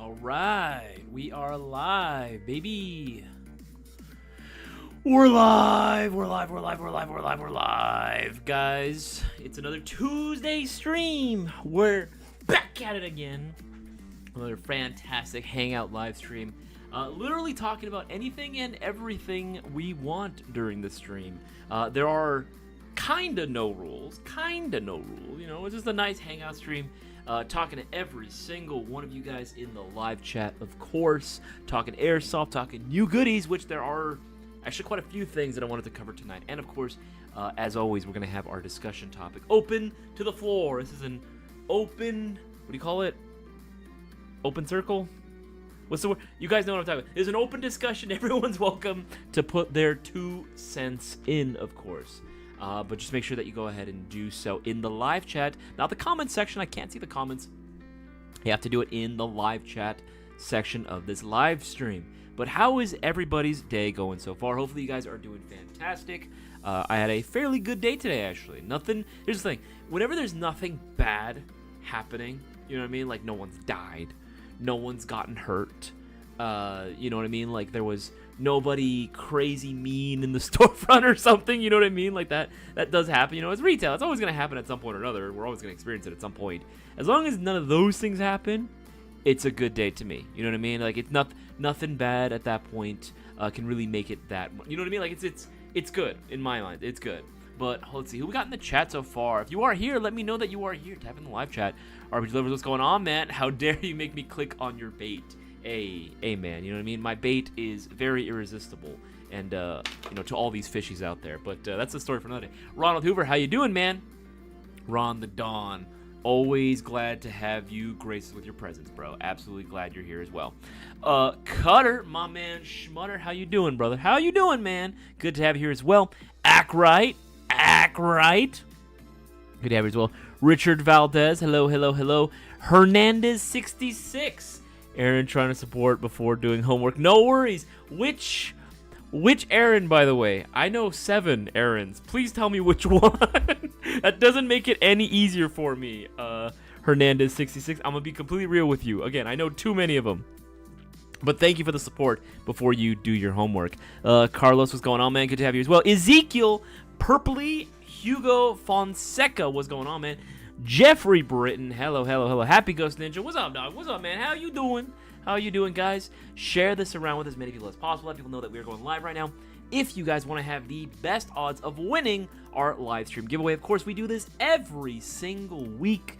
All right, we are live, baby. We're live, guys. It's another Tuesday stream. We're back at it again. Another fantastic hangout live stream. Literally talking about anything and everything we want during the stream. There are kinda no rules. You know, it's just a nice hangout stream. Talking to every single one of you guys in the live chat, of course. Talking Airsoft, talking new goodies, which there are actually quite a few things that I wanted to cover tonight. And of course, as always, we're going to have our discussion topic open to the floor. This is an open, what do you call it? Open circle? What's the word? You guys know what I'm talking about. It's an open discussion. Everyone's welcome to put their 2 cents in, of course. But just make sure that you go ahead and do so in the live chat. Not the comment section. I can't see the comments. You have to do it in the live chat section of this live stream. But how is everybody's day going so far? Hopefully you guys are doing fantastic. I had a fairly good day today, actually. Here's the thing. Whenever there's nothing bad happening, you know what I mean? Like no one's died. No one's gotten hurt. You know what I mean? Like there was nobody crazy mean in the storefront or something, you know what I mean? Like that does happen. You know, it's retail. It's always going to happen at some point or another. We're always going to experience it at some point. As long as none of those things happen, it's a good day to me. You know what I mean? Like it's nothing bad at that point can really make it that, you know what I mean? Like it's good in my mind. It's good. But let's see who we got in the chat so far. If you are here, let me know that you are here. Type in the live chat. RPG Lovers, what's going on, man? How dare you make me click on your bait? Hey, man, you know what I mean? My bait is very irresistible, and you know, to all these fishies out there. But that's the story for another day. Ronald Hoover, how you doing, man? Ron the Dawn, always glad to have you grace us with your presence, bro. Absolutely glad you're here as well. Cutter, my man Schmutter, how you doing, brother? How you doing, man? Good to have you here as well. Act right. Good to have you as well. Richard Valdez, hello. Hernandez 66. Aaron trying to support before doing homework. No worries. Which Aaron, by the way? I know 7 Aarons. Please tell me which one. That doesn't make it any easier for me. Hernandez 66. I'm gonna be completely real with you. Again, I know too many of them. But thank you for the support before you do your homework. Carlos, what's going on, man? Good to have you as well. Ezekiel Purpley, Hugo Fonseca, what's going on, man? Jeffrey Britton, hello. Happy Ghost Ninja, what's up, dog? What's up, man? How you doing, guys? Share this around with as many people as possible. Let people know that we are going live right now. If you guys want to have the best odds of winning our live stream giveaway, of course, we do this every single week,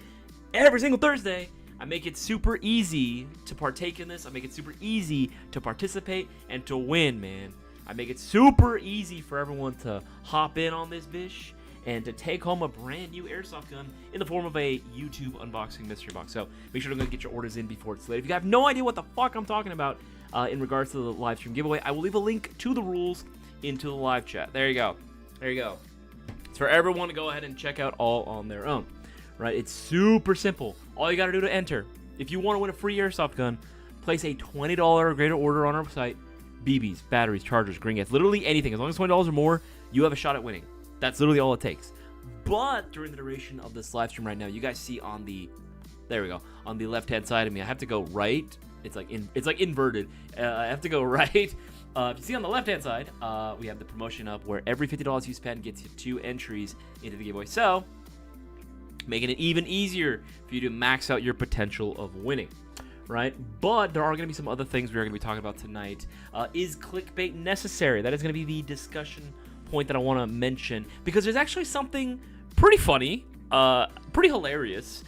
every single Thursday. I make it super easy to partake in this. I make it super easy to participate and to win, man. I make it super easy for everyone to hop in on this bish and to take home a brand new airsoft gun in the form of a YouTube unboxing mystery box. So make sure to get your orders in before it's late. If you have no idea what the fuck I'm talking about in regards to the live stream giveaway, I will leave a link to the rules into the live chat. There you go. It's for everyone to go ahead and check out all on their own. Right? It's super simple. All you got to do to enter, if you want to win a free airsoft gun, place a $20 or greater order on our site. BBs, batteries, chargers, green gas, literally anything. As long as $20 or more, you have a shot at winning. That's literally all it takes. But during the duration of this live stream right now, you guys see on the, there we go, on the left-hand side of me, I have to go right. It's like inverted. I have to go right. If you see on the left-hand side, we have the promotion up where every $50 you spend gets you 2 entries into the giveaway. So, making it even easier for you to max out your potential of winning. Right? But there are going to be some other things we are going to be talking about tonight. Is clickbait necessary? That is going to be the discussion point that I want to mention, because there's actually something pretty funny, pretty hilarious,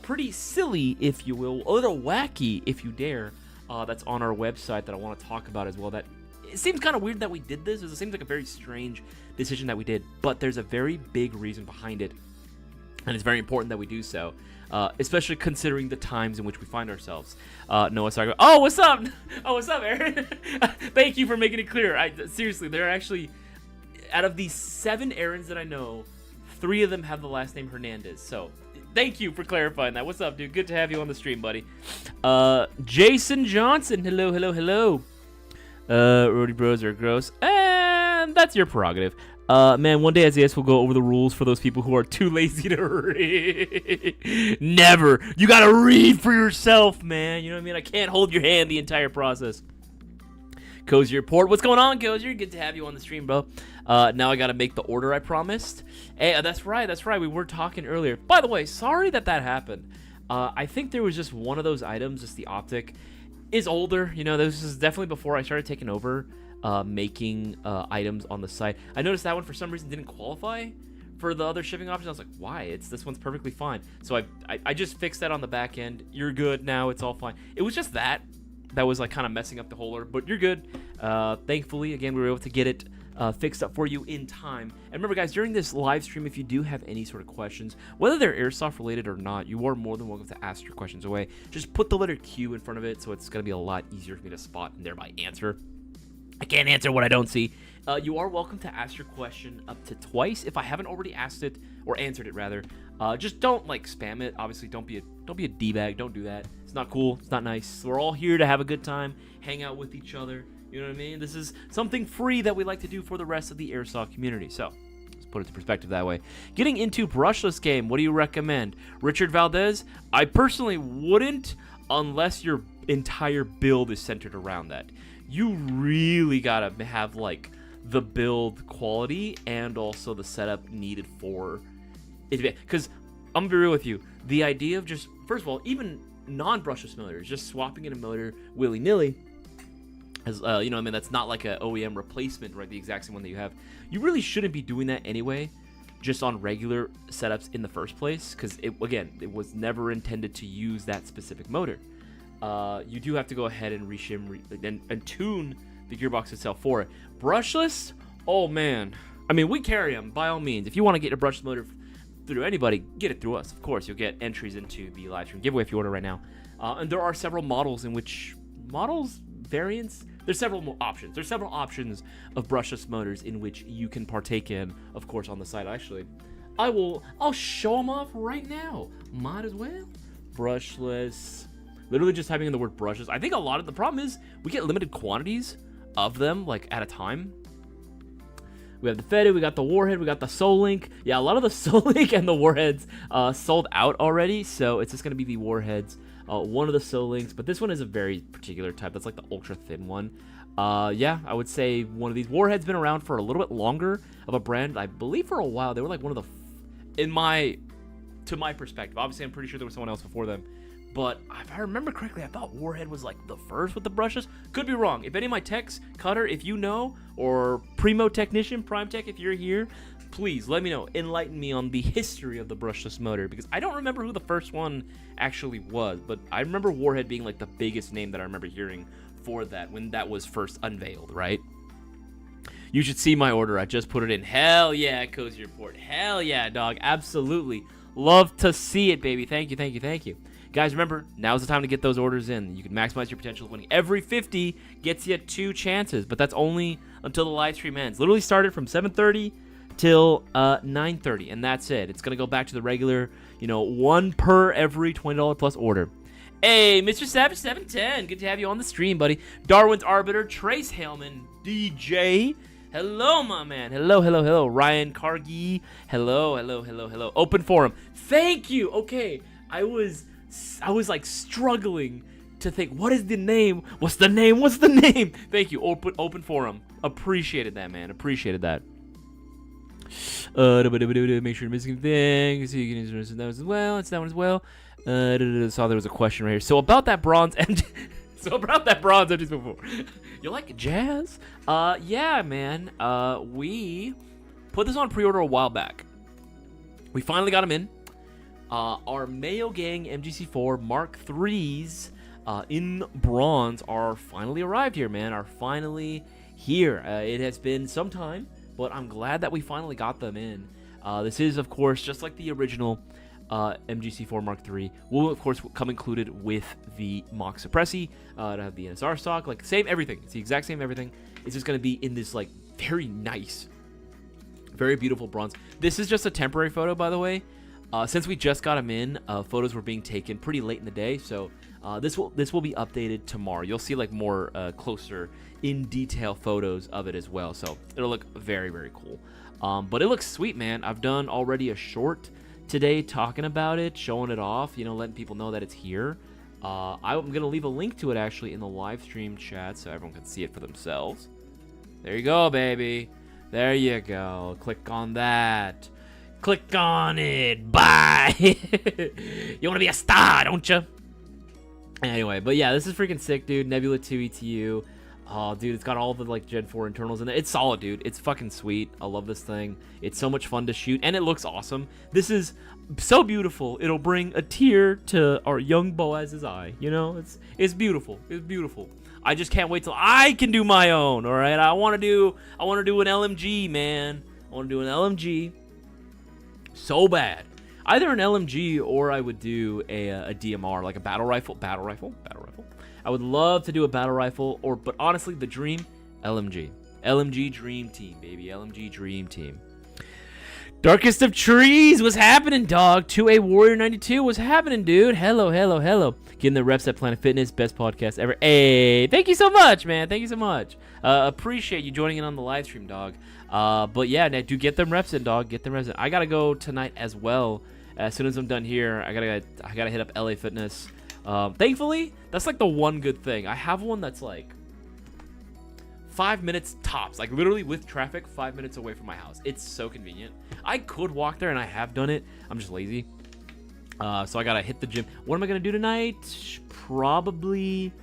pretty silly, if you will, a little wacky, if you dare, that's on our website that I want to talk about as well. That it seems kind of weird that we did this. It seems like a very strange decision that we did, but there's a very big reason behind it, and it's very important that we do so. Especially considering the times in which we find ourselves. Noah Sargo. Oh, what's up? Oh, what's up, Aaron? Thank you for making it clear. Seriously, there are actually, out of the 7 Aarons that I know, 3 of them have the last name Hernandez. So, thank you for clarifying that. What's up, dude? Good to have you on the stream, buddy. Jason Johnson. Hello. Roadie Bros are gross. And that's your prerogative. Man, one day Isaias will go over the rules for those people who are too lazy to read. Never. You gotta read for yourself, man. You know what I mean? I can't hold your hand the entire process. Cozy Report. What's going on, Cozy? Good to have you on the stream, bro. Now I gotta make the order I promised. Hey, that's right. We were talking earlier. By the way, sorry that happened. I think there was just one of those items, just the optic, is older. You know, this is definitely before I started taking over making items on the site. I noticed that one for some reason didn't qualify for the other shipping options. I was like, why? This one's perfectly fine. So I just fixed that on the back end. You're good now. It's all fine. It was just that was like kind of messing up the whole order, but you're good. Thankfully, again, we were able to get it fixed up for you in time. And remember, guys, during this live stream, if you do have any sort of questions, whether they're airsoft related or not, you are more than welcome to ask your questions away. Just put the letter Q in front of it, so it's going to be a lot easier for me to spot and thereby answer. I can't answer what I don't see. You are welcome to ask your question up to twice. If I haven't already asked it, or answered it rather, just don't like spam it. Obviously, don't be a D-bag. Don't do that. It's not cool. It's not nice. We're all here to have a good time, hang out with each other. You know what I mean? This is something free that we like to do for the rest of the airsoft community. So let's put it to perspective that way. Getting into brushless game, what do you recommend? Richard Valdez? I personally wouldn't, unless your entire build is centered around that. You really gotta have like the build quality and also the setup needed for it. Because I'm gonna be real with you, the idea of just, first of all, even non-brushless motors, just swapping in a motor willy-nilly, as you know, I mean, that's not like an OEM replacement, right? The exact same one that you have. You really shouldn't be doing that anyway, just on regular setups in the first place, because it was never intended to use that specific motor. You do have to go ahead and reshim and tune the gearbox itself for it. Brushless, oh man, I mean, we carry them by all means. If you want to get a brushless motor through anybody, get it through us. Of course, you'll get entries into the live stream giveaway if you order right now. And there are several models variants. There's several options. There's several options of brushless motors in which you can partake in, of course, on the site. Actually, I'll show them off right now. Might as well. Brushless. Literally just typing in the word brushes. I think a lot of the problem is we get limited quantities of them, like at a time. We have the Fetid, we got the Warhead, we got the Soul Link. Yeah, a lot of the Soul Link and the Warheads sold out already, so it's just going to be the Warheads. One of the Soul Links, but this one is a very particular type. That's like the ultra thin one. Yeah, I would say one of these. Warhead's been around for a little bit longer of a brand. I believe for a while they were like one of the, to my perspective. Obviously, I'm pretty sure there was someone else before them. But if I remember correctly, I thought Warhead was like the first with the brushes. Could be wrong. If any of my techs, Cutter, if you know, or Primo Technician, Prime Tech, if you're here, please let me know. Enlighten me on the history of the brushless motor, because I don't remember who the first one actually was, but I remember Warhead being like the biggest name that I remember hearing for that when that was first unveiled, right? You should see my order. I just put it in. Hell yeah, Cozy Report. Hell yeah, dog. Absolutely. Love to see it, baby. Thank you, thank you, thank you. Guys, remember, now's the time to get those orders in. You can maximize your potential of winning. Every 50 gets you 2 chances, but that's only until the live stream ends. Literally started from 7:30 till 9:30, and that's it. It's going to go back to the regular, one per every $20 plus order. Hey, Mr. Savage 710, good to have you on the stream, buddy. Darwin's Arbiter, Trace Haleman, DJ. Hello, my man. Hello, hello, hello. Ryan Cargie. Hello, hello, hello, hello. Open forum. Thank you. Okay, I was like struggling to think, what is the name? What's the name? What's the name? Thank you. Open forum. Appreciated that, man. Appreciated that. Make sure you're missing things. So you can use that as well. It's that one as well. Saw there was a question right here. So about that bronze and before. You like jazz? Yeah, man. We put this on pre-order a while back. We finally got them in. Our Mayo Gang MGC4 Mark IIIs in bronze are finally arrived here, man. Are finally here. It has been some time, but I'm glad that we finally got them in. This is, of course, just like the original MGC4 Mark III. Will, of course, come included with the Mach Suppressi, to have the NSR stock, like same everything. It's the exact same everything. It's just going to be in this like very nice, very beautiful bronze. This is just a temporary photo, by the way. Since we just got them in, photos were being taken pretty late in the day, so this will be updated tomorrow. You'll see like more closer in detail photos of it as well, so it'll look very, very cool. But it looks sweet, man. I've done already a short today talking about it, showing it off, letting people know that it's here. I'm going to leave a link to it actually in the live stream chat so everyone can see it for themselves. There you go, baby. There you go. Click on that. Click on it. Bye. You want to be a star, don't you? Anyway, but yeah, this is freaking sick, dude. Nebula 2 ETU. Oh, dude, it's got all the like Gen 4 internals in it. It's solid, dude. It's fucking sweet. I love this thing. It's so much fun to shoot, and it looks awesome. This is so beautiful. It'll bring a tear to our young Boaz's eye. It's beautiful. It's beautiful. I just can't wait till I can do my own. All right, I want to do an LMG, man. I want to do an LMG so bad. Either an LMG or I would do a DMR, like a battle rifle. I would love to do a battle rifle, but honestly, the dream, LMG. LMG Dream Team, baby. LMG Dream Team. Darkest of Trees, what's happening, dog? 2A Warrior 92, what's happening, dude? Hello. Getting the reps at Planet Fitness, best podcast ever. Hey, thank you so much, man. Thank you so much. Appreciate you joining in on the live stream, dog. But yeah, do get them reps in, dog. Get them reps in. I gotta go tonight as well. As soon as I'm done here, I gotta hit up LA Fitness. Thankfully, that's like the one good thing. I have one that's like 5 minutes tops, like literally with traffic, 5 minutes away from my house. It's so convenient. I could walk there, and I have done it. I'm just lazy. So I gotta hit the gym. What am I gonna do tonight? Probably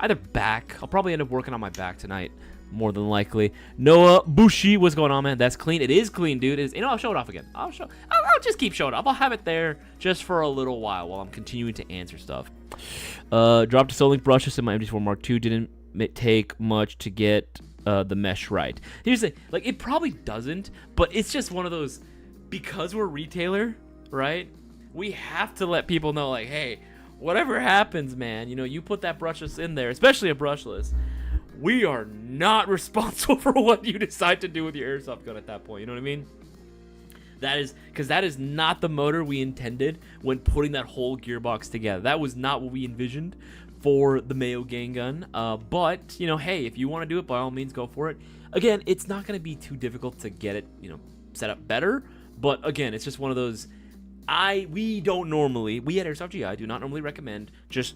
either back. I'll probably end up working on my back tonight, more than likely. Noah Bushi, what's going on, man? That's clean. It is clean, dude. I'll show it off again. I'll just keep showing it off. I'll have it there just for a little while I'm continuing to answer stuff. Dropped a Soul-Link brushless in my MD4 Mark II. Didn't take much to get the mesh right. Here's the thing, like, it probably doesn't, but it's just one of those, because we're a retailer, right? We have to let people know, like, hey, whatever happens, man, you put that brushless in there, especially a brushless, we are not responsible for what you decide to do with your airsoft gun at that point. You know what I mean? That is not the motor we intended when putting that whole gearbox together. That was not what we envisioned for the Mayo Gang gun. But hey, if you want to do it, by all means, go for it. Again, it's not going to be too difficult to get it, set up better. But again, it's just one of those. We at Airsoft GI do not normally recommend just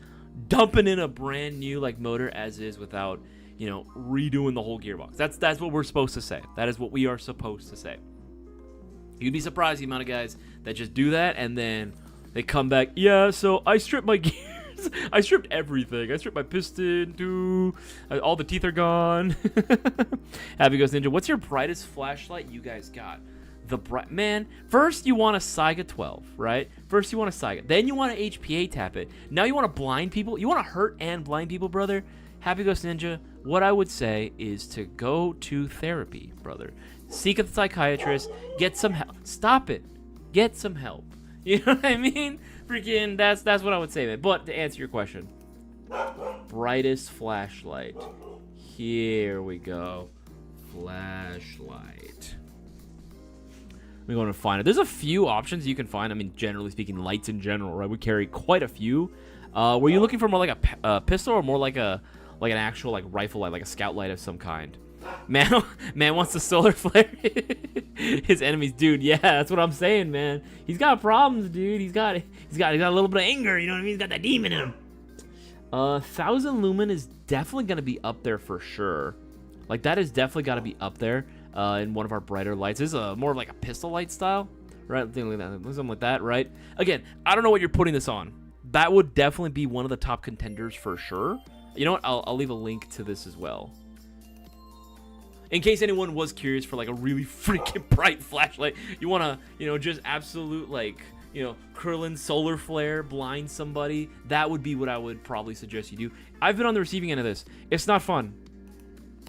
dumping in a brand new like motor as is without redoing the whole gearbox. That's what we're supposed to say. That is what we are supposed to say. You'd be surprised the amount of guys that just do that and then they come back. Yeah, so I stripped my gears. I stripped everything. I stripped my piston too. All the teeth are gone. Happy Ghost Ninja. What's your brightest flashlight you guys got? Man, first you want a Saiga 12, right? First you want a Saiga. Then you want to HPA tap it. Now you want to blind people. You want to hurt and blind people, brother. Happy Ghost Ninja. What I would say is to go to therapy, brother. Seek a psychiatrist. Get some help. Stop it. Get some help. You know what I mean? Freaking, that's what I would say, man. But to answer your question, brightest flashlight. Here we go. Flashlight. We're going to find it. There's a few options you can find. I mean, generally speaking, lights in general, right? We carry quite a few. Were you looking for more like a pistol or more like an actual like rifle light, like a scout light of some kind? Man wants the solar flare. His enemies, dude. Yeah, that's what I'm saying, man. He's got problems, dude. He's got a little bit of anger. You know what I mean? He's got that demon in him. 1000 lumen is definitely gonna be up there for sure. Like that is definitely got to be up there. In one of our brighter lights. This is more of like a pistol light style, right? Something like that, right? Again, I don't know what you're putting this on. That would definitely be one of the top contenders for sure. You know what? I'll leave a link to this as well. In case anyone was curious for like a really freaking bright flashlight, you want to, just absolute like, Krillin solar flare, blind somebody. That would be what I would probably suggest you do. I've been on the receiving end of this. It's not fun.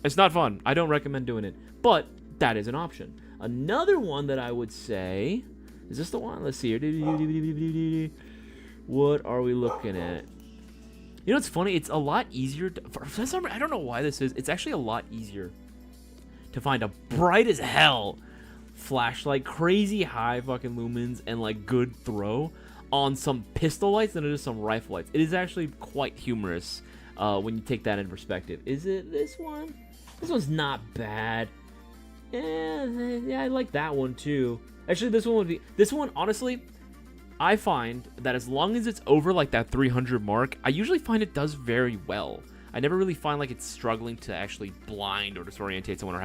It's not fun. I don't recommend doing it. But that is an option. Another one that I would say, is this the one? Let's see here. What are we looking at? It's funny. It's a lot easier. For some reason, I don't know why this is. It's actually a lot easier to find a bright as hell flashlight, crazy high fucking lumens, and like good throw on some pistol lights than it is some rifle lights. It is actually quite humorous when you take that in perspective. Is it this one? This one's not bad. Yeah, I like that one too. Actually, this one would be, this one, honestly, I find that as long as it's over like that 300 mark, I usually find it does very well. I never really find like it's struggling to actually blind or disorientate someone,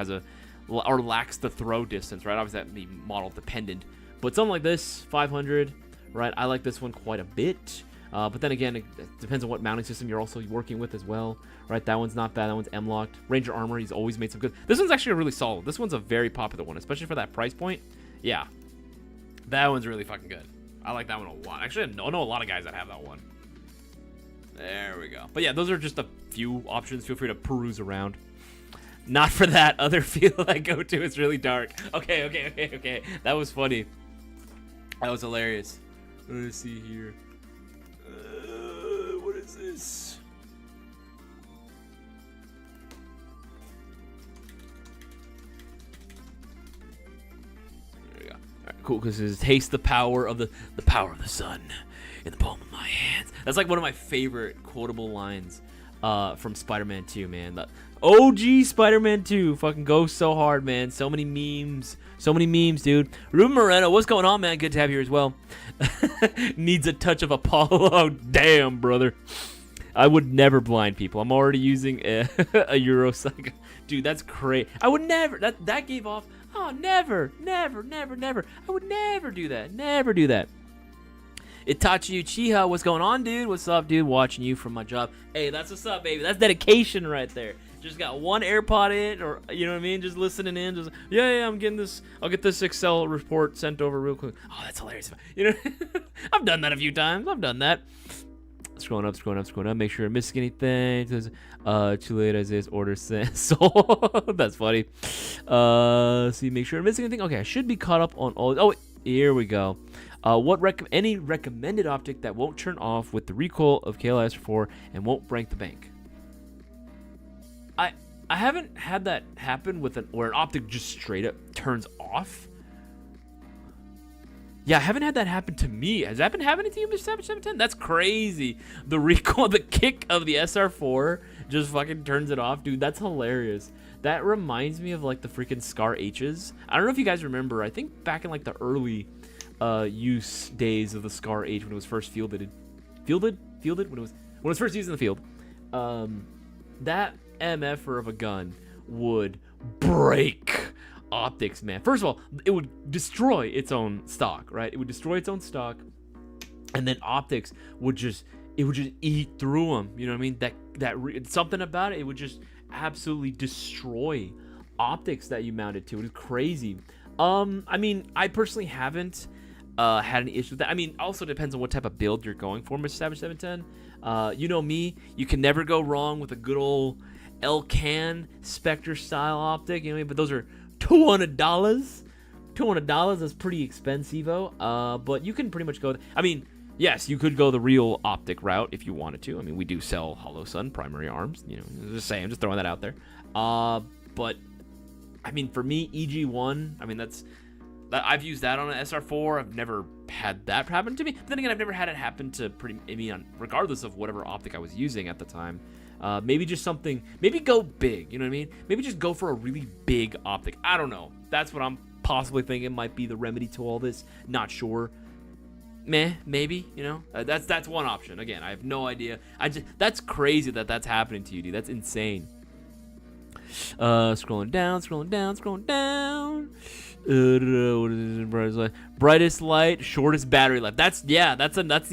or lacks the throw distance, right? Obviously that may be model dependent, but something like this, 500, right? I like this one quite a bit. But then again, it depends on what mounting system you're also working with as well, right? That one's not bad. That one's M-locked. Ranger Armor, he's always made some good. This one's actually really solid. This one's a very popular one, especially for that price point. Yeah, that one's really fucking good. I like that one a lot. Actually, I know a lot of guys that have that one. There we go. But yeah, those are just a few options. Feel free to peruse around. Not for that other field I go to. It's really dark. Okay. That was funny. That was hilarious. Let's see here. What is this? There we go. All right, cool. Because it taste the power of the power of the sun in the palm of my hands. That's like one of my favorite quotable lines from Spider-Man 2, man. The OG Spider-Man 2 fucking goes so hard, man. So many memes, dude. Ruben Moreno, what's going on, man? Good to have you here as well. Needs a touch of Apollo. Damn, brother. I would never blind people. I'm already using a Eurocycle. Dude, that's great. I would never. That gave off. Oh, never. I would never do that. Never do that. Itachi Uchiha, what's going on, dude? What's up, dude? Watching you from my job. Hey, that's what's up, baby. That's dedication right there. Just got one AirPod in, or you know what I mean? Just listening in. Just yeah, I'm getting this. I'll get this Excel report sent over real quick. Oh, that's hilarious. You know, I've done that a few times. I've done that. Scrolling up. Make sure I'm missing anything. It says, too late, Isaias order sent. So that's funny. See, make sure I'm missing anything. Okay, I should be caught up on all. Oh, wait, here we go. Any recommended optic that won't turn off with the recoil of KLIS 4 and won't break the bank? I haven't had that happen with where an optic just straight up turns off. Yeah, I haven't had that happen to me. Has that been happening to you, Mr. Savage 710? That's crazy. The recoil, the kick of the SR4 just fucking turns it off. Dude, that's hilarious. That reminds me of like the freaking Scar H's. I don't know if you guys remember. I think back in like the early use days of the Scar H when it was first fielded when it was first used in the field. That MFer of a gun would break optics, man. First of all, it would destroy its own stock, right? It would destroy its own stock, and then optics would just eat through them. You know what I mean? Something about it would just absolutely destroy optics that you mounted to. It is crazy. I mean, I personally haven't had any issue with that. I mean, also depends on what type of build you're going for, Mr. Savage 710. You know me, you can never go wrong with a good old Elcan Spectre style optic, you know what I mean? But those are $200. $200 is pretty expensivo. But you can pretty much go. I mean, yes, you could go the real optic route if you wanted to. I mean, we do sell Hollow Sun primary arms. You know, just throwing that out there. But I mean, for me, EG1. I mean, I've used that on an SR4. I've never had that happen to me. But then again, I've never had it happen to regardless of whatever optic I was using at the time. Maybe just something, maybe go big, you know what I mean? Maybe just go for a really big optic. I don't know. That's what I'm possibly thinking might be the remedy to all this. Not sure. Maybe, you know? That's one option. Again, I have no idea. That's crazy that that's happening to you, dude. That's insane. Scrolling down. What is it? Brightest light, shortest battery life. That's the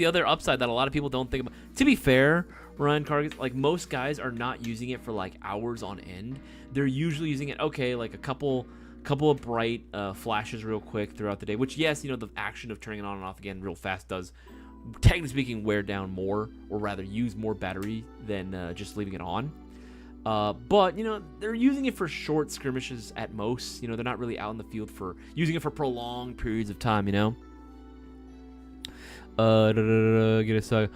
other upside that a lot of people don't think about. To be fair, Ryan Cargis, like most guys are not using it for like hours on end. They're usually using it, okay, like a couple of bright flashes real quick throughout the day, which yes, you know, the action of turning it on and off again real fast does, technically speaking, wear down more, or rather use more battery than just leaving it on. But, you know, they're using it for short skirmishes at most. You know, they're not really out in the field for using it for prolonged periods of time, you know? Get a stock.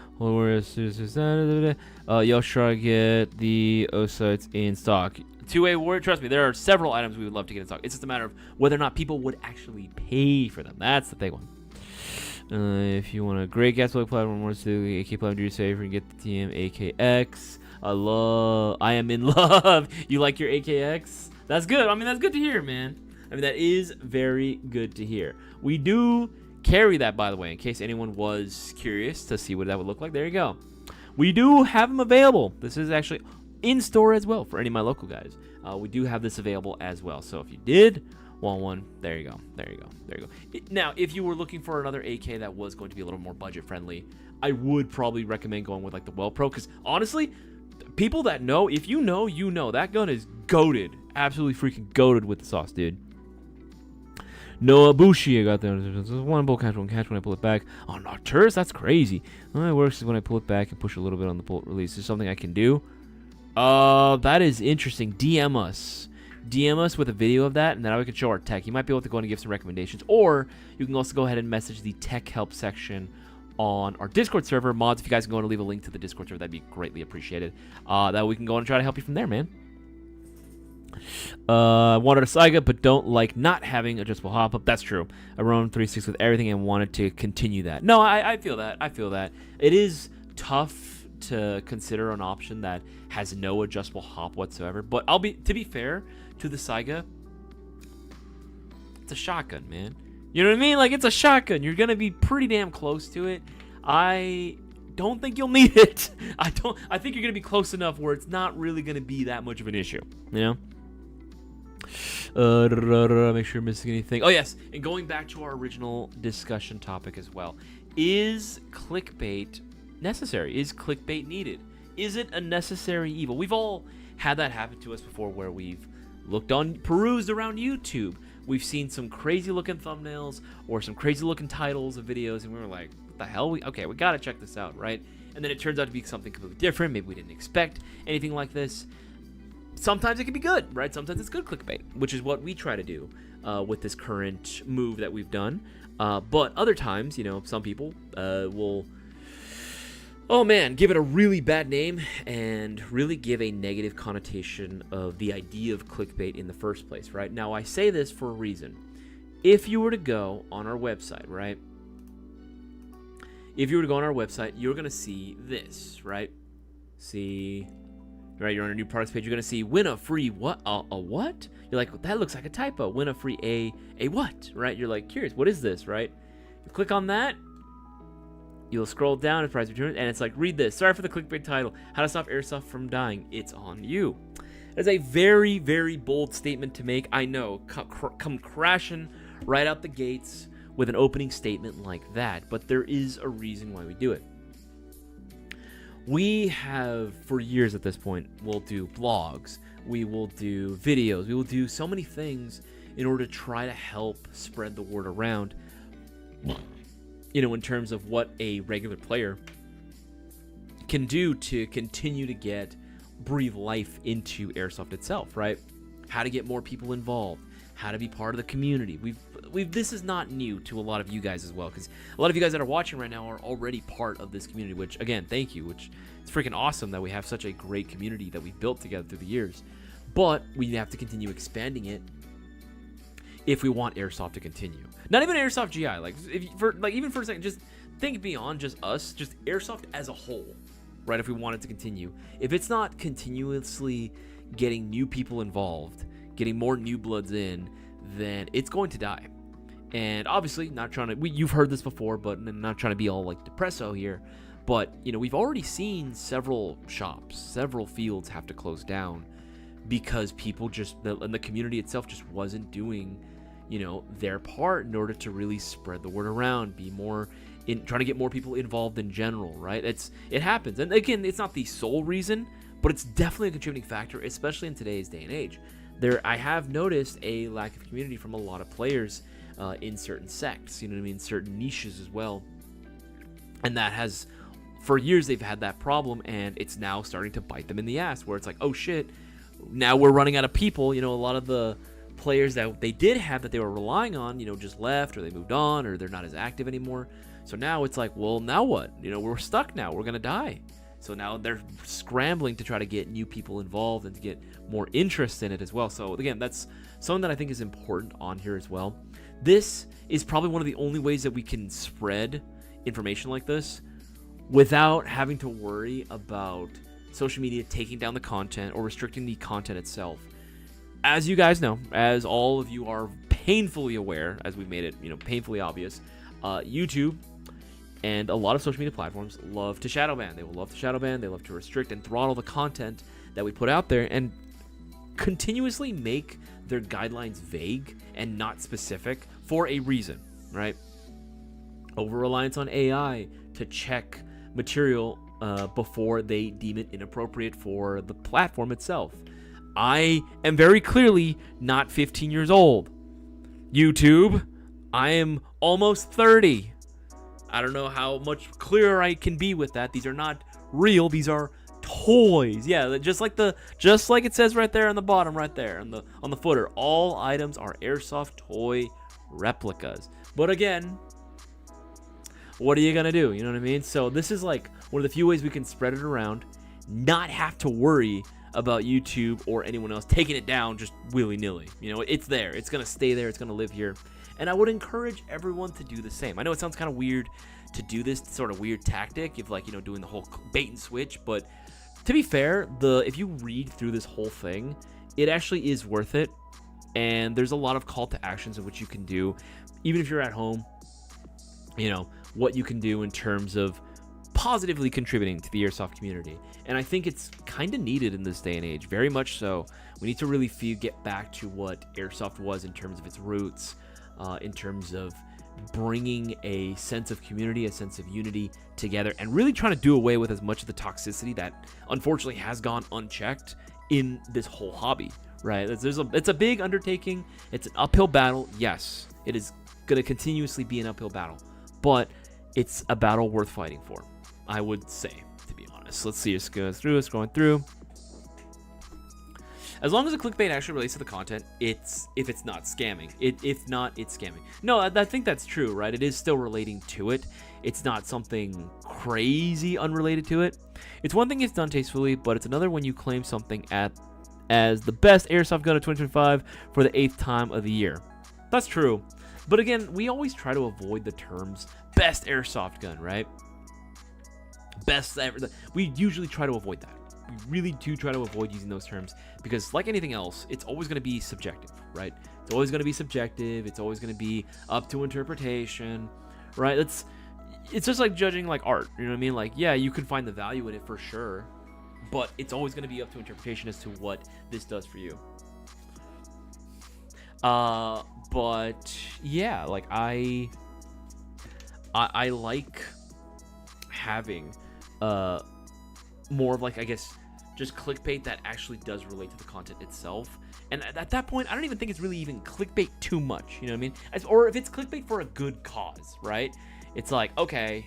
Y'all try to get the O-sites in stock. 2A Warrior, trust me, there are several items we would love to get in stock. It's just a matter of whether or not people would actually pay for them. That's the big one. If you want a great gas platform, more to the AK platform, do you safer and get the TM AKX. I am in love. You like your AKX? That's good. I mean, that's good to hear, man. I mean, that is very good to hear. We do carry that, by the way, in case anyone was curious to see what that would look like. There you go. We do have them available. This is actually in store as well for any of my local guys. We do have this available as well. So if you did want one, there you go. There you go. There you go. Now, if you were looking for another AK that was going to be a little more budget friendly, I would probably recommend going with like the Well Pro, because honestly, people that know, if you know, you know, that gun is goated. Absolutely freaking goated with the sauce, dude. No Bushi, I got there. One bullet catch, one catch when I pull it back. Oh, Nocturus, that's crazy. All it works is when I pull it back and push a little bit on the bullet release. Is something I can do? That is interesting. DM us with a video of that, and then we can show our tech. You might be able to go in and give some recommendations, or you can also go ahead and message the tech help section on our Discord server. Mods, if you guys can go and leave a link to the Discord server, that'd be greatly appreciated. That we can go and try to help you from there, man. I wanted a Saiga, but don't like not having adjustable hop-up. That's true. I run 3.6 with everything and wanted to continue that. No, I feel that. I feel that. It is tough to consider an option that has no adjustable hop whatsoever. But to be fair to the Saiga, it's a shotgun, man. You know what I mean? Like, it's a shotgun. You're gonna be pretty damn close to it. I don't think you'll need it. I think you're gonna be close enough where it's not really gonna be that much of an issue. You know? Make sure I'm missing anything. Oh yes, and going back to our original discussion topic as well, is clickbait necessary? Is clickbait needed? Is it a necessary evil? We've all had that happen to us before, where we've perused around YouTube, we've seen some crazy looking thumbnails or some crazy looking titles of videos, and we were like, what the hell? We gotta check this out, right? And then it turns out to be something completely different. Maybe we didn't expect anything like this. Sometimes it can be good, right? Sometimes it's good clickbait, which is what we try to do with this current move that we've done. But other times, you know, some people will, oh man, give it a really bad name and really give a negative connotation of the idea of clickbait in the first place, right? Now, I say this for a reason. If you were to go on our website, right? If you were to go on our website, you're going to see this, right? Right, you're on a new products page. You're gonna see win a free what? A what? You're like, well, that looks like a typo. Win a free a what? Right? You're like, curious. What is this? Right? You click on that. You'll scroll down to price returns, and it's like, read this. Sorry for the clickbait title. How to stop airsoft from dying. It's on you. That's a very, very bold statement to make. I know. Come crashing right out the gates with an opening statement like that. But there is a reason why we do it. We have, for years at this point, we'll do blogs, we will do videos, we will do so many things in order to try to help spread the word around, you know, in terms of what a regular player can do to continue to breathe life into Airsoft itself, right? How to get more people involved, how to be part of the community. This is not new to a lot of you guys as well, because a lot of you guys that are watching right now are already part of this community, which, again, thank you, which it's freaking awesome that we have such a great community that we've built together through the years. But we have to continue expanding it if we want Airsoft to continue. Not even Airsoft GI, even for a second, just think beyond just us, just Airsoft as a whole, right? If we want it to continue, if it's not continuously getting new people involved, getting more new bloods in, then it's going to die. And obviously, not trying to, you've heard this before, but not trying to be all like depresso here, but you know, we've already seen several shops, several fields have to close down because people and the community itself just wasn't doing, you know, their part in order to really spread the word around, trying to get more people involved in general, right? It happens. And again, it's not the sole reason, but it's definitely a contributing factor, especially in today's day and age. I have noticed a lack of community from a lot of players in certain sects, you know what I mean, certain niches as well. And that has, for years, they've had that problem, and it's now starting to bite them in the ass, where it's like, oh shit, now we're running out of people. You know, a lot of the players that they did have that they were relying on, you know, just left, or they moved on, or they're not as active anymore. So now it's like, well, now what? You know, we're stuck now. We're going to die. So now they're scrambling to try to get new people involved and to get more interest in it as well. So again, that's something that I think is important on here as well. This is probably one of the only ways that we can spread information like this without having to worry about social media taking down the content or restricting the content itself. as you guys know, as all of you are painfully aware, as we made it, painfully obvious, YouTube and a lot of social media platforms love to shadow ban. They will love to shadow ban. They love to restrict and throttle the content that we put out there and continuously make their guidelines vague and not specific for a reason, right? Over-reliance on AI to check material before they deem it inappropriate for the platform itself. I am very clearly not 15 years old. YouTube, I am almost 30. I don't know how much clearer I can be with that. These are not real. These are toys. Yeah, just like it says right there on the bottom, right there on the footer. All items are airsoft toy replicas. But again, what are you gonna do? You know what I mean? So this is like one of the few ways we can spread it around, not have to worry about YouTube or anyone else taking it down just willy-nilly. It's there. It's gonna stay there. It's gonna live here. And I would encourage everyone to do the same. I know it sounds kind of weird to do this sort of weird tactic of doing the whole bait and switch, but to be fair, if you read through this whole thing, it actually is worth it. And there's a lot of call to actions in which you can do, even if you're at home, what you can do in terms of positively contributing to the airsoft community. And I think it's kind of needed in this day and age, very much so. We need to really get back to what airsoft was in terms of its roots, in terms of bringing a sense of community, a sense of unity together, and really trying to do away with as much of the toxicity that unfortunately has gone unchecked in this whole hobby, right? It's a big undertaking. It's an uphill battle. Yes, it is going to continuously be an uphill battle, but it's a battle worth fighting for, I would say, to be honest. Let's see, scrolling through. As long as the clickbait actually relates to the content, if it's not scamming. If not, it's scamming. No, I think that's true, right? It is still relating to it. It's not something crazy unrelated to it. It's one thing if it's done tastefully, but it's another when you claim something as the best airsoft gun of 2025 for the 8th time of the year. That's true. But again, we always try to avoid the terms best airsoft gun, right? Best ever. We usually try to avoid that. We really do try to avoid using those terms because, like anything else, it's always going to be subjective, right? It's always going to be subjective. It's always going to be up to interpretation, right? It's just like judging like art. You know what I mean? Like, yeah, you can find the value in it for sure, but it's always going to be up to interpretation as to what this does for you. But yeah, like I like having more of like, I guess, just clickbait that actually does relate to the content itself. And at that point, I don't even think it's really even clickbait too much, you know what I mean? Or if it's clickbait for a good cause, right? It's like, okay,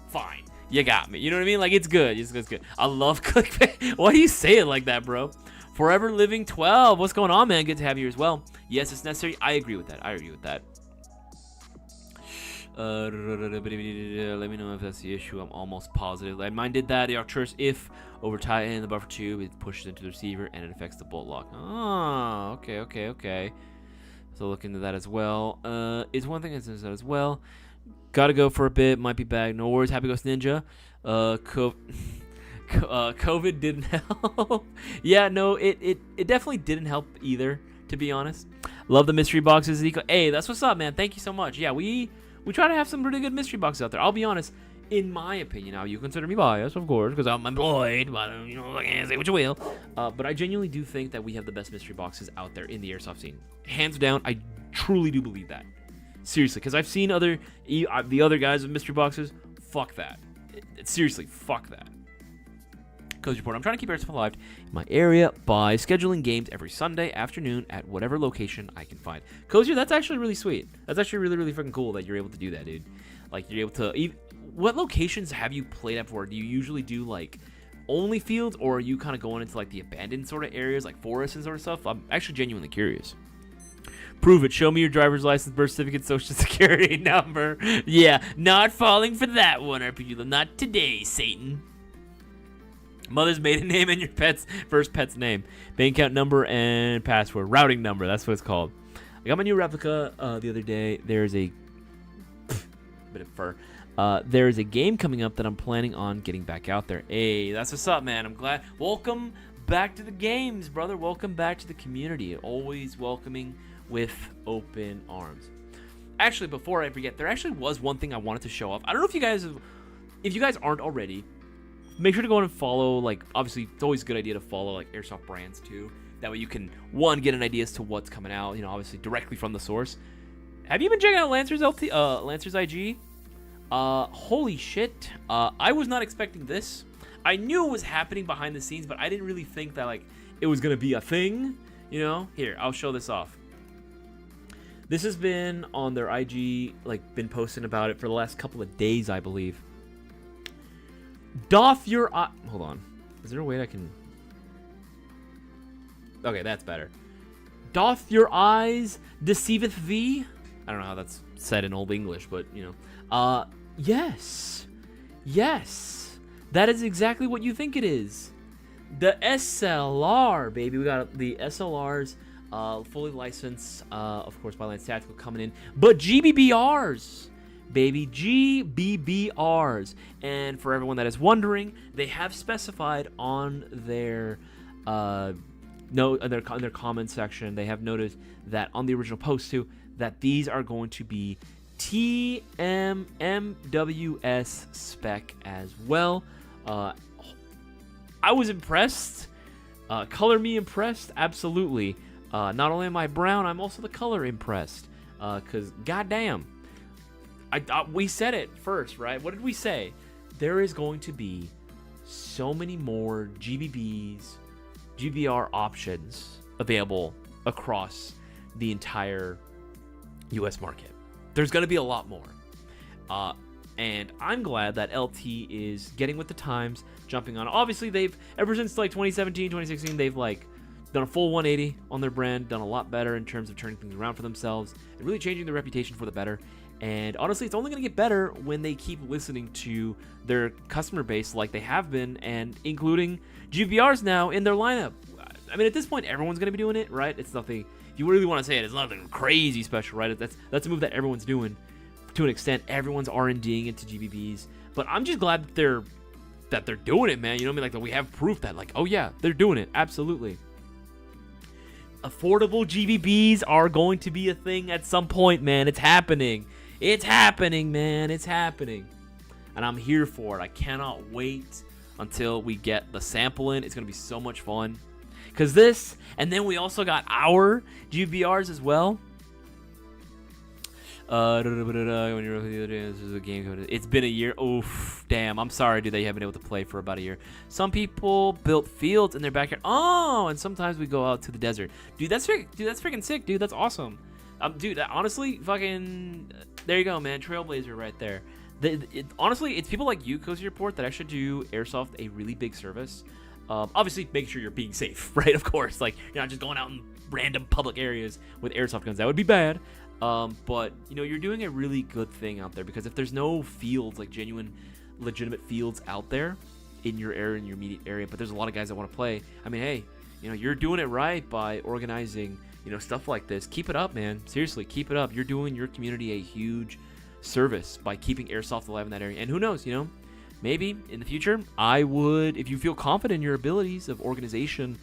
fine, you got me, you know what I mean? Like, it's good, it's good. I love clickbait. Why do you say it like that, bro? Forever Living 12, what's going on, man? Good to have you as well. Yes, it's necessary. I agree with that. Let me know if that's the issue. I'm almost positive. Mine did that. The Arcturus, if over tight in the buffer tube, it pushes into the receiver and it affects the bolt lock. Oh, okay. So look into that as well. Is one thing that's that as well. Gotta go for a bit. Might be back. No worries. Happy Ghost Ninja. COVID didn't help. Yeah, no, it definitely didn't help either, to be honest. Love the mystery boxes. Hey, that's what's up, man. Thank you so much. Yeah, we try to have some really good mystery boxes out there. I'll be honest, in my opinion, now you consider me biased, of course, because I'm employed, but I can't say what you will. But I genuinely do think that we have the best mystery boxes out there in the airsoft scene. Hands down, I truly do believe that. Seriously, because I've seen the other guys with mystery boxes. Fuck that. Seriously, fuck that. Cozy Report. I'm trying to keep airsoft alive in my area by scheduling games every Sunday afternoon at whatever location I can find. Cozy, that's actually really sweet. That's actually really, really freaking cool that you're able to do that, dude. Like, you're able to... What locations have you played at before? Do you usually do, like, only fields, or are you kind of going into, like, the abandoned sort of areas, like forests and sort of stuff? I'm actually genuinely curious. Prove it. Show me your driver's license, birth certificate, social security number. Yeah, not falling for that one, RPG. Not today, Satan. Mother's maiden name and your first pet's name. Bank account number and password. Routing number, that's what it's called. I got my new replica the other day. There's a bit of fur. There's a game coming up that I'm planning on getting back out there. Hey, that's what's up, man. I'm glad. Welcome back to the games, brother. Welcome back to the community. Always welcoming with open arms. Actually, before I forget, there actually was one thing I wanted to show off. I don't know if you guys aren't already, make sure to go and follow, like, obviously, it's always a good idea to follow, like, Airsoft brands, too. That way you can, one, get an idea as to what's coming out, obviously, directly from the source. Have you been checking out Lancer's IG? Holy shit. I was not expecting this. I knew it was happening behind the scenes, but I didn't really think that, like, it was going to be a thing, Here, I'll show this off. This has been on their IG, like, been posting about it for the last couple of days, I believe. Doth your eye... Hold on. Is there a way I can... Okay, that's better. Doth your eyes deceiveth thee? I don't know how that's said in Old English, but, yes. Yes. That is exactly what you think it is. The SLR, baby. We got the SLRs... fully licensed, of course, by Lance Tactical coming in. But GBBRs, baby, GBBRs. And for everyone that is wondering, they have specified on their their comment section, they have noted that on the original post too, that these are going to be TMMWS spec as well. I was impressed. Color me impressed, absolutely. Not only am I brown, I'm also the color impressed. Because, goddamn, we said it first, right? What did we say? There is going to be so many more GBBs, GBR options available across the entire U.S. market. There's going to be a lot more. And I'm glad that LT is getting with the times, jumping on. Obviously, they've, ever since like 2017, 2016, they've like done a full 180 on their brand, done a lot better in terms of turning things around for themselves and really changing their reputation for the better. And honestly, it's only going to get better when they keep listening to their customer base like they have been, and including GBRs now in their lineup. I mean, at this point, everyone's going to be doing it, right? It's nothing, if you really want to say it, it's nothing crazy special, right? That's a move that everyone's doing to an extent. Everyone's R&Ding into GBBs, but I'm just glad that they're doing it, man. You know what I mean? Like, that we have proof that, like, oh yeah, they're doing it. Absolutely. Affordable GBBs are going to be a thing at some point, man. It's happening. It's happening, man. It's happening. And I'm here for it. I cannot wait until we get the sample in. It's going to be so much fun. Because this, and then we also got our GBRs as well. This is a game. It's been a year. Oof, damn. I'm sorry, dude, that you haven't been able to play for about a year. Some people built fields in their backyard. Oh, and sometimes we go out to the desert. Dude, that's freaking sick, dude. That's awesome. Dude, honestly, fucking, there you go, man. Trailblazer right there. Honestly, it's people like you, Cozy Report, that actually do Airsoft a really big service. Obviously, make sure you're being safe, right? Of course, like, you're not just going out in random public areas with airsoft guns. That would be bad. But, you know, you're doing a really good thing out there, because if there's no fields, like genuine, legitimate fields out there in your area, in your immediate area, but there's a lot of guys that want to play. I mean, hey, you know, you're doing it right by organizing, you know, stuff like this. Keep it up, man. Seriously, keep it up. You're doing your community a huge service by keeping Airsoft alive in that area. And who knows, you know, maybe in the future, I would, if you feel confident in your abilities of organization,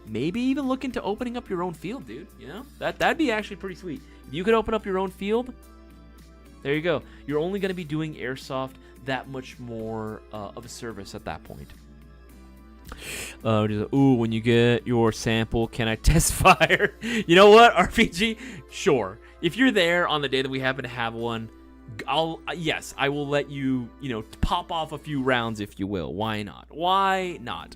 maybe even look into opening up your own field, dude. You know, that'd be actually pretty sweet. If you could open up your own field, there you go. You're only going to be doing Airsoft that much more of a service at that point. Ooh, when you get your sample, can I test fire? You know what, RPG? Sure. If you're there on the day that we happen to have one, yes, I will let you, you know, pop off a few rounds, if you will. Why not? Why not?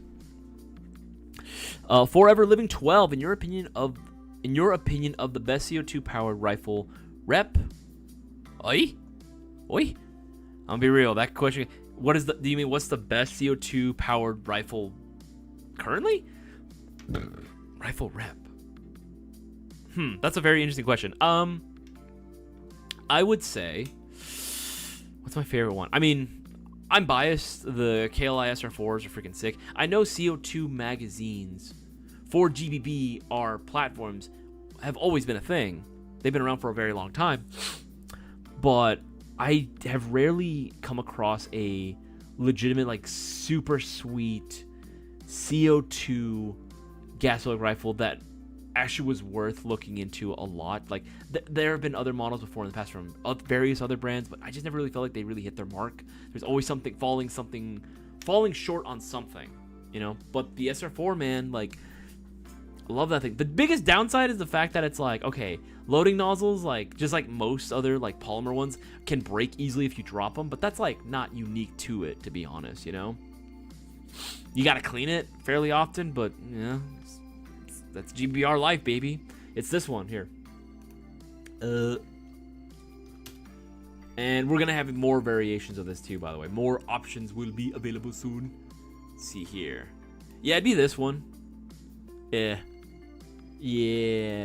Forever Living 12, in your opinion of the best CO2 powered rifle rep? Oi? I'm gonna be real. That question, do you mean what's the best CO2 powered rifle currently? Rifle rep. That's a very interesting question. I would say, what's my favorite one? I mean, I'm biased. The KLI SR4s are freaking sick. I know CO2 magazines for GBBR platforms have always been a thing. They've been around for a very long time. But I have rarely come across a legitimate, like, super sweet CO2 gasoline rifle that actually was worth looking into a lot. Like there have been other models before in the past from various other brands, but I just never really felt like they really hit their mark. There's always something falling short on something, you know. But the SR4, man, like, I love that thing. The biggest downside is the fact that it's like, okay, loading nozzles, like just like most other like polymer ones, can break easily if you drop them, but that's like not unique to it, to be honest, you know. You gotta clean it fairly often, but yeah, that's GBR life, baby. It's this one here. And we're gonna have more variations of this too, by the way. More options will be available soon. Let's see here. Yeah, it'd be this one. Yeah,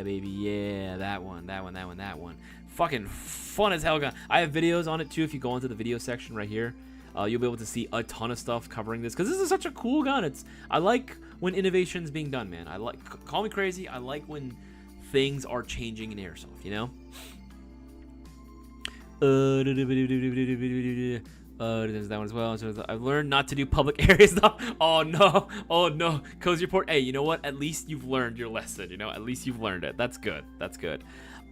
baby. Yeah, that one. Fucking fun as hell gun. I have videos on it too. If you go into the video section right here, you'll be able to see a ton of stuff covering this, because this is such a cool gun. I like when innovation's being done, man. Call me crazy, I like when things are changing in airsoft, you know. There's that one as well. So I've learned not to do public areas though. Oh no, Cozy Report. Hey, you know what? At least you've learned your lesson. You know, at least you've learned it. That's good.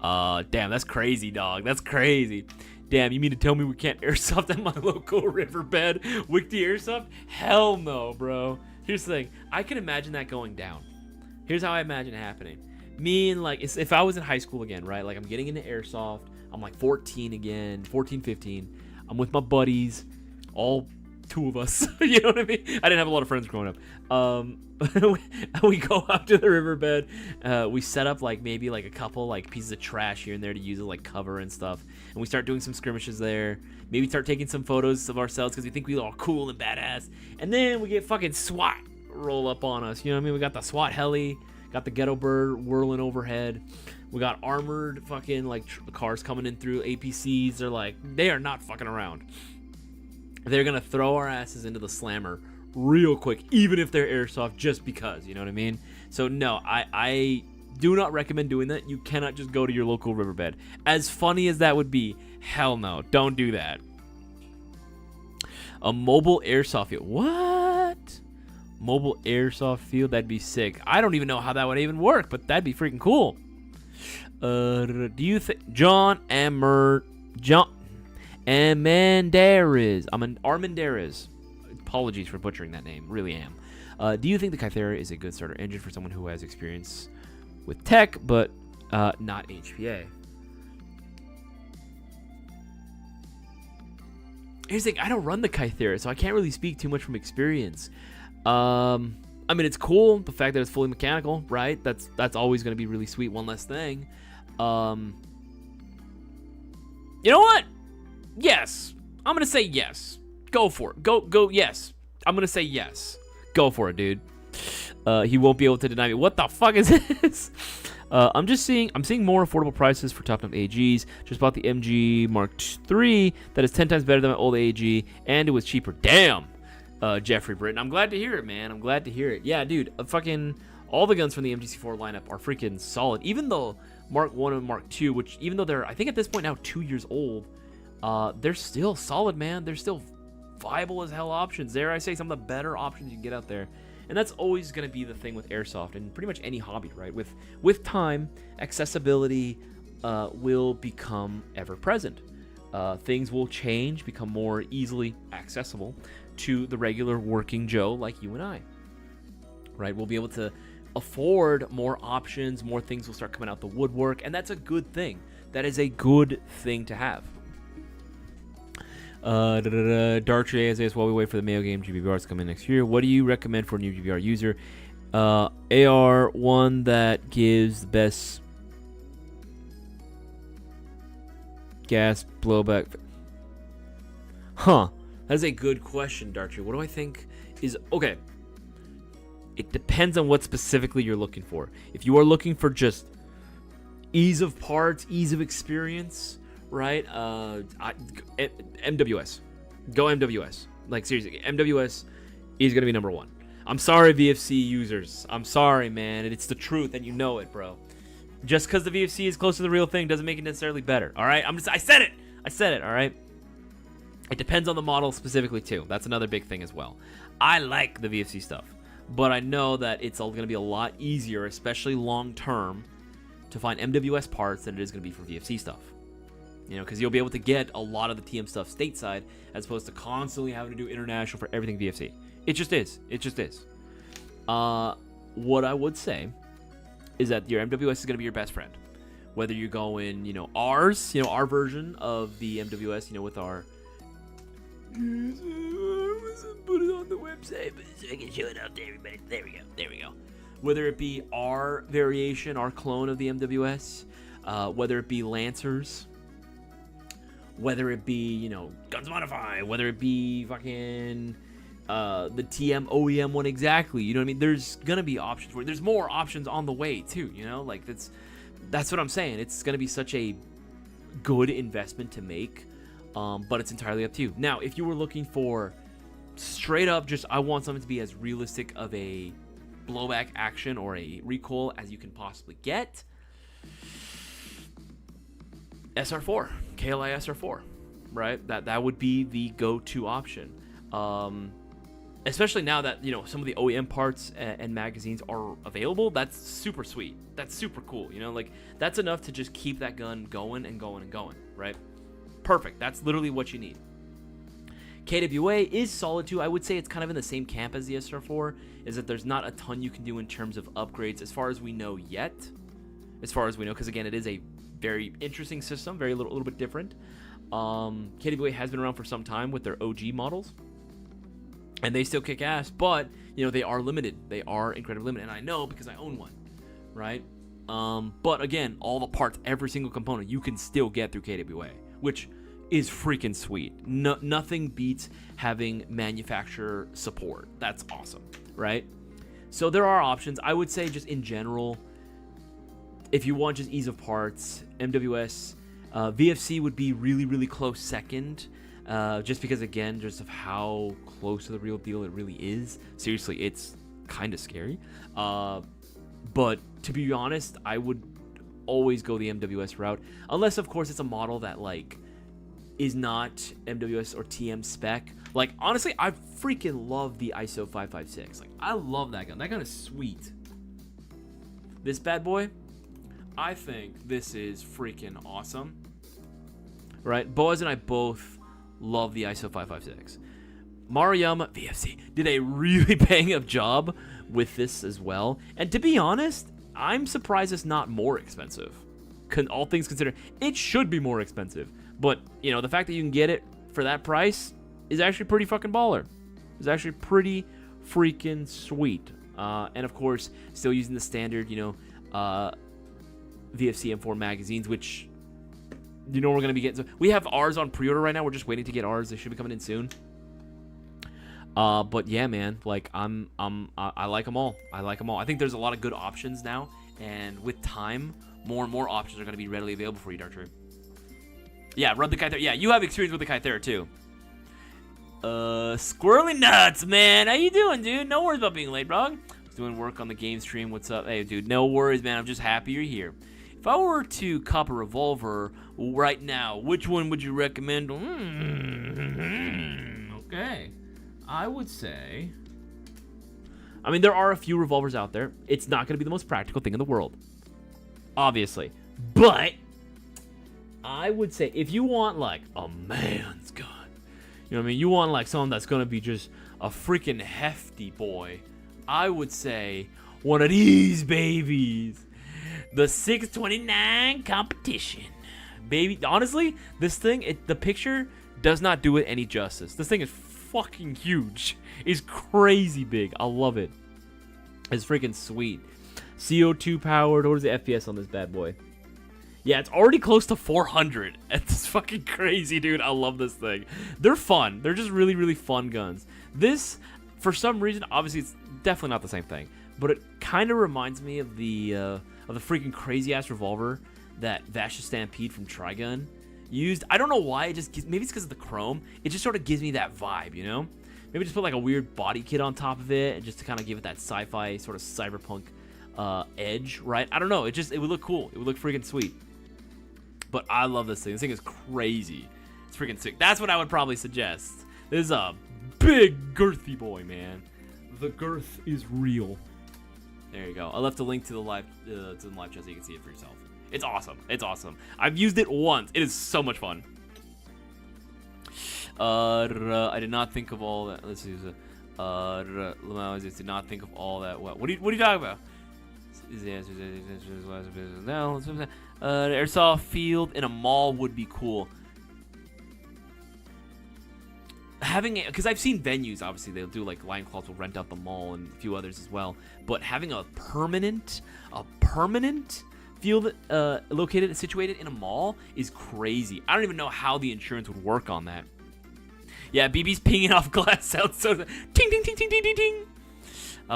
Damn, that's crazy, dog. That's crazy. Damn, you mean to tell me we can't airsoft at my local riverbed? Wicked Airsoft? Hell no, bro. Here's the thing. I can imagine that going down. Here's how I imagine it happening. Me and like, if I was in high school again, right? Like I'm getting into airsoft. I'm like 14 again, 14, 15. I'm with my buddies, all two of us. You know what I mean? I didn't have a lot of friends growing up. We go up to the riverbed. We set up like maybe like a couple like pieces of trash here and there to use as like cover and stuff. And we start doing some skirmishes there. Maybe start taking some photos of ourselves because we think we all cool and badass. And then we get fucking SWAT roll up on us. You know what I mean? We got the SWAT heli, got the ghetto bird whirling overhead. We got armored fucking like cars coming in through APCs. They are not fucking around. They're gonna throw our asses into the slammer real quick, even if they're airsoft, just because, you know what I mean? So no, I do not recommend doing that. You cannot just go to your local riverbed. As funny as that would be, hell no, don't do that. A mobile airsoft field. What? Mobile airsoft field? That'd be sick. I don't even know how that would even work, but that'd be freaking cool. Do you think John Armendariz? Apologies for butchering that name. Really am. Do you think the Kythera is a good starter engine for someone who has experience with tech but not HPA? Here's the thing. I don't run the Kythera, so I can't really speak too much from experience. I mean, it's cool, the fact that it's fully mechanical, right? That's always going to be really sweet. One less thing. You know what? Yes. I'm going to say yes. Go for it. Go, yes. I'm going to say yes. Go for it, dude. He won't be able to deny me. What the fuck is this? I'm seeing more affordable prices for top-notch AGs. Just bought the MG Mark III that is 10 times better than my old AG, and it was cheaper. Damn. Jeffrey Britton. I'm glad to hear it, man. I'm glad to hear it. Yeah, dude, fucking all the guns from the MGC4 lineup are freaking solid. Even though Mark 1 and Mark 2, which even though they're, I think at this point now 2 years old, they're still solid, man. They're still viable as hell options. Dare I say, some of the better options you can get out there. And that's always going to be the thing with airsoft and pretty much any hobby, right? With time, accessibility will become ever present. Things will change, become more easily accessible to the regular working Joe like you and I, right? We'll be able to afford more options, more things will start coming out the woodwork, and that's a good thing. That is a good thing to have. Darktree Isaias, while we wait for the Mayo Gang GBRs to come in next year, what do you recommend for a new GBR user? AR one that gives the best gas blowback. Huh. That's a good question, Darktree. What do I think is okay? It depends on what specifically you're looking for. If you are looking for just ease of parts, ease of experience, right? MWS. Go MWS. Like, seriously, MWS is going to be number one. I'm sorry, VFC users. I'm sorry, man. It's the truth, and you know it, bro. Just because the VFC is close to the real thing doesn't make it necessarily better, all right? I said it, all right? It depends on the model specifically, too. That's another big thing as well. I like the VFC stuff. but I know that it's all going to be a lot easier, especially long term, to find MWS parts than it is going to be for VFC stuff. You know, because you'll be able to get a lot of the TM stuff stateside as opposed to constantly having to do international for everything VFC. It just is. It just is. What I would say is that your MWS is going to be your best friend. Whether you're going, you know, ours, you know, our version of the MWS, you know, with our... Put it on the website, but so I can show it out to everybody. There we go. There we go. Whether it be our variation, our clone of the MWS, whether it be Lancers, whether it be, you know, Guns Modify, whether it be fucking the TM OEM one exactly, you know what I mean? There's gonna be options for it. There's more options on the way too, you know? Like that's what I'm saying. It's gonna be such a good investment to make, but it's entirely up to you. Now, if you were looking for straight up just I want something to be as realistic of a blowback action or a recoil as you can possibly get, SR4, KLI SR4, right? That would be the go-to option. Especially now that, you know, some of the OEM parts and magazines are available. That's super sweet. That's super cool. You know, like that's enough to just keep that gun going and going and going, right? Perfect. That's literally what you need. KWA is solid too. I would say it's kind of in the same camp as the SR4, is that there's not a ton you can do in terms of upgrades as far as we know yet. As far as we know, because again, it is a very interesting system, very little bit different. KWA has been around for some time with their OG models, and they still kick ass, but you know they are limited. They are incredibly limited, and I know because I own one, right? But again, all the parts, every single component, you can still get through KWA, which is freaking sweet. Nothing beats having manufacturer support. That's awesome, right? So there are options. I would say just in general, if you want just ease of parts, MWS, VFC would be really, really close second, just because, again, just of how close to the real deal it really is. Seriously, it's kind of scary. But to be honest, I would always go the MWS route, unless, of course, it's a model that, like, is not MWS or TM spec. Like, honestly, I freaking love the ISO 556. Like, I love that gun. That gun is sweet. This bad boy, I think this is freaking awesome, right? Boaz and I both love the ISO 556. Maruyama VFC did a really bang up job with this as well. And to be honest, I'm surprised it's not more expensive. All things considered, it should be more expensive. But, you know, the fact that you can get it for that price is actually pretty fucking baller. It's actually pretty freaking sweet. And of course, still using the standard, you know, VFC M4 magazines, which, you know, we're going to be getting. So we have ours on pre-order right now. We're just waiting to get ours. They should be coming in soon. But yeah, man, like I like them all. I like them all. I think there's a lot of good options now, and with time, more and more options are going to be readily available for you, Dark Trade. Yeah, rub the Kythera. Yeah, you have experience with the Kythera too. Squirrely Nuts, man. How you doing, dude? No worries about being late, bro. Doing work on the game stream. What's up? Hey, dude, no worries, man. I'm just happy you're here. If I were to cop a revolver right now, which one would you recommend? Okay. I would say, I mean, there are a few revolvers out there. It's not going to be the most practical thing in the world, obviously. But I would say if you want, like, a man's gun, you know what I mean? You want, like, someone that's going to be just a freaking hefty boy, I would say one of these babies. The 629 competition. Baby, honestly, this thing, the picture does not do it any justice. This thing is fucking huge. It's crazy big. I love it. It's freaking sweet. CO2 powered. What is the FPS on this bad boy? Yeah, it's already close to 400. It's fucking crazy, dude. I love this thing. They're fun. They're just really, really fun guns. This, for some reason, obviously it's definitely not the same thing, but it kind of reminds me of the freaking crazy ass revolver that Vasha Stampede from Trigun used. I don't know why. It just maybe it's because of the chrome. It just sort of gives me that vibe, you know? Maybe just put like a weird body kit on top of it, and just to kind of give it that sci-fi sort of cyberpunk edge, right? I don't know. It would look cool. It would look freaking sweet. But I love this thing. This thing is crazy. It's freaking sick. That's what I would probably suggest. This is a big girthy boy, man. The girth is real. There you go. I left a link to the live chat so you can see it for yourself. It's awesome. It's awesome. I've used it once. It is so much fun. I did not think of all that. Let's use it. I did not think of all that. What are you talking about? No. Airsoft field in a mall would be cool. Having it, because I've seen venues, obviously they'll do like Lion Claws will rent out the mall and a few others as well. But having a permanent field situated in a mall is crazy. I don't even know how the insurance would work on that. Yeah, BB's pinging off glass sounds so ting ting ting ting ting ting ting.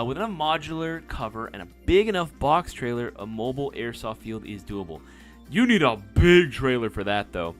With enough modular cover and a big enough box trailer, a mobile airsoft field is doable. You need a big trailer for that though.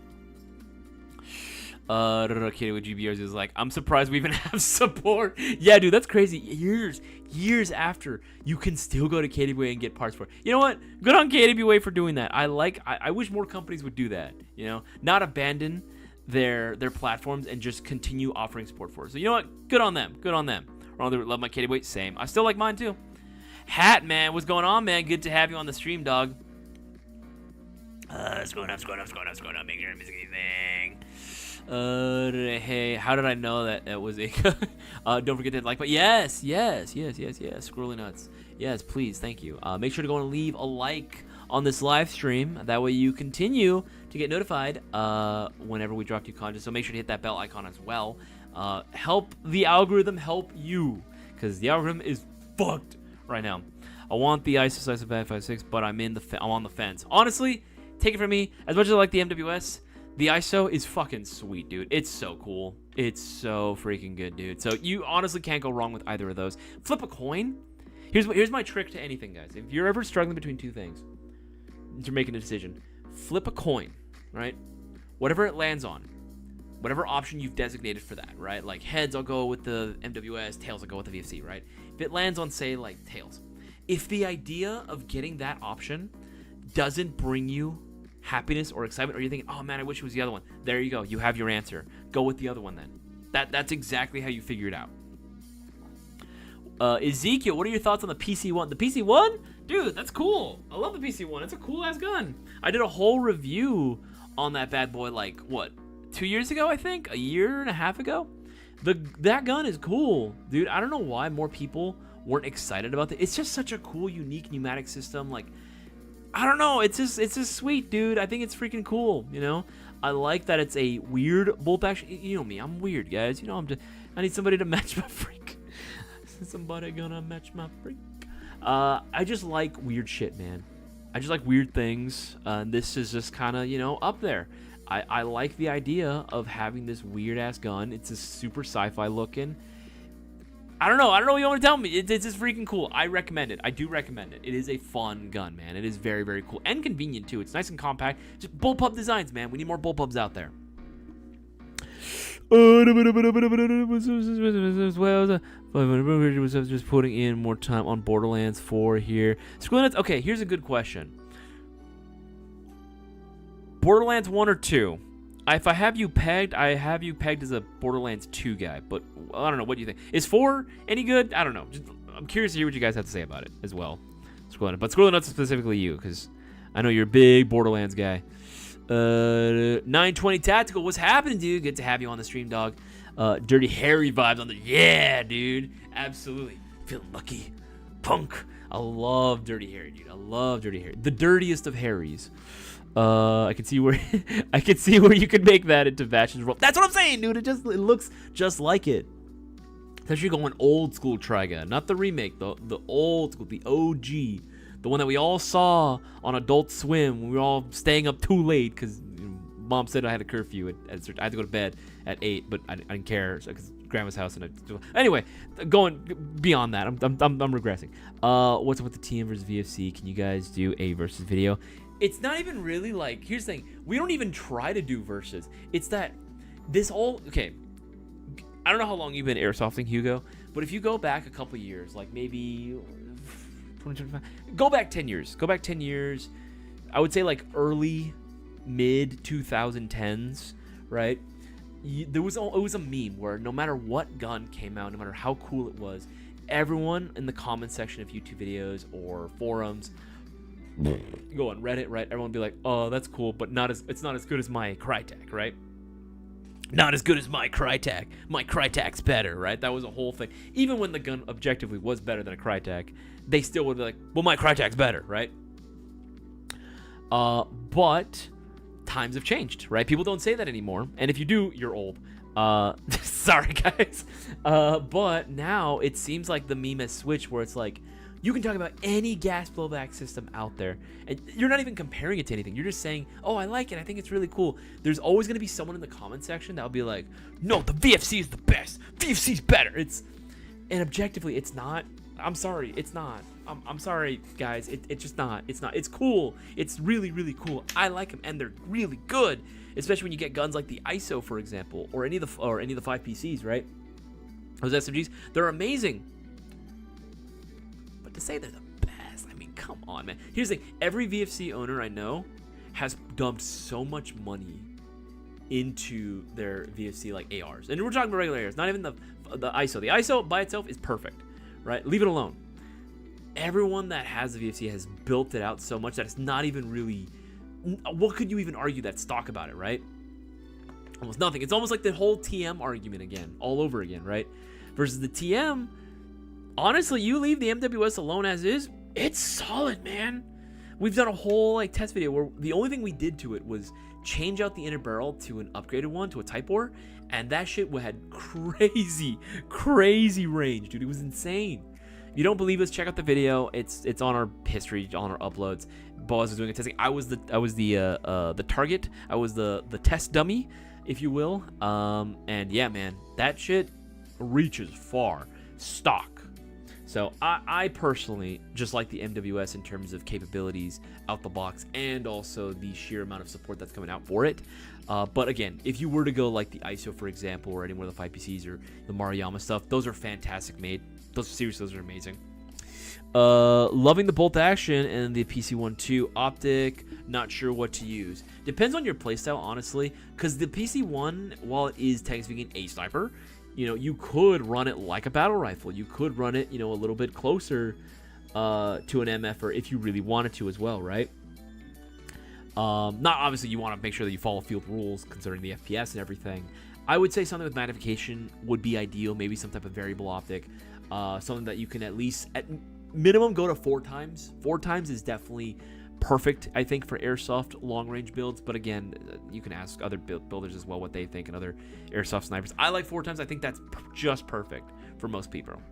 Katie with GBRs is like, I'm surprised we even have support. Yeah, dude, that's crazy. Years after, you can still go to KDBWay and get parts for it. You know what? Good on KDBWay for doing that. I wish more companies would do that. You know, not abandon their platforms and just continue offering support for it. So you know what? Good on them. Good on them. Ronaldo, love my KDBWay. Same. I still like mine too. Hat man, what's going on, man? Good to have you on the stream, dog. What's going on? Make sure I'm missing anything. Hey, how did I know that was a don't forget that like button. Yes, squirrely nuts. Yes, please, thank you. Make sure to go and leave a like on this live stream. That way you continue to get notified whenever we drop new content. So make sure to hit that bell icon as well. Help the algorithm help you, because the algorithm is fucked right now. I want the ISO size of 556, but I'm on the fence. Honestly, take it from me. As much as I like the MWS, the ISO is fucking sweet, dude. It's so cool. It's so freaking good, dude. So you honestly can't go wrong with either of those. Flip a coin. Here's my trick to anything, guys. If you're ever struggling between two things, you're making a decision. Flip a coin, right? Whatever it lands on, whatever option you've designated for that, right? Like heads, I'll go with the MWS. Tails, I'll go with the VFC, right? If it lands on, say, like tails, if the idea of getting that option doesn't bring you happiness or excitement, or you're thinking, oh man, I wish it was the other one, there you go. You have your answer. Go with the other one then. That's exactly how you figure it out. Ezekiel, what are your thoughts on the PC-1? The PC-1? Dude, that's cool. I love the PC-1. It's a cool-ass gun. I did a whole review on that bad boy, like, what, 2 years ago, I think? A year and a half ago? That gun is cool. Dude, I don't know why more people weren't excited about it. It's just such a cool, unique pneumatic system. Like, I don't know. It's just sweet, dude. I think it's freaking cool, you know? I like that it's a weird bolt action. You know me, I'm weird, guys. You know, I need somebody to match my freak. Somebody gonna match my freak. I just like weird shit, man. I just like weird things. This is just kind of, you know, up there. I like the idea of having this weird-ass gun. It's just super sci-fi looking. I don't know what you want to tell me. It's just freaking cool. I recommend it. I do recommend it. It is a fun gun, man. It is very, very cool. And convenient, too. It's nice and compact. Just bullpup designs, man. We need more bullpups out there. Just putting in more time on Borderlands 4 here. Okay, here's a good question. Borderlands 1 or 2? If I have you pegged, I have you pegged as a Borderlands 2 guy, but I don't know. What do you think? Is 4 any good? I don't know. I'm curious to hear what you guys have to say about it as well. But Squirrel Nuts specifically you, because I know you're a big Borderlands guy. 920 Tactical, what's happening, dude? Good to have you on the stream, dog. Dirty Harry vibes on the... Yeah, dude. Absolutely. Feeling lucky. Punk. I love Dirty Harry, dude. I love Dirty Harry. The dirtiest of Harrys. I can see where you could make that into Vashion's role. That's what I'm saying, dude. It looks just like it. Especially going old school Trigun, not the remake, the old school, the OG, the one that we all saw on Adult Swim when we were all staying up too late because Mom said I had a curfew. I had to go to bed at 8, but I didn't care because Grandma's house. Anyway, going beyond that, I'm regressing. What's up with the TM versus VFC? Can you guys do a versus video? It's not even really like, here's the thing, we don't even try to do versus. It's that this all, okay, I don't know how long you've been airsofting, Hugo, but if you go back a couple years, like maybe 2025, go back 10 years. Go back 10 years. I would say like early, mid 2010s, right? It was a meme where no matter what gun came out, no matter how cool it was, everyone in the comment section of YouTube videos or forums, go on Reddit, right? Everyone will be like, oh, that's cool, but it's not as good as my Crytek, right? Not as good as my Crytek. My Crytek's better, right? That was a whole thing. Even when the gun objectively was better than a Crytek, they still would be like, well, my Crytek's better, right? But times have changed, right? People don't say that anymore. And if you do, you're old. Sorry, guys. But now it seems like the meme has switched where it's like, you can talk about any gas blowback system out there, and you're not even comparing it to anything. You're just saying, oh, I like it. I think it's really cool. There's always going to be someone in the comment section that'll be like, no, the VFC is the best. VFC's better. And objectively, it's not. I'm sorry. It's not. I'm sorry, guys. It's just not. It's not. It's cool. It's really, really cool. I like them, and they're really good, especially when you get guns like the ISO, for example, or any of the 5PCs, right? Those SMGs, they're amazing. To say they're the best, I mean, come on, man. Here's the thing. Every VFC owner I know has dumped so much money into their VFC, like ARs. And we're talking about regular ARs, not even the ISO. The ISO by itself is perfect, right? Leave it alone. Everyone that has the VFC has built it out so much that it's not even really... What could you even argue that's stock about it, right? Almost nothing. It's almost like the whole TM argument again, all over again, right? Versus the TM... Honestly, you leave the MWS alone as is, it's solid, man. We've done a whole like test video where the only thing we did to it was change out the inner barrel to an upgraded one, to a Type 4, and that shit had crazy range, dude. It was insane. If you don't believe us, check out the video. It's on our history, on our uploads. Boaz was doing a testing. I was the target. I was the test dummy, if you will. And yeah, man, that shit reaches far. Stock. So I personally just like the MWS in terms of capabilities out the box and also the sheer amount of support that's coming out for it. But again, if you were to go like the ISO, for example, or any one of the 5PCs or the Maruyama stuff, those are fantastic made. Those are amazing. Loving the bolt action and the PC-1 2 optic. Not sure what to use. Depends on your playstyle, honestly, because the PC-1, while it is technically speaking a sniper, you know, you could run it like a battle rifle. You could run it, you know, a little bit closer to an MFer if you really wanted to as well, right? Not obviously you want to make sure that you follow field rules considering the FPS and everything. I would say something with magnification would be ideal. Maybe some type of variable optic. Something that you can at least, at minimum, go to 4 times. 4 times is definitely perfect, I think, for airsoft long-range builds. But again, you can ask other builders as well what they think and other airsoft snipers. I like 4 times. I think that's just perfect for most people.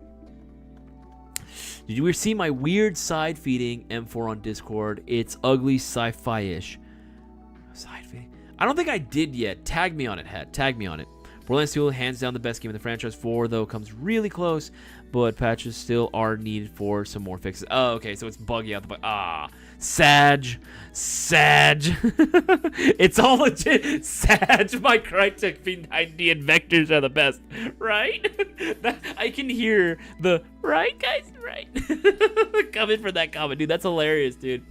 Did you see my weird side-feeding M4 on Discord? It's ugly sci-fi-ish. Side-feeding? I don't think I did yet. Tag me on it, Het. Tag me on it. Borderlands 2, hands down the best game in the franchise. 4, though, comes really close, but patches still are needed for some more fixes. Oh, okay, so it's buggy out the bug. Sag. It's all legit. Sag, my Crytek P90 and Vectors are the best, right? I can hear the, right, guys, right? Coming for that comment, dude. That's hilarious, dude.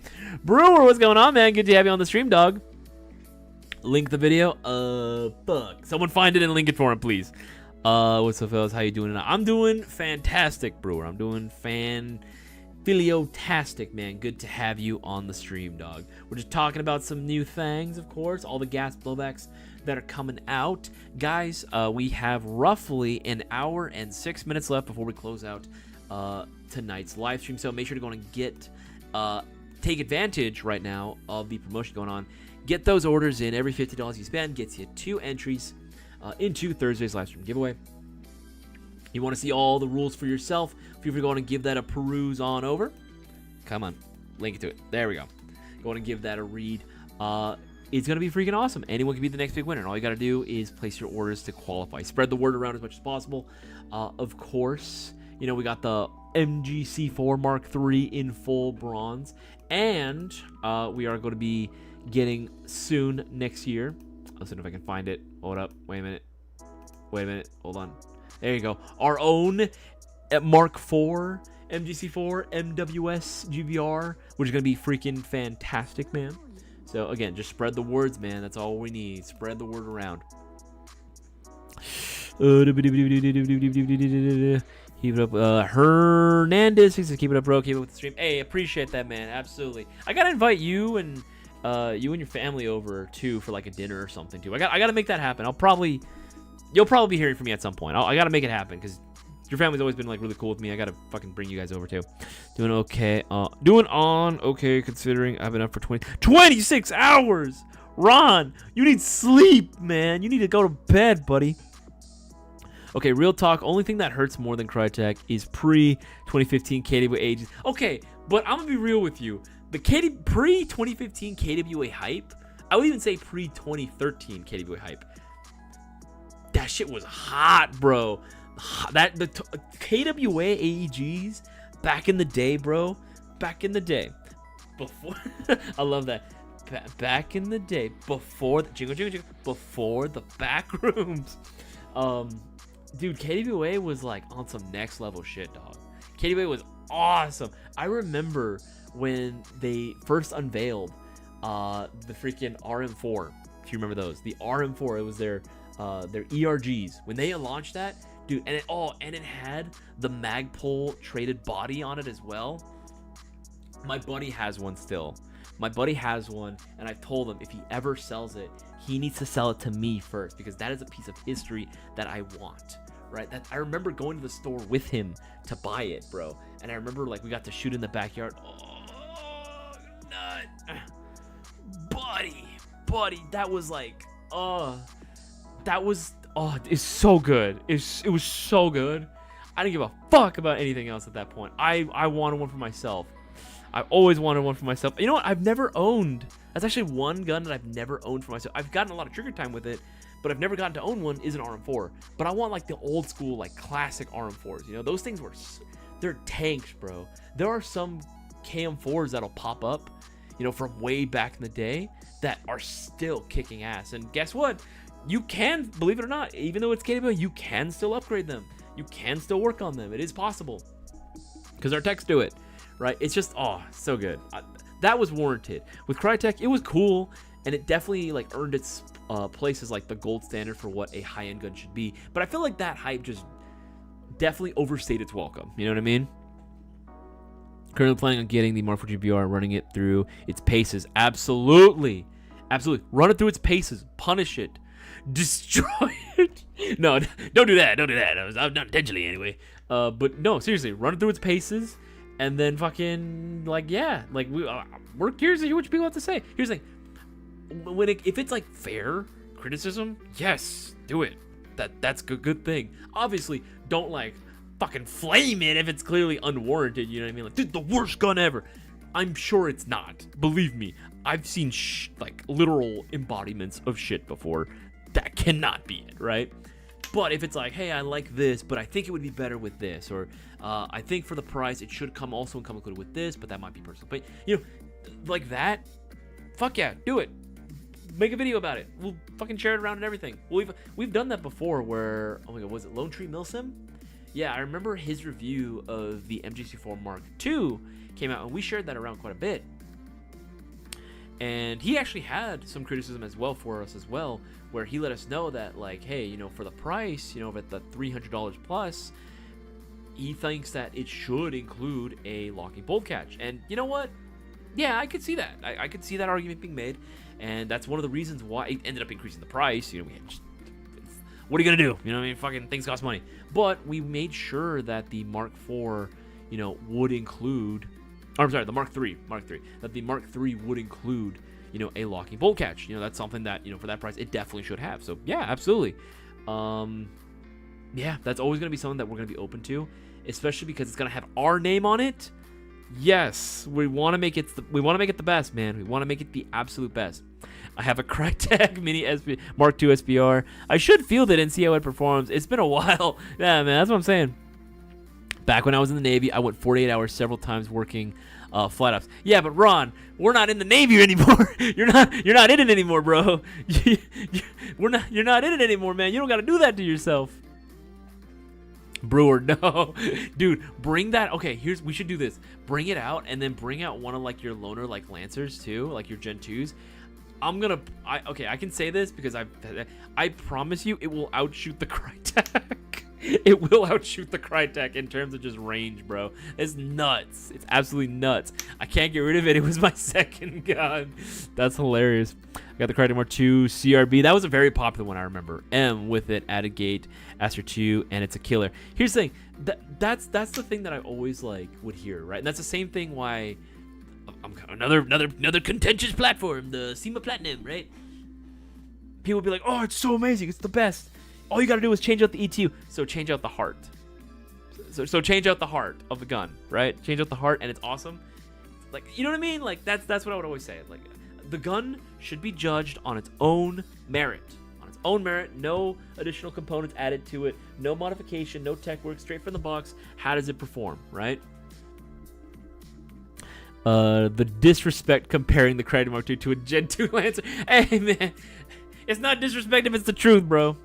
Brewer, what's going on, man? Good to have you on the stream, dog. Link the video. Fuck. Someone find it and link it for him, please. What's up, fellas? How you doing tonight? I'm doing fantastic, Brewer. I'm doing filiotastic, man. Good to have you on the stream, dog. We're just talking about some new things, of course. All the gas blowbacks that are coming out. Guys, we have roughly an hour and 6 minutes left before we close out tonight's live stream. So make sure to go and take advantage right now of the promotion going on. Get those orders in. Every $50 you spend gets you 2 entries into Thursday's live stream giveaway. You want to see all the rules for yourself? Feel free to go on and give that a peruse on over. Come on, link it to it. There we go. Go on and give that a read. It's going to be freaking awesome. Anyone can be the next big winner. And all you got to do is place your orders to qualify. Spread the word around as much as possible. Of course, you know, we got the MGC4 Mark III in full bronze. And we are going to be getting soon next year. Let's see if I can find it. Hold up. Wait a minute. Hold on. There you go. Our own Mark IV MGC4 MWS GVR, which is going to be freaking fantastic, man. So again, just spread the words, man. That's all we need. Spread the word around. Keep it up. Hernandez, keep it up, bro. Keep it with the stream. Hey, appreciate that, man. Absolutely. I gotta invite you and your family over too for like a dinner or something too. I gotta make that happen. You'll probably be hearing from me at some point. I gotta make it happen because your family's always been like really cool with me. I gotta fucking bring you guys over too. Doing okay. Okay considering I've been up for 26 hours. Ron, you need sleep, man. You need to go to bed, buddy. Okay, real talk. Only thing that hurts more than Crytek is pre-2015 KWA ages. Okay, but I'm gonna be real with you. The pre-2015 KWA hype, I would even say pre-2013 KWA hype. That shit was hot, bro. KWA AEGs back in the day, bro. Back in the day, before I love that. Back in the day, before the jingle, before the back rooms, dude, KWA was like on some next level shit, dog. KWA was awesome. I remember when they first unveiled the freaking RM4. If you remember those, the RM4, it was their ERGs. When they launched that, dude, and it had the Magpul traded body on it as well. My buddy has one still. And I told him if he ever sells it, he needs to sell it to me first because that is a piece of history that I want, right? That I remember going to the store with him to buy it, bro. And I remember like we got to shoot in the backyard. Oh, nut, buddy, that was like, it's so good. It was so good. I didn't give a fuck about anything else at that point. I wanted one for myself. I've always wanted one for myself. You know what? I've never owned. That's actually one gun that I've never owned for myself. I've gotten a lot of trigger time with it, but I've never gotten to own one. Is an RM4. But I want like the old school, like classic RM4s. You know, those things they're tanks, bro. There are some KM4s that'll pop up, you know, from way back in the day that are still kicking ass. And guess what? You can, believe it or not, even though it's KW, you can still upgrade them. You can still work on them. It is possible because our techs do it. Right? It's just, so good. That was warranted. With Crytek, it was cool, and it definitely like earned its place as like the gold standard for what a high-end gun should be. But I feel like that hype just definitely overstayed its welcome. You know what I mean? Currently planning on getting the Mark IV GBR, running it through its paces. Absolutely. Run it through its paces. Punish it. Destroy it. No, don't do that. I've done intentionally anyway. But no, seriously, run it through its paces. And then fucking, like, yeah, like, we're curious to hear what people have to say. Here's the thing. If it's, like, fair criticism, yes, do it. That's a good thing. Obviously, don't, like, fucking flame it if it's clearly unwarranted, you know what I mean? Like, dude, the worst gun ever. I'm sure it's not. Believe me. I've seen, like, literal embodiments of shit before. That cannot be it, right? But if it's like, hey, I like this, but I think it would be better with this, or I think for the price it should come included with this, but that might be personal. But you know, like that, fuck yeah, do it. Make a video about it. We'll fucking share it around and everything. We've done that before. Where, oh my god, was it Lone Tree Milsim? Yeah, I remember his review of the MGC4 Mark II came out, and we shared that around quite a bit. And he actually had some criticism as well for us as well, where he let us know that, like, hey, you know, for the price, you know, at the $300 plus, he thinks that it should include a locking bolt catch. And you know what? Yeah, I could see that. I could see that argument being made, and that's one of the reasons why it ended up increasing the price. You know, what are you gonna do? You know what I mean? Fucking things cost money. But we made sure that the Mark IV, you know, would include. I'm sorry, the Mark III, that the Mark III would include, you know, a locking bolt catch. You know, that's something that, you know, for that price, it definitely should have. So, yeah, absolutely. Yeah, that's always going to be something that we're going to be open to, especially because it's going to have our name on it. Yes, we want to make it the best, man. We want to make it the absolute best. I have a Crytek Mini Mark II SPR. I should field it and see how it performs. It's been a while. Yeah, man, that's what I'm saying. Back when I was in the Navy, I went 48 hours several times working flight ops. Yeah, but Ron, we're not in the Navy anymore. You're not in it anymore, bro. You're not in it anymore, man. You don't got to do that to yourself. Brewer, no. Dude, bring that. Okay, we should do this. Bring it out, and then bring out one of like your loaner like Lancers too, like your Gen 2s. I can say this because I promise you it will outshoot the Crytek. It will outshoot the Crytek in terms of just range, bro. It's nuts. It's absolutely nuts. I can't get rid of it. It was my second gun. That's hilarious. I got the Crytek Mark II CRB. That was a very popular one, I remember. M with it, added gate, Aster 2, and it's a killer. Here's the thing. That's the thing that I always like would hear, right? And that's the same thing why I'm another contentious platform, the SEMA Platinum, right? People be like, "Oh, it's so amazing. It's the best." All you gotta do is change out the ETU. So change out the heart. So change out the heart of the gun, right? Change out the heart, and it's awesome. Like, you know what I mean? Like, that's what I would always say. Like, the gun should be judged on its own merit. On its own merit, no additional components added to it, no modification, no tech work, straight from the box. How does it perform, right? The disrespect comparing the Crytek Mark II to a Gen 2 Lancer. Hey, man. It's not disrespect if it's the truth, bro.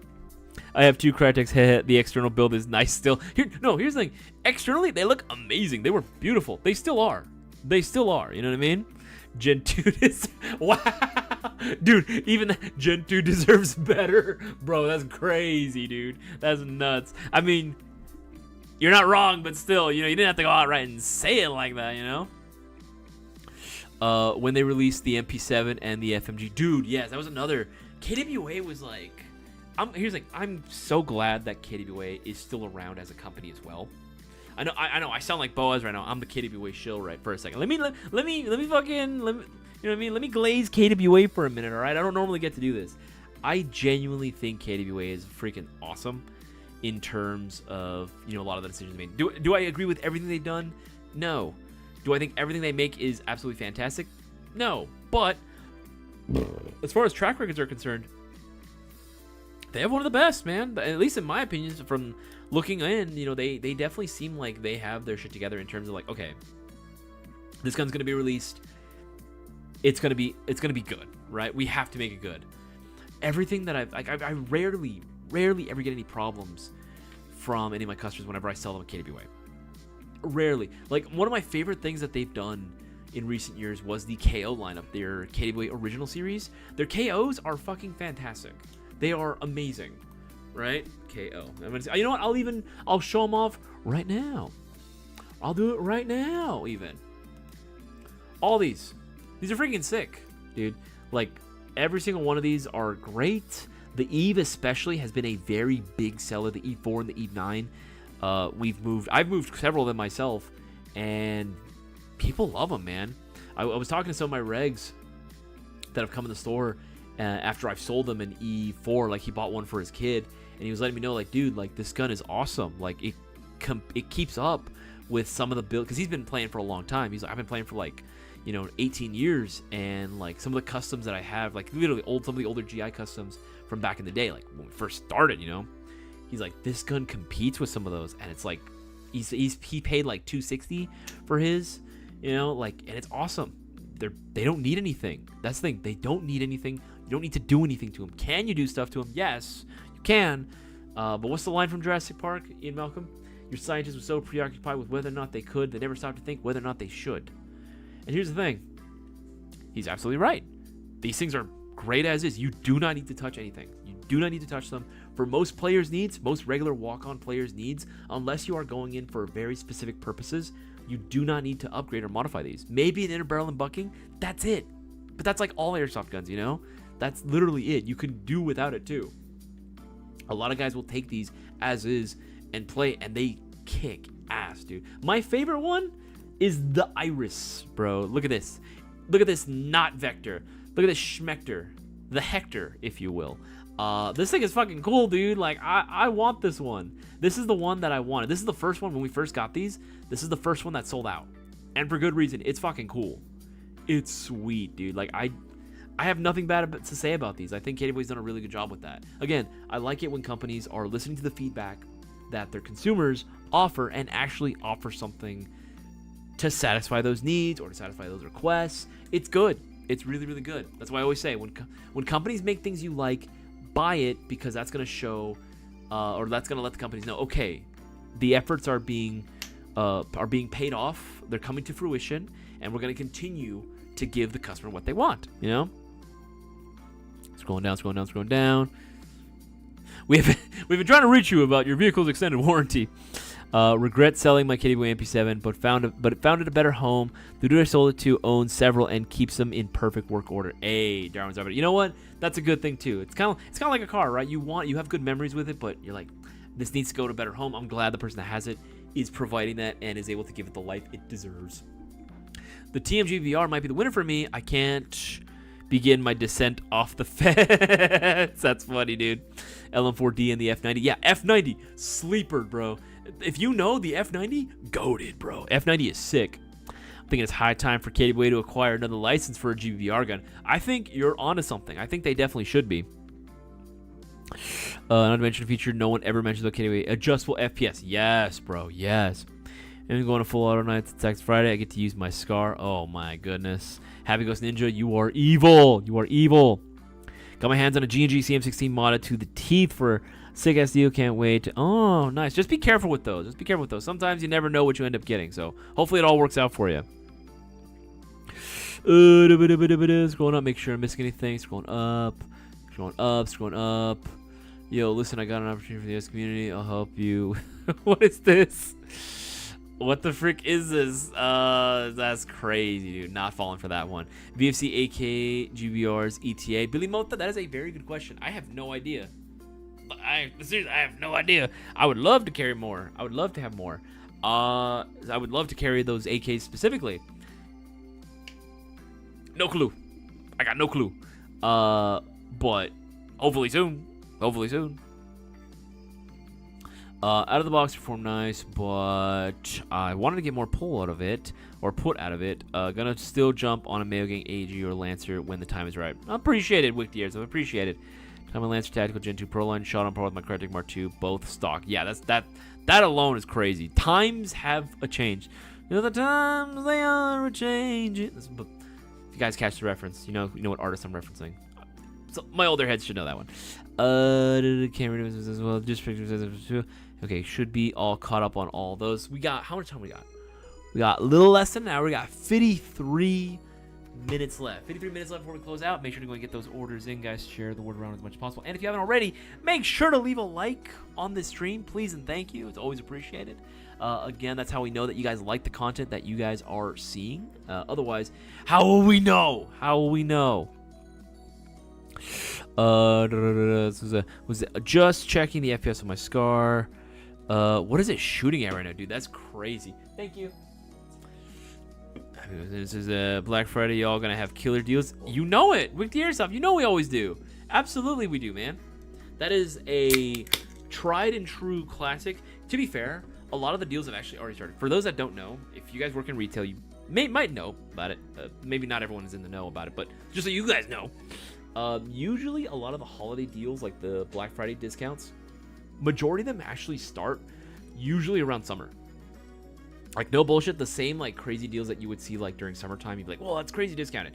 I have 2 Crytek's. The external build is nice still. Here's the thing. Externally, they look amazing. They were beautiful. They still are. You know what I mean? Gen 2 is... Wow. Dude, even Gen 2 deserves better. Bro, that's crazy, dude. That's nuts. I mean, you're not wrong, but still, you didn't have to go out right and say it like that, When they released the MP7 and the FMG. Dude, yes, that was another... KWA was like... Here's the thing. I'm so glad that KWA is still around as a company as well. I know. I sound like Boaz right now. I'm the KWA shill right for a second. Let me glaze KWA for a minute. All right. I don't normally get to do this. I genuinely think KWA is freaking awesome in terms of a lot of the decisions they made. Do I agree with everything they've done? No. Do I think everything they make is absolutely fantastic? No. But as far as track records are concerned, they have one of the best, man. At least in my opinion, from looking in, they definitely seem like they have their shit together in terms of like, okay, this gun's gonna be released. It's gonna be good, right? We have to make it good. Everything that I rarely ever get any problems from any of my customers whenever I sell them a KWA. Rarely. Like, one of my favorite things that they've done in recent years was the KO lineup, their KWA original series. Their KOs are fucking fantastic. They are amazing, right? KO. You know what? I'll show them off right now. I'll do it right now, even. All these are freaking sick, dude. Like, every single one of these are great. The Eve especially has been a very big seller. The E4 and the Eve 9. I've moved several of them myself, and people love them, man. I was talking to some of my regs that have come in the store after I've sold them an E4. Like, he bought one for his kid, and he was letting me know, like, dude, like, this gun is awesome. Like, it keeps up with some of the build, because he's been playing for a long time. He's like, I've been playing for like 18 years, and like some of the customs that I have, like literally some of the older GI customs from back in the day, like when we first started, he's like, this gun competes with some of those, and it's like he paid like $260 for his, like, and it's awesome. They don't need anything. That's the thing. They don't need anything. You don't need to do anything to them. Can you do stuff to them? Yes, you can. But what's the line from Jurassic Park, Ian Malcolm? Your scientists were so preoccupied with whether or not they could, they never stopped to think whether or not they should. And here's the thing. He's absolutely right. These things are great as is. You do not need to touch anything. You do not need to touch them. For most players' needs, most regular walk-on players' needs, unless you are going in for very specific purposes, you do not need to upgrade or modify these. Maybe an inner barrel and bucking, that's it. But that's like all airsoft guns, That's literally it. You can do without it too. A lot of guys will take these as is and play, and they kick ass, dude. My favorite one is the Iris, bro. Look at this. Look at this not Vector. Look at this Schmector. The Hector, if you will. This thing is fucking cool, dude. Like, I want this one. This is the one that I wanted. This is the first one when we first got these. This is the first one that sold out. And for good reason. It's fucking cool. It's sweet, dude. Like, I have nothing bad to say about these. I think KWA's done a really good job with that. Again, I like it when companies are listening to the feedback that their consumers offer and actually offer something to satisfy those needs or to satisfy those requests. It's good. It's really, really good. That's why I always say, when companies make things you like, buy it, because that's going to show, or that's going to let the companies know, okay, the efforts are being paid off. They're coming to fruition, and we're going to continue to give the customer what they want. Scrolling down. we've been trying to reach you about your vehicle's extended warranty. Regret selling my KDB MP7, but found it a better home. The dude I sold it to owns several and keeps them in perfect work order. Hey, Darwin's over. You know what? That's a good thing too. It's kind of like a car, right? You have good memories with it, but you're like, this needs to go to a better home. I'm glad the person that has it is providing that and is able to give it the life it deserves. The TMG VR might be the winner for me. I can't begin my descent off the fence. That's funny, dude. LM4D and the F90. Yeah, F90, sleeper, bro. If you know the F90, goated, bro. F90 is sick. I'm thinking it's high time for KDB to acquire another license for a GVR gun. I think you're onto something. I think they definitely should be. Not to mention a feature no one ever mentions about KDB. Adjustable FPS. Yes, bro. Yes. And going to full auto nights. It's next Friday. I get to use my SCAR. Oh, my goodness. Happy Ghost Ninja, you are evil. You are evil. Got my hands on a G&G CM16 modded to the teeth for sick ass deal. Can't wait. Oh, nice. Just be careful with those. Sometimes you never know what you end up getting. So hopefully it all works out for you. Scrolling up. Make sure I'm missing anything. Scrolling up. Yo, listen, I got an opportunity for the S community. I'll help you. What is this? What the frick is this? That's crazy, dude. Not falling for that one. VFC, AK, GBRs, ETA. Billy Mota, that is a very good question. I have no idea. Seriously, I have no idea. I would love to carry more. I would love to have more. I would love to carry those AKs specifically. No clue. I got no clue. But hopefully soon. Out of the box performed nice, but I wanted to get more pull out of it, or put out of it. Gonna still jump on a Mayo Gang AG or Lancer when the time is right. Appreciate it, Wicked. I appreciate it. I'm a Lancer Tactical Gen 2 Pro Line, shot on par with my Crytek Mark II, both stock. Yeah, that alone is crazy. Times have a change. You know, the times they are a changing. If you guys catch the reference, you know what artist I'm referencing. So my older heads should know that one. Can't read it as well. Just pictures. Okay, should be all caught up on all those. We got, how much time we got? We got a little less than an hour. We got 53 minutes left. 53 minutes left before we close out. Make sure to go and get those orders in, guys. Share the word around as much as possible. And if you haven't already, make sure to leave a like on this stream, please and thank you. It's always appreciated. Again, that's how we know that you guys like the content that you guys are seeing. Otherwise, how will we know? Was just checking the FPS of my SCAR. What is it shooting at right now, dude? That's crazy. Thank you. This is Black Friday. Y'all gonna have killer deals. You know it. With the Airsoft, you know we always do. Absolutely we do, man. That is a tried and true classic. To be fair, a lot of the deals have actually already started. For those that don't know, if you guys work in retail, you might know about it. Maybe not everyone is in the know about it, but just so you guys know, usually a lot of the holiday deals, like the Black Friday discounts, majority of them actually start usually around summer. Like, no bullshit, the same like crazy deals that you would see like during summertime, you'd be like, well, that's crazy discounted.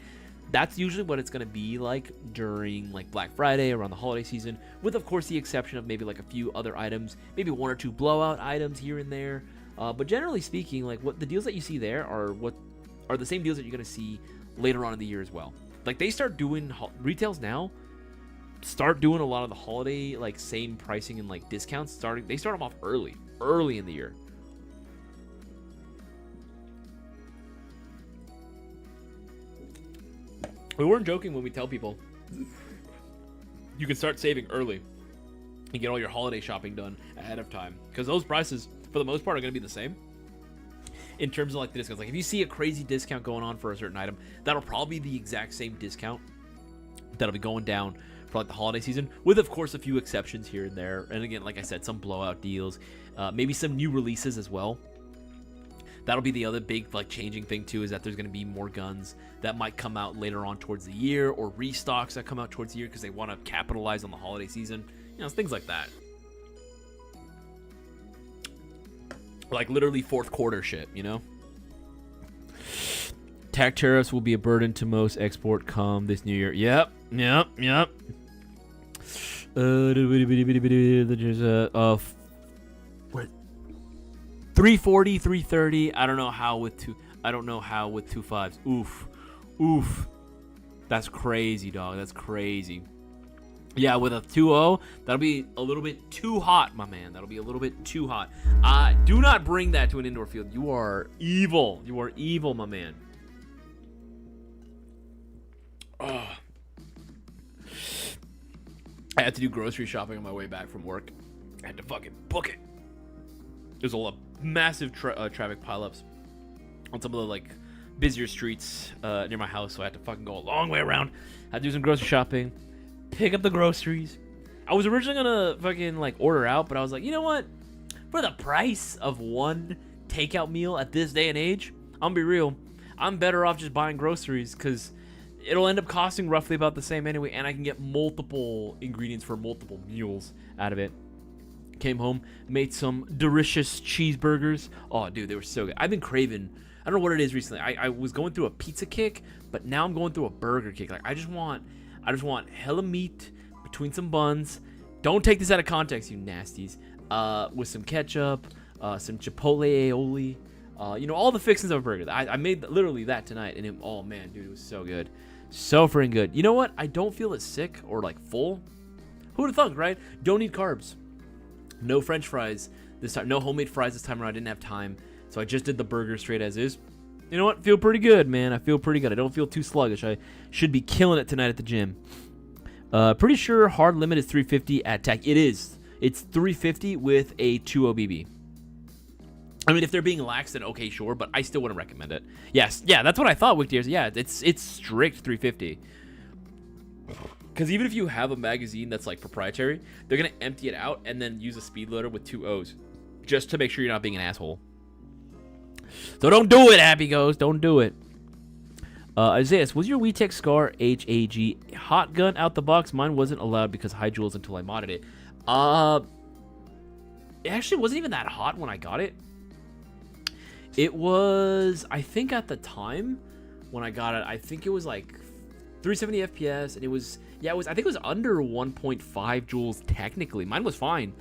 That's usually what it's going to be like during like Black Friday, around the holiday season, with of course the exception of maybe like a few other items, maybe one or two blowout items here and there. But generally speaking, like what the deals that you see there are the same deals that you're going to see later on in the year as well. Like, they start doing retails now, start doing a lot of the holiday like same pricing and like discounts. They start them off early in the year. We weren't joking when we tell people you can start saving early and get all your holiday shopping done ahead of time, because those prices for the most part are going to be the same in terms of like the discounts. Like, if you see a crazy discount going on for a certain item, that'll probably be the exact same discount that'll be going down for like the holiday season, with of course a few exceptions here and there. And again, like I said, some blowout deals, maybe some new releases as well. That'll be the other big like changing thing too, is that there's going to be more guns that might come out later on towards the year, or restocks that come out towards the year because they want to capitalize on the holiday season. You know, things like that. Like literally fourth quarter shit, you know? Tax tariffs will be a burden to most export come this new year. Yep. 340, 330. I don't know how with 2.5s. Oof. That's crazy, dog. That's crazy. Yeah, with a 2-0, that'll be a little bit too hot, my man. That'll be a little bit too hot. Do not bring that to an indoor field. You are evil. You are evil, my man. Oh. I had to do grocery shopping on my way back from work. I had to fucking book it. There's a massive traffic pileups on some of the like busier streets near my house, so I had to fucking go a long way around. I had to do some grocery shopping, pick up the groceries. I was originally gonna fucking like order out, but I was like, you know what? For the price of one takeout meal at this day and age, I'm gonna be real. I'm better off just buying groceries because it'll end up costing roughly about the same anyway, and I can get multiple ingredients for multiple meals out of it. Came home, made some delicious cheeseburgers. Oh, dude, they were so good. I've been craving. I don't know what it is recently. I was going through a pizza kick, but now I'm going through a burger kick. Like I just want hella meat between some buns. Don't take this out of context, you nasties. With some ketchup, some chipotle aioli. All the fixings of a burger. I made literally that tonight, and oh man, dude, it was so good. So freaking good. You know what? I don't feel as sick or like full. Who would have thunk, right? Don't need carbs. No French fries this time. No homemade fries this time around. I didn't have time. So I just did the burger straight as is. You know what? Feel pretty good, man. I feel pretty good. I don't feel too sluggish. I should be killing it tonight at the gym. Pretty sure hard limit is 350 at TAC. It is. It's 350 with a 2.0 BB. I mean, if they're being lax, then okay, sure, but I still wouldn't recommend it. Yes, yeah, that's what I thought, Wick Deers. Yeah, it's strict 350. Because even if you have a magazine that's like proprietary, they're going to empty it out and then use a speed loader with 2 O's just to make sure you're not being an asshole. So don't do it, Happy Ghost. Don't do it. Isaias, was your WeTech Scar HAG hot gun out the box? Mine wasn't allowed because high joules until I modded it. It actually wasn't even that hot when I got it. It was, I think at the time when I got it, I think it was like 370 FPS, and it was, yeah, I think it was under 1.5 joules technically. Mine was fine.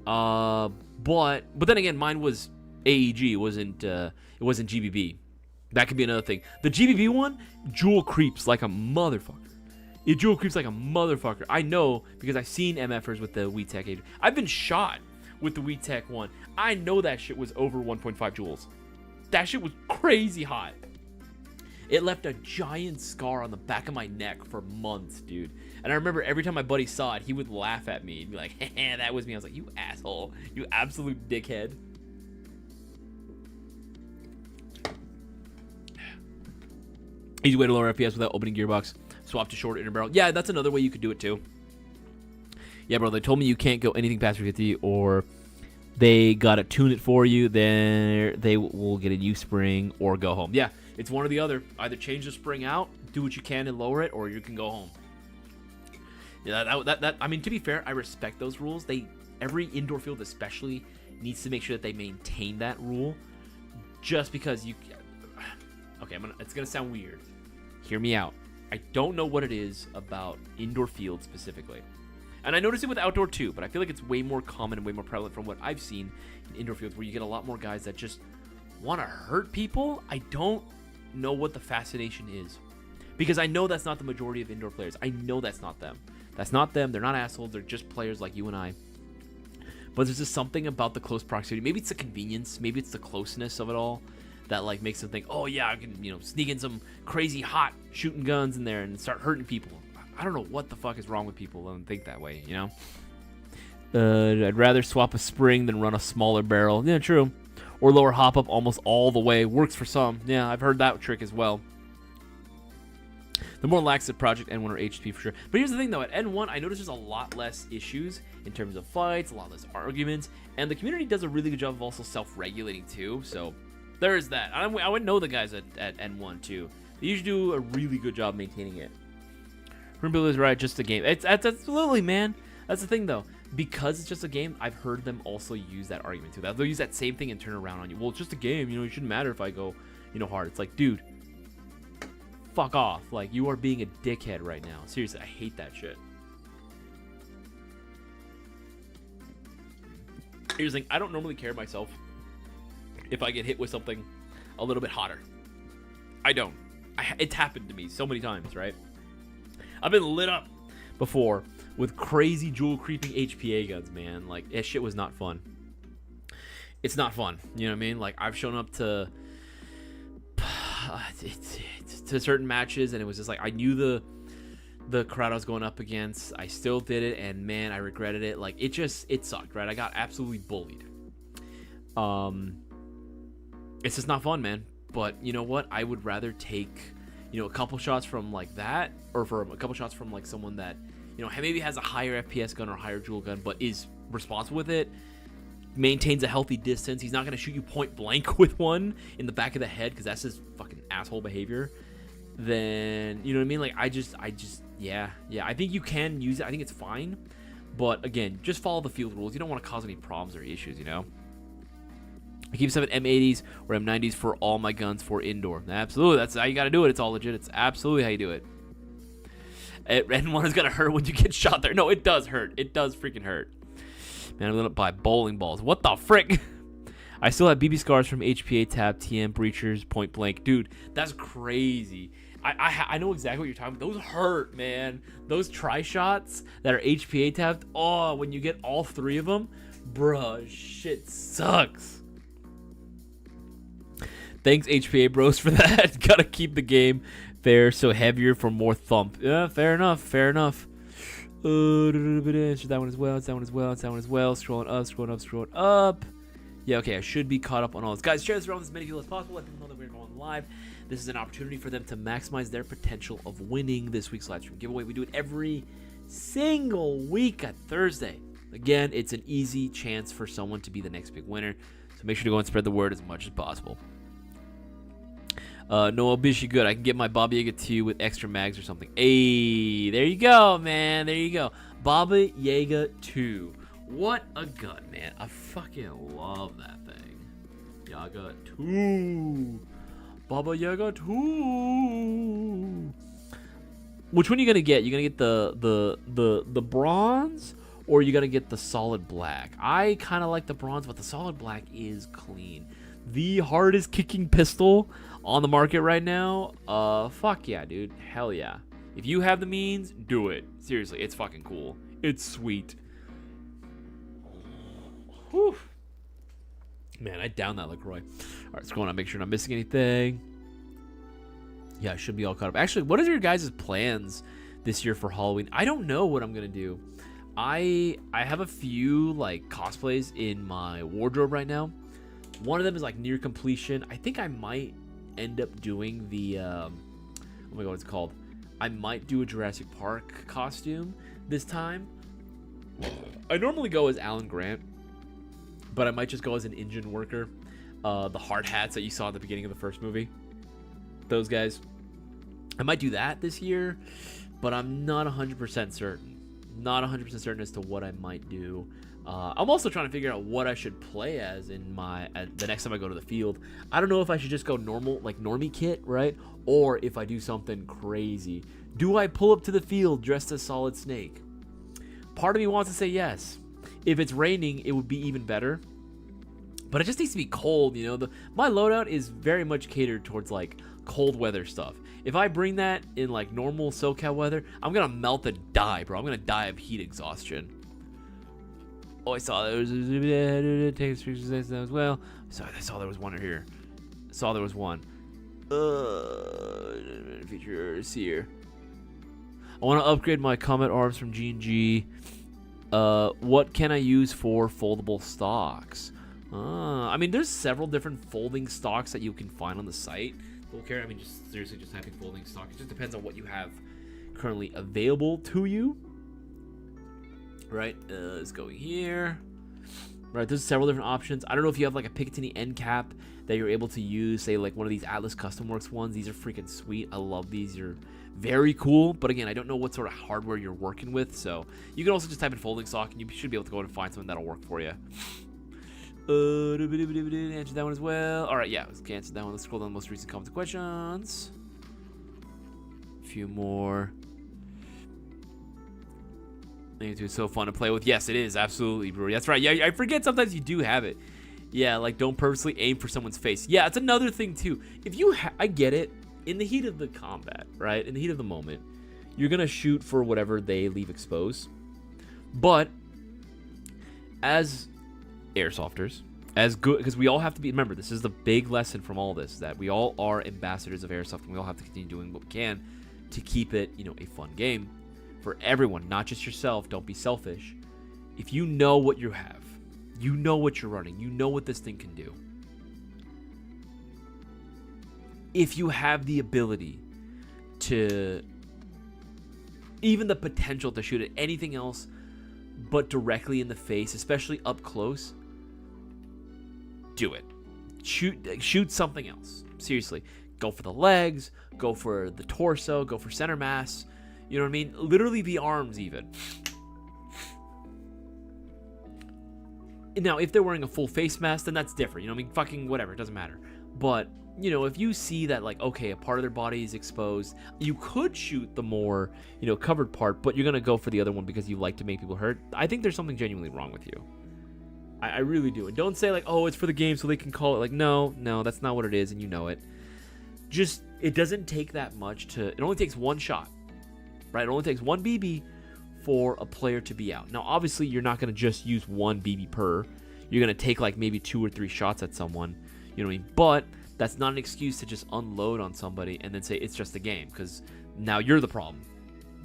But then again, mine was AEG. It wasn't GBB. That could be another thing. The GBB one, joule creeps like a motherfucker. It joule creeps like a motherfucker. I know because I've seen MFers with the WeTech AEG. I've been shot with the WeTech one. I know that shit was over 1.5 joules. That shit was crazy hot. It left a giant scar on the back of my neck for months, dude. And I remember every time my buddy saw it, he would laugh at me and be like, "Hey, that was me." I was like, "You asshole. You absolute dickhead." Easy way to lower FPS without opening gearbox. Swap to short inner barrel. Yeah, that's another way you could do it too. Yeah, bro, they told me you can't go anything past 350, or they gotta tune it for you. Then they will get a new spring or go home. Yeah, it's one or the other. Either change the spring out, do what you can and lower it, or you can go home. Yeah, that I mean, to be fair, I respect those rules. Every indoor field especially needs to make sure that they maintain that rule. Just because you, okay, it's gonna sound weird. Hear me out. I don't know what it is about indoor fields specifically. And I notice it with outdoor too, but I feel like it's way more common and way more prevalent from what I've seen in indoor fields, where you get a lot more guys that just want to hurt people. I don't know what the fascination is, because I know that's not the majority of indoor players. I know that's not them. That's not them. They're not assholes. They're just players like you and I. But there's just something about the close proximity. Maybe it's the convenience. Maybe it's the closeness of it all that like makes them think, oh yeah, I can sneak in some crazy hot shooting guns in there and start hurting people. I don't know what the fuck is wrong with people and think that way, I'd rather swap a spring than run a smaller barrel. Yeah, true. Or lower hop up almost all the way. Works for some. Yeah, I've heard that trick as well. The more lax the Project N1 or HP for sure. But here's the thing though, at N1, I notice there's a lot less issues in terms of fights, a lot less arguments, and the community does a really good job of also self-regulating too, so there is that. I would know the guys at N1 too. They usually do a really good job maintaining it. Rimbill is right, just a game. It's absolutely, man. That's the thing though. Because it's just a game, I've heard them also use that argument too. They'll use that same thing and turn around on you. Well, it's just a game, it shouldn't matter if I go, hard. It's like, dude, fuck off. Like, you are being a dickhead right now. Seriously, I hate that shit. Here's the thing, I don't normally care myself if I get hit with something a little bit hotter. I don't. It's happened to me so many times, right? I've been lit up before with crazy jewel creeping HPA guns, man. Like, that shit was not fun. It's not fun. You know what I mean? Like, I've shown up to certain matches, and it was just like, I knew the crowd I was going up against. I still did it, and man, I regretted it. Like, it sucked, right? I got absolutely bullied. It's just not fun, man. But you know what? I would rather take, you know, a couple shots from like that, or for a couple shots from like someone that, you know, maybe has a higher FPS gun or a higher jewel gun, but is responsible with it, maintains a healthy distance. He's not going to shoot you point blank with one in the back of the head, because that's his fucking asshole behavior. Then, you know what I mean? Like, I just, yeah. I think you can use it. I think it's fine. But again, just follow the field rules. You don't want to cause any problems or issues, you know? I keep 7 M80s or M90s for all my guns for indoor. Absolutely. That's how you got to do it. It's all legit. It's absolutely how you do it. And one is going to hurt when you get shot there. No, it does hurt. It does freaking hurt. Man, I'm lit up by bowling balls. What the frick? I still have BB scars from HPA tab, TM, breachers, point blank. Dude, that's crazy. I know exactly what you're talking about. Those hurt, man. Those tri-shots that are HPA tabbed. Oh, when you get all 3 of them. Bruh, shit sucks. Thanks, HPA bros, for that. Gotta keep the game fair, so heavier for more thump. Yeah, fair enough. Answer that one as well. It's that one as well. Scrolling up. Yeah, okay, I should be caught up on all this. Guys, share this around with as many people as possible. Let them know that we're going live. This is an opportunity for them to maximize their potential of winning this week's live stream giveaway. We do it every single week at Thursday. Again, it's an easy chance for someone to be the next big winner. So make sure to go and spread the word as much as possible. No, Bishi, good. I can get my Baba Yaga 2 with extra mags or something. Hey, there you go, man. There you go. Baba Yaga 2. What a gun, man. I fucking love that thing. Yaga 2. Baba Yaga 2. Which one are you gonna get? You gonna get the bronze, or you gonna get the solid black? I kind of like the bronze, but the solid black is clean. The hardest kicking pistol on the market right now. Fuck yeah, dude. Hell yeah. If you have the means, do it. Seriously, it's fucking cool. It's sweet. Whew. Man, I downed that LaCroix. Alright, let's go on. Make sure I'm not missing anything. Yeah, I should be all caught up. Actually, what are your guys' plans this year for Halloween? I don't know what I'm gonna do. I have a few like cosplays in my wardrobe right now. One of them is like near completion. I think I might end up doing the oh my god, what's it called? I might do a Jurassic Park costume this time. I normally go as Alan Grant, but I might just go as an engine worker. The hard hats that you saw at the beginning of the first movie. Those guys. I might do that this year, but I'm not 100% certain. Not 100% certain as to what I might do. I'm also trying to figure out what I should play as in the next time I go to the field. I don't know if I should just go normal, like normie kit, right? Or if I do something crazy. Do I pull up to the field dressed as Solid Snake? Part of me wants to say yes. If it's raining, it would be even better. But it just needs to be cold, you know. My loadout is very much catered towards like cold weather stuff. If I bring that in like normal SoCal weather, I'm gonna melt and die, bro. I'm gonna die of heat exhaustion. Oh, I saw there was as well. Sorry, I saw there was one right here. Saw there was one. Features here. I want to upgrade my Comet arms from G&G. What can I use for foldable stocks? I mean, there's several different folding stocks that you can find on the site. Don't care. I mean, just seriously, just typing folding stock. It just depends on what you have currently available to you. Right, let's go here. Right, there's several different options. I don't know if you have like a Picatinny end cap that you're able to use, say like one of these Atlas Custom Works ones. These are freaking sweet. I love these. You're very cool. But again, I don't know what sort of hardware you're working with. So you can also just type in folding stock and you should be able to go and find something that'll work for you. Answer that one as well. All right, yeah, let's cancel that one. Let's scroll down the most recent comments and questions. A few more. It's so fun to play with. Yes, it is. Absolutely, bro. That's right. Yeah, I forget sometimes you do have it. Yeah, like don't purposely aim for someone's face. Yeah, it's another thing too. If you, I get it. In the heat of the combat, right? In the heat of the moment, you're gonna shoot for whatever they leave exposed. But as airsofters, as good, because we all have to be, remember, this is the big lesson from all this, that we all are ambassadors of airsoft, and we all have to continue doing what we can to keep it, a fun game for everyone, not just yourself. Don't be selfish. If you know what you have, you know what you're running, you know what this thing can do. If you have the ability to, even the potential to shoot at anything else but directly in the face, especially up close, do it. Shoot something else. Seriously. Go for the legs, go for the torso, go for center mass. You know what I mean? Literally the arms even. Now, if they're wearing a full face mask, then that's different. Fucking whatever. It doesn't matter. But, if you see that, like, okay, a part of their body is exposed, you could shoot the more, covered part, but you're going to go for the other one because you like to make people hurt. I think there's something genuinely wrong with you. I really do. And don't say, like, oh, it's for the game so they can call it. Like, no, that's not what it is, and you know it. Just, it doesn't take that much to, it only takes one shot, right? It only takes one BB for a player to be out. Now, obviously, you're not going to just use one BB per. You're going to take, like, maybe 2 or 3 shots at someone, you know what I mean? But that's not an excuse to just unload on somebody and then say it's just a game, because now you're the problem.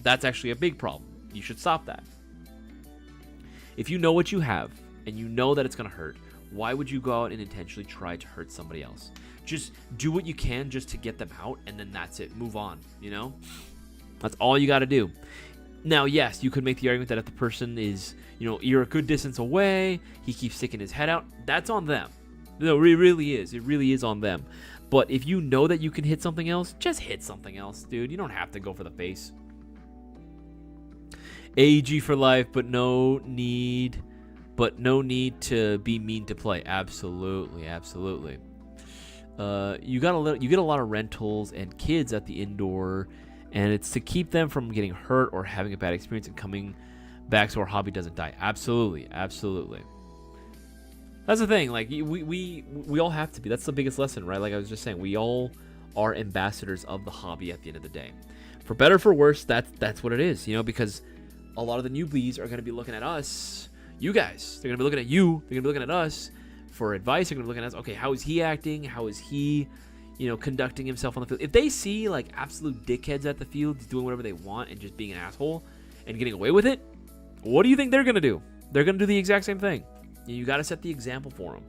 That's actually a big problem. You should stop that. If you know what you have, and you know that it's going to hurt, why would you go out and intentionally try to hurt somebody else? Just do what you can just to get them out, and then that's it. Move on, That's all you got to do. Now, yes, you could make the argument that if the person is, you're a good distance away, he keeps sticking his head out, that's on them. No, it really is. It really is on them. But if you know that you can hit something else, just hit something else, dude. You don't have to go for the face. AEG for life, but no need to be mean to play. Absolutely. You get a lot of rentals and kids at the indoor, and it's to keep them from getting hurt or having a bad experience and coming back so our hobby doesn't die. Absolutely. That's the thing. Like, we all have to be. That's the biggest lesson, right? Like I was just saying, we all are ambassadors of the hobby at the end of the day. For better or for worse, that's what it is, because a lot of the newbies are going to be looking at us, you guys. They're going to be looking at you. They're going to be looking at us for advice. They're going to be looking at us. Okay, how is he acting? How is he, conducting himself on the field? If they see, like, absolute dickheads at the field doing whatever they want and just being an asshole and getting away with it, what do you think they're going to do? They're going to do the exact same thing. You got to set the example for them.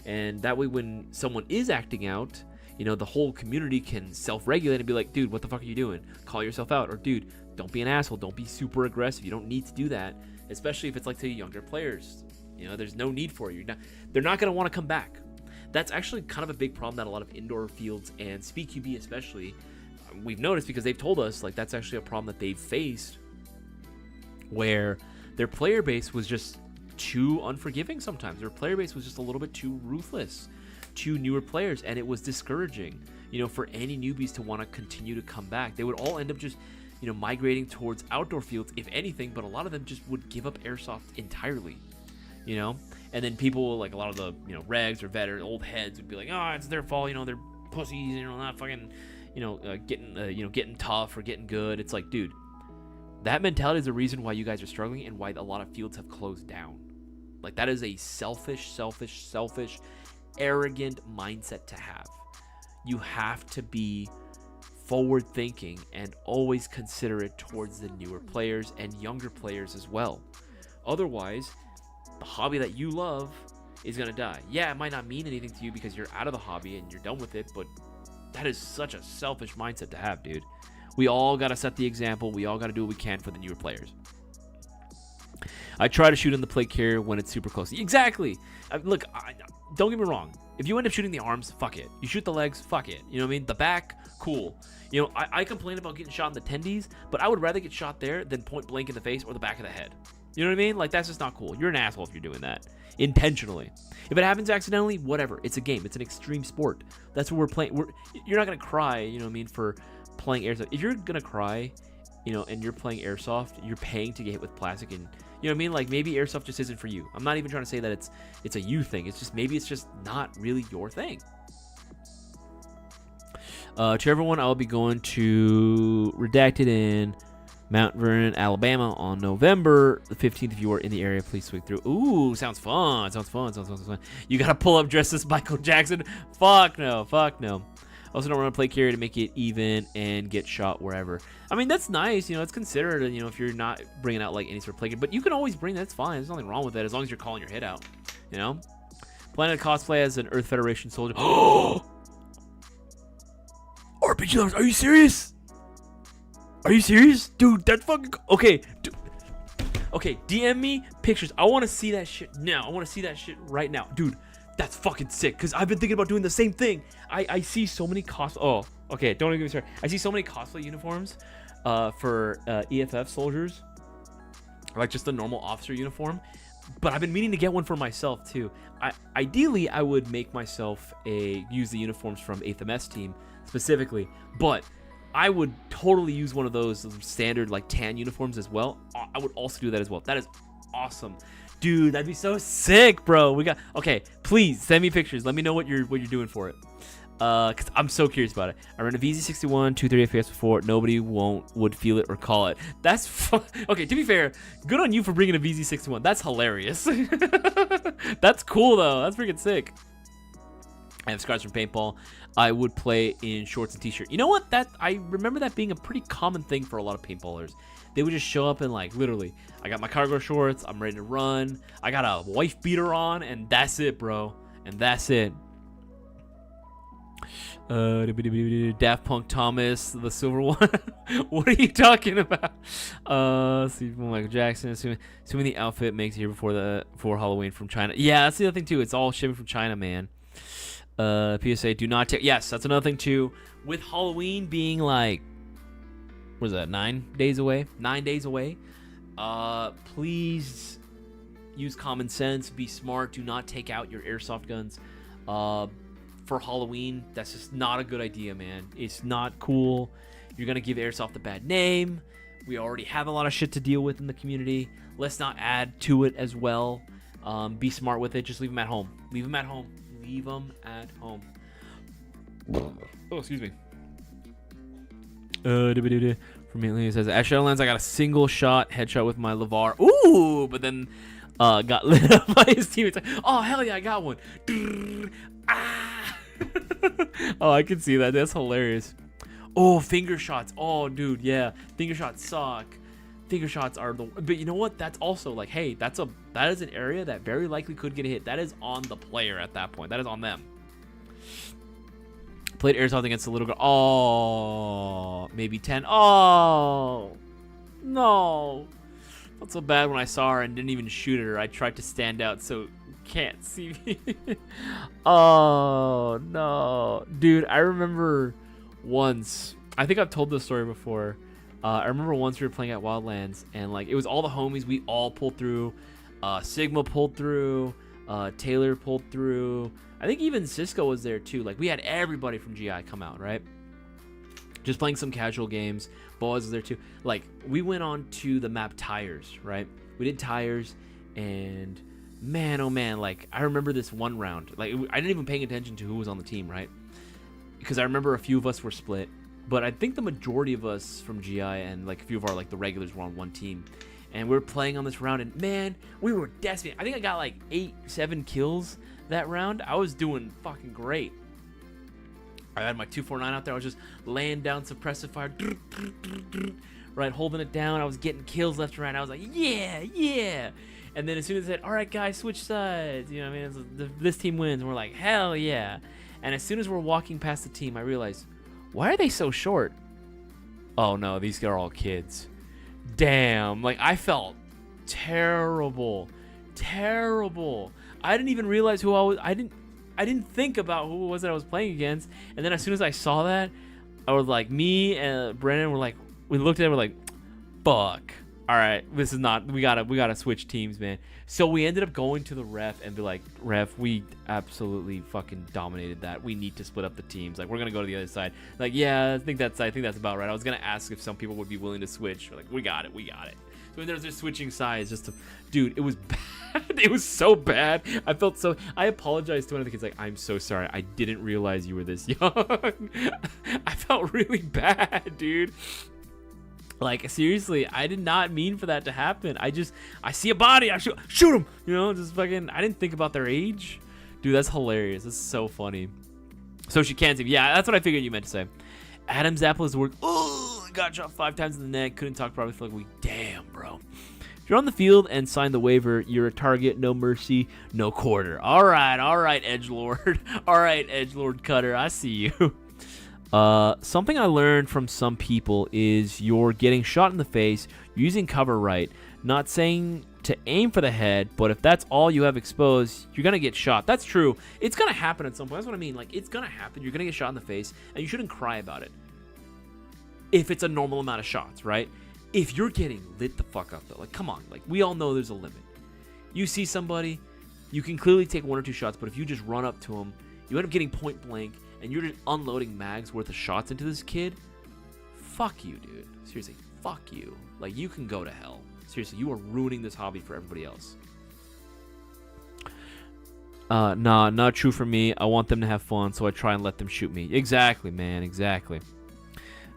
And that way, when someone is acting out, the whole community can self-regulate and be like, dude, what the fuck are you doing? Call yourself out. Or, dude, don't be an asshole. Don't be super aggressive. You don't need to do that, especially if it's like to younger players. There's no need for it. They're not going to want to come back. That's actually kind of a big problem that a lot of indoor fields and SpeedQB especially, we've noticed, because they've told us, like, that's actually a problem that they've faced, where their player base was just too unforgiving sometimes. Their player base was just a little bit too ruthless to newer players, and it was discouraging, for any newbies to want to continue to come back. They would all end up just, migrating towards outdoor fields, if anything, but a lot of them just would give up airsoft entirely, and then people, like a lot of the, regs or veteran old heads would be like, oh, it's their fault, they're pussies, not fucking, getting tough or getting good. It's like, dude, that mentality is the reason why you guys are struggling and why a lot of fields have closed down. Like, that is a selfish, arrogant mindset to have. You have to be forward thinking and always considerate towards the newer players and younger players as well. Otherwise, the hobby that you love is going to die. Yeah, it might not mean anything to you because you're out of the hobby and you're done with it, but that is such a selfish mindset to have, dude. We all got to set the example. We all got to do what we can for the newer players. I try to shoot in the plate carrier when it's super close. Exactly. Look, don't get me wrong. If you end up shooting the arms, fuck it. You shoot the legs, fuck it. You know what I mean? The back, cool. I complain about getting shot in the tendies, but I would rather get shot there than point blank in the face or the back of the head. You know what I mean? Like, that's just not cool. You're an asshole if you're doing that intentionally. If it happens accidentally, whatever. It's a game. It's an extreme sport. That's what we're playing. You're not going to cry, you know what I mean, for playing airsoft. If you're going to cry, and you're playing airsoft, you're paying to get hit with plastic, and you know what I mean? Like, maybe airsoft just isn't for you. I'm not even trying to say that it's a you thing. It's just, maybe it's just not really your thing. To everyone, I'll be going to Redacted in Mount Vernon, Alabama on November the 15th. If you are in the area, please swing through. Ooh, sounds fun. Sounds fun. You got to pull up dressed as Michael Jackson. Fuck no. Also don't want to play carry to make it even and get shot wherever. I mean, that's nice. It's considered, if you're not bringing out like any sort of play carry. But you can always bring that. That's fine. There's nothing wrong with that as long as you're calling your hit out. Planning to cosplay as an Earth Federation soldier. Oh! RPG lovers, are you serious? Dude, that's fucking... Okay, dude. Okay, DM me pictures. I want to see that shit now. I want to see that shit right now. Dude, that's fucking sick. Because I've been thinking about doing the same thing. I see so many Oh, okay, don't even get me started. I see so many cosplay uniforms for EFF soldiers. Like just the normal officer uniform. But I've been meaning to get one for myself, too. Ideally, I would make myself use the uniforms from 8th MS team specifically. But I would totally use one of those standard like tan uniforms as well. I would also do that as well. That is awesome. Dude, that'd be so sick, bro. Okay, please send me pictures. Let me know what you're doing for it. Cause I'm so curious about it. I ran a VZ61, 230 FPS before. Nobody would feel it or call it. That's fun. Okay, to be fair, good on you for bringing a VZ61. That's hilarious. That's cool though. That's freaking sick. I have scars from paintball. I would play in shorts and t-shirt. You know what? I remember that being a pretty common thing for a lot of paintballers. They would just show up and like literally, I got my cargo shorts. I'm ready to run. I got a wife beater on, and that's it, bro. And that's it. Daft Punk Thomas, the silver one. What are you talking about? See, Michael Jackson. Assuming the outfit makes it here before Halloween from China. Yeah, that's the other thing too. It's all shipping from China, man. PSA, do not take. Yes, that's another thing too. With Halloween being like, what is that? 9 days away. 9 days away. Please use common sense. Be smart. Do not take out your airsoft guns. For Halloween, that's just not a good idea, man. It's not cool. You're gonna give airsoft a bad name. We already have a lot of shit to deal with in the community. Let's not add to it as well. Be smart with it. Just leave them at home. Leave them at home. Leave them at home. Oh, excuse me. From it says at Shadowlands, I got a single shot headshot with my LeVar. Ooh, but then got lit up by his teammates. Oh hell yeah, I got one. Ah. Oh, I can see that. That's hilarious. Oh, finger shots. Oh, dude, yeah. Finger shots suck. Finger shots are the. But you know what? That's also like, hey, that is an area that very likely could get a hit. That is on the player at that point. That is on them. Played airsoft against a little girl. Oh, maybe 10. Oh, no. Felt so bad when I saw her and didn't even shoot at her. I tried to stand out so can't see me. Oh no, dude. I remember once, I think I've told this story before. I remember once we were playing at Wildlands and like it was all the homies. We all pulled through. Sigma pulled through. Taylor pulled through. I think even Cisco was there too. Like we had everybody from GI come out, right? Just playing some casual games. Boaz was there too. Like we went on to the map Tires, right? We did Tires, and man, oh man, like I remember this one round. Like I didn't even pay attention to who was on the team, right? Because I remember a few of us were split, but I think the majority of us from GI and like a few of our like the regulars were on one team, and we were playing on this round, and man, we were desperate. I think I got like 7 kills that round. I was doing fucking great. I had my 249 out there. I was just laying down suppressive fire, right, holding it down. I was getting kills left and right. I was like, yeah. And then as soon as I said, all right, guys, switch sides, you know what I mean? This team wins. And we're like, hell yeah. And as soon as we're walking past the team, I realized, why are they so short? Oh, no, these are all kids. Damn. Like, I felt terrible. I didn't even realize who I was. I didn't think about who it was that I was playing against. And then as soon as I saw that, I was like, me and Brennan were like, we looked at it, we're like, fuck. All right, this is not, we gotta switch teams, man. So we ended up going to the ref and be like, ref, we absolutely fucking dominated that. We need to split up the teams. Like, we're gonna go to the other side. Like, yeah, I think that's about right. I was gonna ask if some people would be willing to switch. We're like, we got it. So there's just switching sides just to, dude, it was bad. It was so bad. I apologized to one of the kids, like, I'm so sorry. I didn't realize you were this young. I felt really bad, dude. Like, seriously, I did not mean for that to happen. I see a body, I shoot him. You know, just fucking, I didn't think about their age. Dude, that's hilarious. That's so funny. So she can't see. Yeah, that's what I figured you meant to say. Adam's apple is work. Oh, got shot 5 times in the neck. Couldn't talk properly for like a week. Damn, bro. If you're on the field and sign the waiver, you're a target. No mercy, no quarter. All right, edgelord. All right, edgelord cutter. I see you. Something I learned from some people is you're getting shot in the face, using cover right. Not saying to aim for the head, but if that's all you have exposed, you're going to get shot. That's true. It's going to happen at some point. That's what I mean. Like, it's going to happen. You're going to get shot in the face, and you shouldn't cry about it. If it's a normal amount of shots, right? If you're getting lit the fuck up, though, like, come on. Like, we all know there's a limit. You see somebody, you can clearly take 1 or 2 shots, but if you just run up to them, you end up getting point blank, and you're just unloading mags worth of shots into this kid, fuck you, dude. Seriously, fuck you. Like, you can go to hell. Seriously, you are ruining this hobby for everybody else. Nah, not true for me. I want them to have fun, so I try and let them shoot me. Exactly, man, exactly.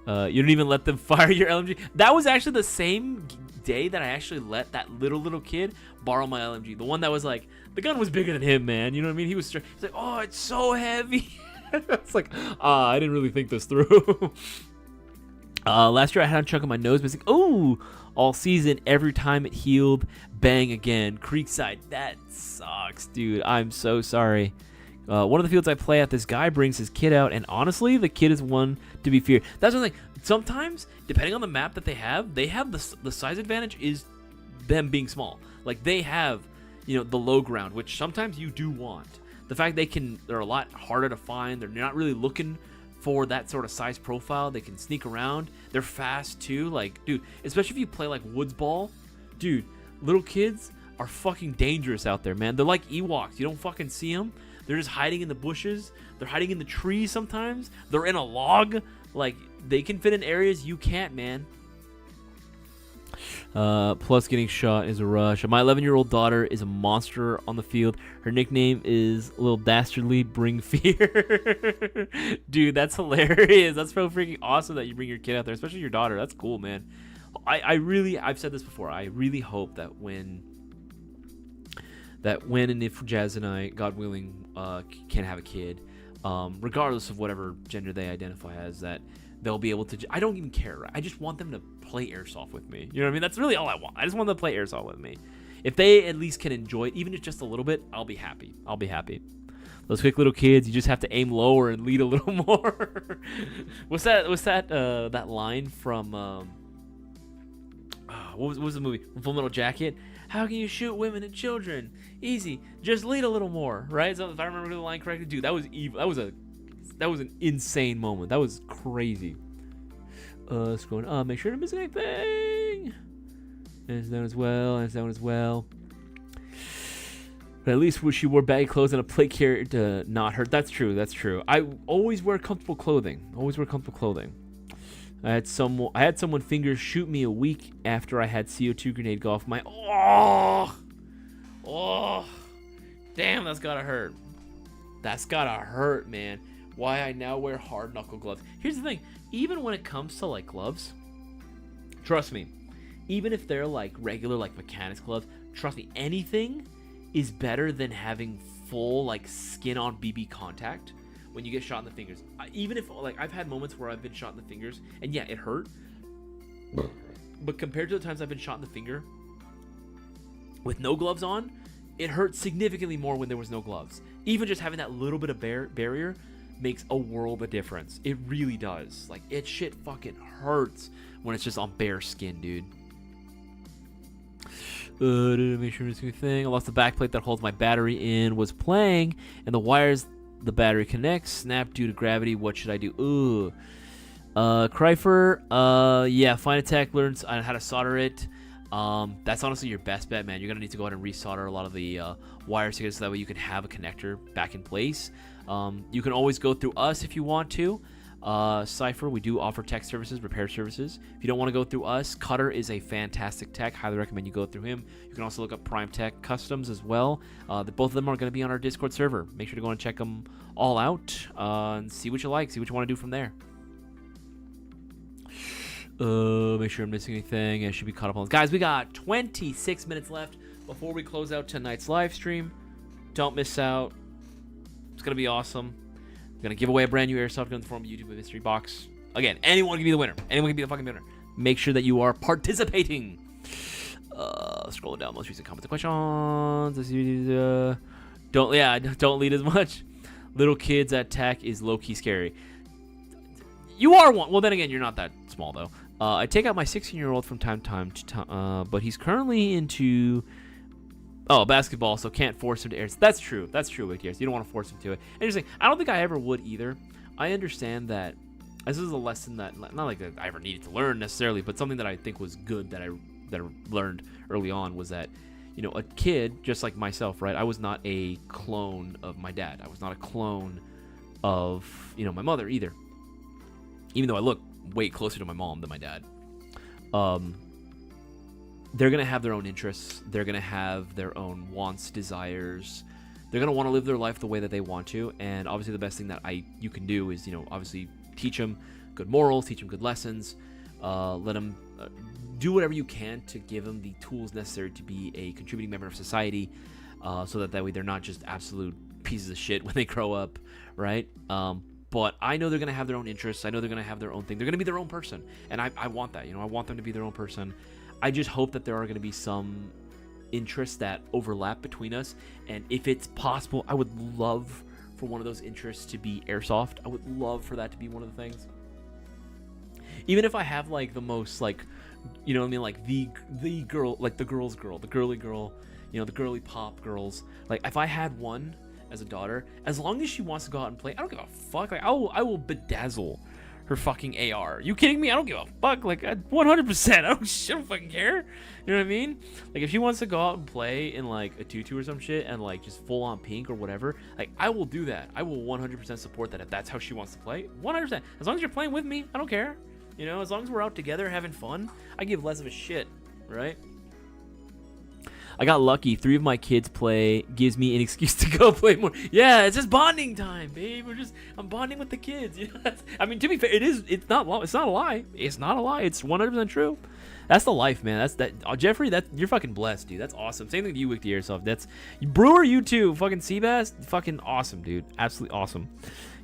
You don't even let them fire your LMG. That was actually the same day that I actually let that little kid borrow my LMG. The one that was like, the gun was bigger than him, man. You know what I mean? He's like, oh, it's so heavy. It's like, I didn't really think this through. Last year I had a chunk of my nose missing. Oh, all season, every time it healed, bang again. Creekside, that sucks, dude. I'm so sorry. One of the fields I play at, this guy brings his kid out, and honestly, the kid is one to be feared. That's one thing. Sometimes, depending on the map that they have the size advantage is them being small. Like, they have, you know, the low ground, which sometimes you do want. The fact they're a lot harder to find. They're not really looking for that sort of size profile. They can sneak around. They're fast too. Like, dude, especially if you play like woods ball, dude, little kids are fucking dangerous out there, man. They're like Ewoks. You don't fucking see them. They're just hiding in the bushes. They're hiding in the trees sometimes. They're in a log. Like, they can fit in areas you can't, man. Plus, getting shot is a rush. My 11-year-old daughter is a monster on the field. Her nickname is Little Dastardly Bring Fear. Dude, that's hilarious. That's so freaking awesome that you bring your kid out there, especially your daughter. That's cool, man. I've said this before. I really hope that when and if Jazz and I, God willing, can have a kid, regardless of whatever gender they identify as, that they'll be able to. I don't even care. Right? I just want them to play Airsoft with me. You know what I mean? That's really all I want. I just want them to play Airsoft with me. If they at least can enjoy it, even if just a little bit, I'll be happy. I'll be happy. Those quick little kids, you just have to aim lower and lead a little more. What's that line from what was the movie? Full Metal Jacket? How can you shoot women and children? Easy. Just lead a little more, right? So if I remember the line correctly, dude, that was evil. That was an insane moment. That was crazy. Scrolling. Make sure to miss anything. And it's down as well. But at least she wore baggy clothes and a plate carrier to not hurt. That's true. I always wear comfortable clothing. I had someone fingers shoot me a week after I had CO2 grenade go off my. Oh, damn, that's gotta hurt. That's gotta hurt, man. Why I now wear hard knuckle gloves. Here's the thing, even when it comes to like gloves, trust me, even if they're like regular like mechanics gloves, trust me, anything is better than having full like skin on BB contact when you get shot in the fingers. Even if like I've had moments where I've been shot in the fingers and yeah, it hurt, but compared to the times I've been shot in the finger with no gloves on, it hurt significantly more when there was no gloves. Even just having that little bit of barrier makes a world of difference. It really does. Like, it shit fucking hurts when it's just on bare skin, dude. Make sure it's a good thing. I lost the backplate that holds my battery in. Was playing, and the wires the battery connects snapped due to gravity. What should I do? Ooh. Kryfer, yeah, find a tech, learn how to solder it. That's honestly your best bet, man. You're gonna need to go ahead and resolder a lot of the wires together so that way you can have a connector back in place. You can always go through us if you want to. Cypher, we do offer tech services, repair services. If you don't want to go through us, Cutter is a fantastic tech. Highly recommend you go through him. You can also look up Prime Tech Customs as well. Both of them are going to be on our Discord server. Make sure to go and check them all out and see what you like, see what you want to do from there. Make sure I'm missing anything. I should be caught up on. Guys, we got 26 minutes left before we close out tonight's live stream. Don't miss out. It's going to be awesome. I'm going to give away a brand new Airsoft gun in the form of a YouTube mystery box. Again, anyone can be the winner. Anyone can be the fucking winner. Make sure that you are participating. Scrolling down most recent comments and questions. Don't lead as much. Little kids at tech is low-key scary. You are one. Well, then again, you're not that small, though. I take out my 16-year-old from time to time, but he's currently into basketball, so can't force him to air. That's true. That's true, Wick. Yes, you don't want to force him to it. Interesting. I don't think I ever would either. I understand that this is a lesson that not like that I ever needed to learn necessarily, but something that I think was good that I learned early on was that, you know, a kid just like myself, right? I was not a clone of my dad. I was not a clone of, you know, my mother either. Even though I look way closer to my mom than my dad. They're going to have their own interests. They're going to have their own wants, desires. They're going to want to live their life the way that they want to. And obviously the best thing that you can do is, you know, obviously teach them good morals, teach them good lessons, let them do whatever you can to give them the tools necessary to be a contributing member of society, so that way they're not just absolute pieces of shit when they grow up, right? But I know they're going to have their own interests. I know they're going to have their own thing. They're going to be their own person. And I want that. You know, I want them to be their own person. I just hope that there are going to be some interests that overlap between us. And if it's possible, I would love for one of those interests to be Airsoft. I would love for that to be one of the things. Even if I have, like, the most, like, you know what I mean? Like, the girl, like, the girl's girl, the girly girl, you know, the girly pop girls. Like, if I had one as a daughter, as long as she wants to go out and play, I don't give a fuck. Like, I will bedazzle her fucking AR. You kidding me? I don't give a fuck. Like, 100%. I don't fucking care. You know what I mean? Like, if she wants to go out and play in, like, a tutu or some shit and, like, just full on pink or whatever, like, I will do that. I will 100% support that if that's how she wants to play. 100%. As long as you're playing with me, I don't care. You know, as long as we're out together having fun, I give less of a shit, right? I got lucky. 3 of my kids play, gives me an excuse to go play more. Yeah, it's just bonding time, babe. I'm bonding with the kids. You know, I mean, to be fair, it's not a lie. It's not a lie. It's 100% true. That's the life, man. Jeffrey, you're fucking blessed, dude. That's awesome. Same thing to you, Wick the Airsoft. That's Brewer, you too. Fucking Seabass, fucking awesome, dude. Absolutely awesome.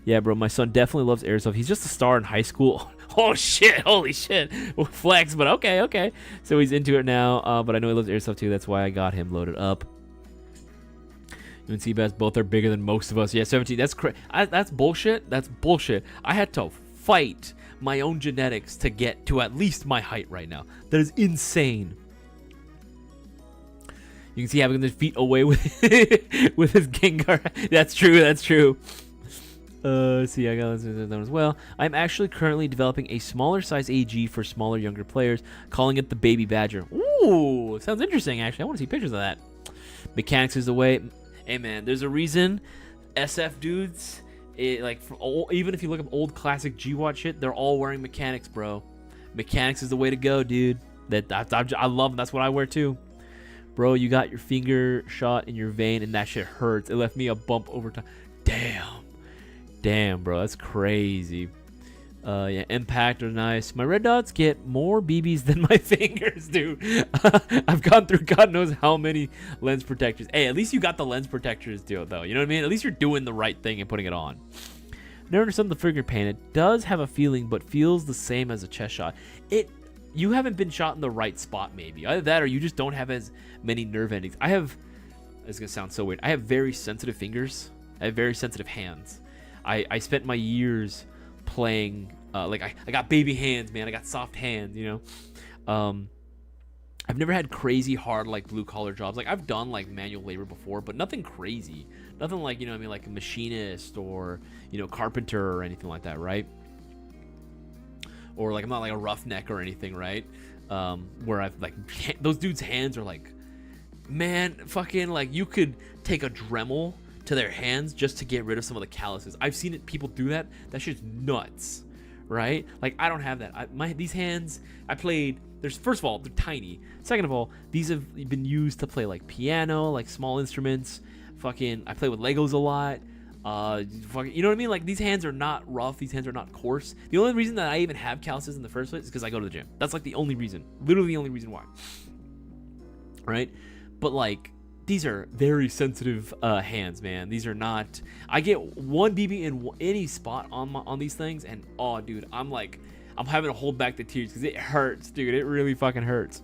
Yeah, bro, my son definitely loves Airsoft. He's just a star in high school. Oh, shit. Holy shit. Flex, but okay. So he's into it now, but I know he loves Airsoft, too. That's why I got him loaded up. You and Seabass both are bigger than most of us. Yeah, 17. That's that's bullshit. That's bullshit. I had to fight my own genetics to get to at least my height right now. That is insane. You can see having the feet away with with his Gengar. That's true. See, I got that as well. I'm actually currently developing a smaller size AG for smaller, younger players, calling it the Baby Badger. Ooh, sounds interesting, actually. I want to see pictures of that. Mechanics is the way. Hey, man, there's a reason SF dudes, even if you look up old classic G-Watt shit, they're all wearing mechanics, bro. Mechanics is the way to go, dude. I love them. That's what I wear, too. Bro, you got your finger shot in your vein, and that shit hurts. It left me a bump over time. Damn, bro, that's crazy. Yeah, impact are nice. My red dots get more BBs than my fingers do. I've gone through God knows how many lens protectors. Hey, at least you got the lens protectors, though. You know what I mean? At least you're doing the right thing and putting it on. Never understood the finger pain. It does have a feeling, but feels the same as a chest shot. You haven't been shot in the right spot, maybe. Either that or you just don't have as many nerve endings. It's going to sound so weird. I have very sensitive fingers. I have very sensitive hands. I spent my years playing, I got baby hands, man. I got soft hands, you know. I've never had crazy hard, like, blue-collar jobs. Like, I've done, like, manual labor before, but nothing crazy. Nothing like, you know what I mean, like a machinist or, you know, carpenter or anything like that, right? Or, like, I'm not, like, a roughneck or anything, right? Where I've, like, those dudes' hands are, like, man, fucking, like, you could take a Dremel to their hands just to get rid of some of the calluses. I've seen people do that. That shit's nuts, right? Like, I don't have that. These hands, first of all, they're tiny. Second of all, these have been used to play, like, piano, like, small instruments. I play with Legos a lot. You know what I mean? Like, these hands are not rough. These hands are not coarse. The only reason that I even have calluses in the first place is because I go to the gym. That's like the only reason. Literally the only reason why. Right? But like, these are very sensitive hands, man. These are not. I get one BB in any spot on these things, and oh, dude, I'm having to hold back the tears because it hurts, dude. It really fucking hurts.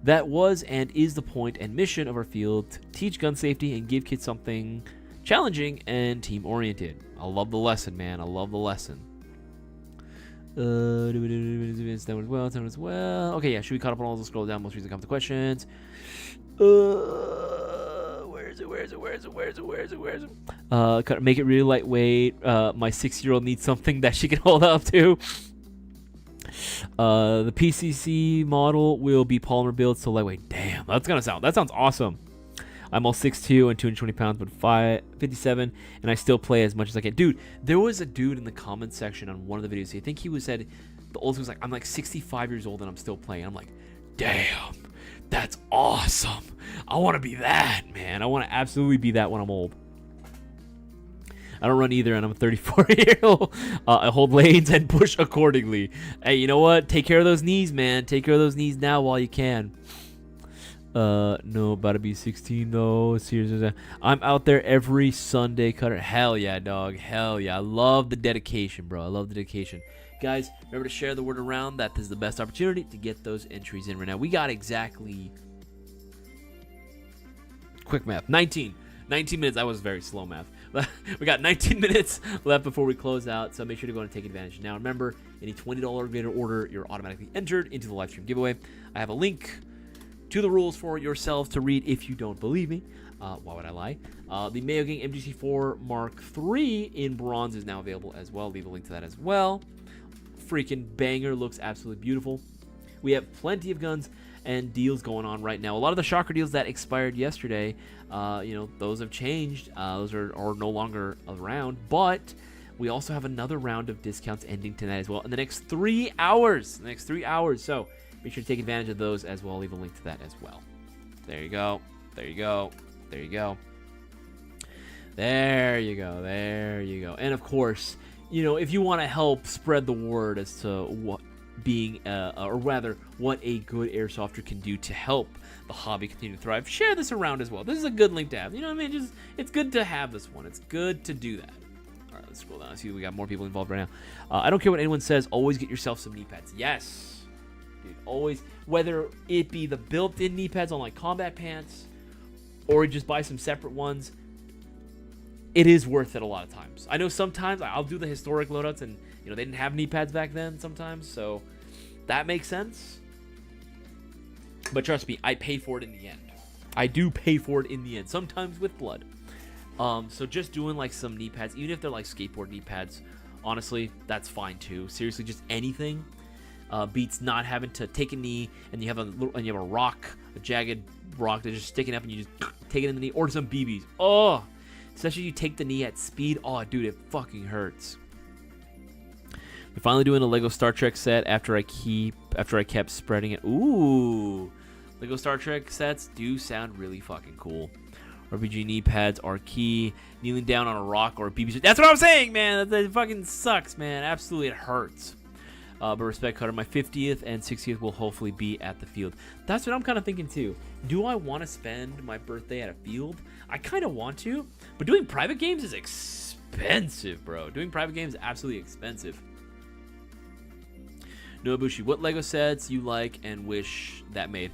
That was and is the point and mission of our field: to teach gun safety and give kids something challenging and team-oriented. I love the lesson, man. I love the lesson. Well. Okay, yeah. Should we caught up on all those? Scroll down. Most recent comment questions. Where is it? Make it really lightweight. My 6-year-old needs something that she can hold up to. The PCC model will be polymer build, so lightweight. Damn, that sounds awesome. I'm all 6'2" and 220 pounds, but 57, and I still play as much as I can. Dude, there was a dude in the comments section on one of the videos. I think he said the old was like, I'm like 65 years old and I'm still playing. I'm like, damn, that's awesome. I want to be that, man. I want to absolutely be that when I'm old. I don't run either, and I'm a 34-year-old. I hold lanes and push accordingly. Hey, you know what? Take care of those knees, man. Take care of those knees now while you can. No, about to be 16 though. Seriously, I'm out there every Sunday, Cutter. Hell yeah, dog. Hell yeah. I love the dedication, bro. I love the dedication. Guys, remember to share the word around that this is the best opportunity to get those entries in right now. We got exactly, quick math, 19 minutes. That was very slow math. We got 19 minutes left before we close out, so make sure to go and take advantage. Now, remember, any $20 or greater order, you're automatically entered into the live stream giveaway. I have a link to the rules for yourselves to read if you don't believe me. Why would I lie? The Mayo Gang MGC4 Mark III in bronze is now available as well. Leave a link to that as well. Freaking banger. Looks absolutely beautiful. We have plenty of guns and deals going on right now. A lot of the shocker deals that expired yesterday, those have changed. Those are no longer around. But we also have another round of discounts ending tonight as well in the next 3 hours. So make sure to take advantage of those as well. Leave a link to that as well. There you go. There you go. And of course, if you want to help spread the word as to what what a good airsofter can do to help the hobby continue to thrive, share this around as well. This is a good link to have. You know what I mean? It's good to have this one. It's good to do that. All right, let's scroll down. See, we got more people involved right now. I don't care what anyone says. Always get yourself some knee pads. Yes, dude. Always, whether it be the built-in knee pads on like combat pants, or just buy some separate ones. It is worth it a lot of times. I know sometimes I'll do the historic loadouts, and they didn't have knee pads back then sometimes, so that makes sense. But trust me, I pay for it in the end. I do pay for it in the end, sometimes with blood. So just doing like some knee pads, even if they're like skateboard knee pads, honestly, that's fine too. Seriously, just anything beats not having to take a knee and you have a rock, a jagged rock that's just sticking up, and you just take it in the knee, or some BBs. Oh, especially you take the knee at speed. Oh, dude, it fucking hurts. We're finally doing a Lego Star Trek set after I kept spreading it. Ooh, Lego Star Trek sets do sound really fucking cool. RPG knee pads are key. Kneeling down on a rock or a BB. That's what I'm saying, man. That fucking sucks, man. Absolutely, it hurts. But respect, Cutter. My 50th and 60th will hopefully be at the field. That's what I'm kind of thinking too. Do I want to spend my birthday at a field? I kind of want to, but doing private games is expensive, bro. Doing private games is absolutely expensive. Nobushi, what Lego sets you like and wish that made?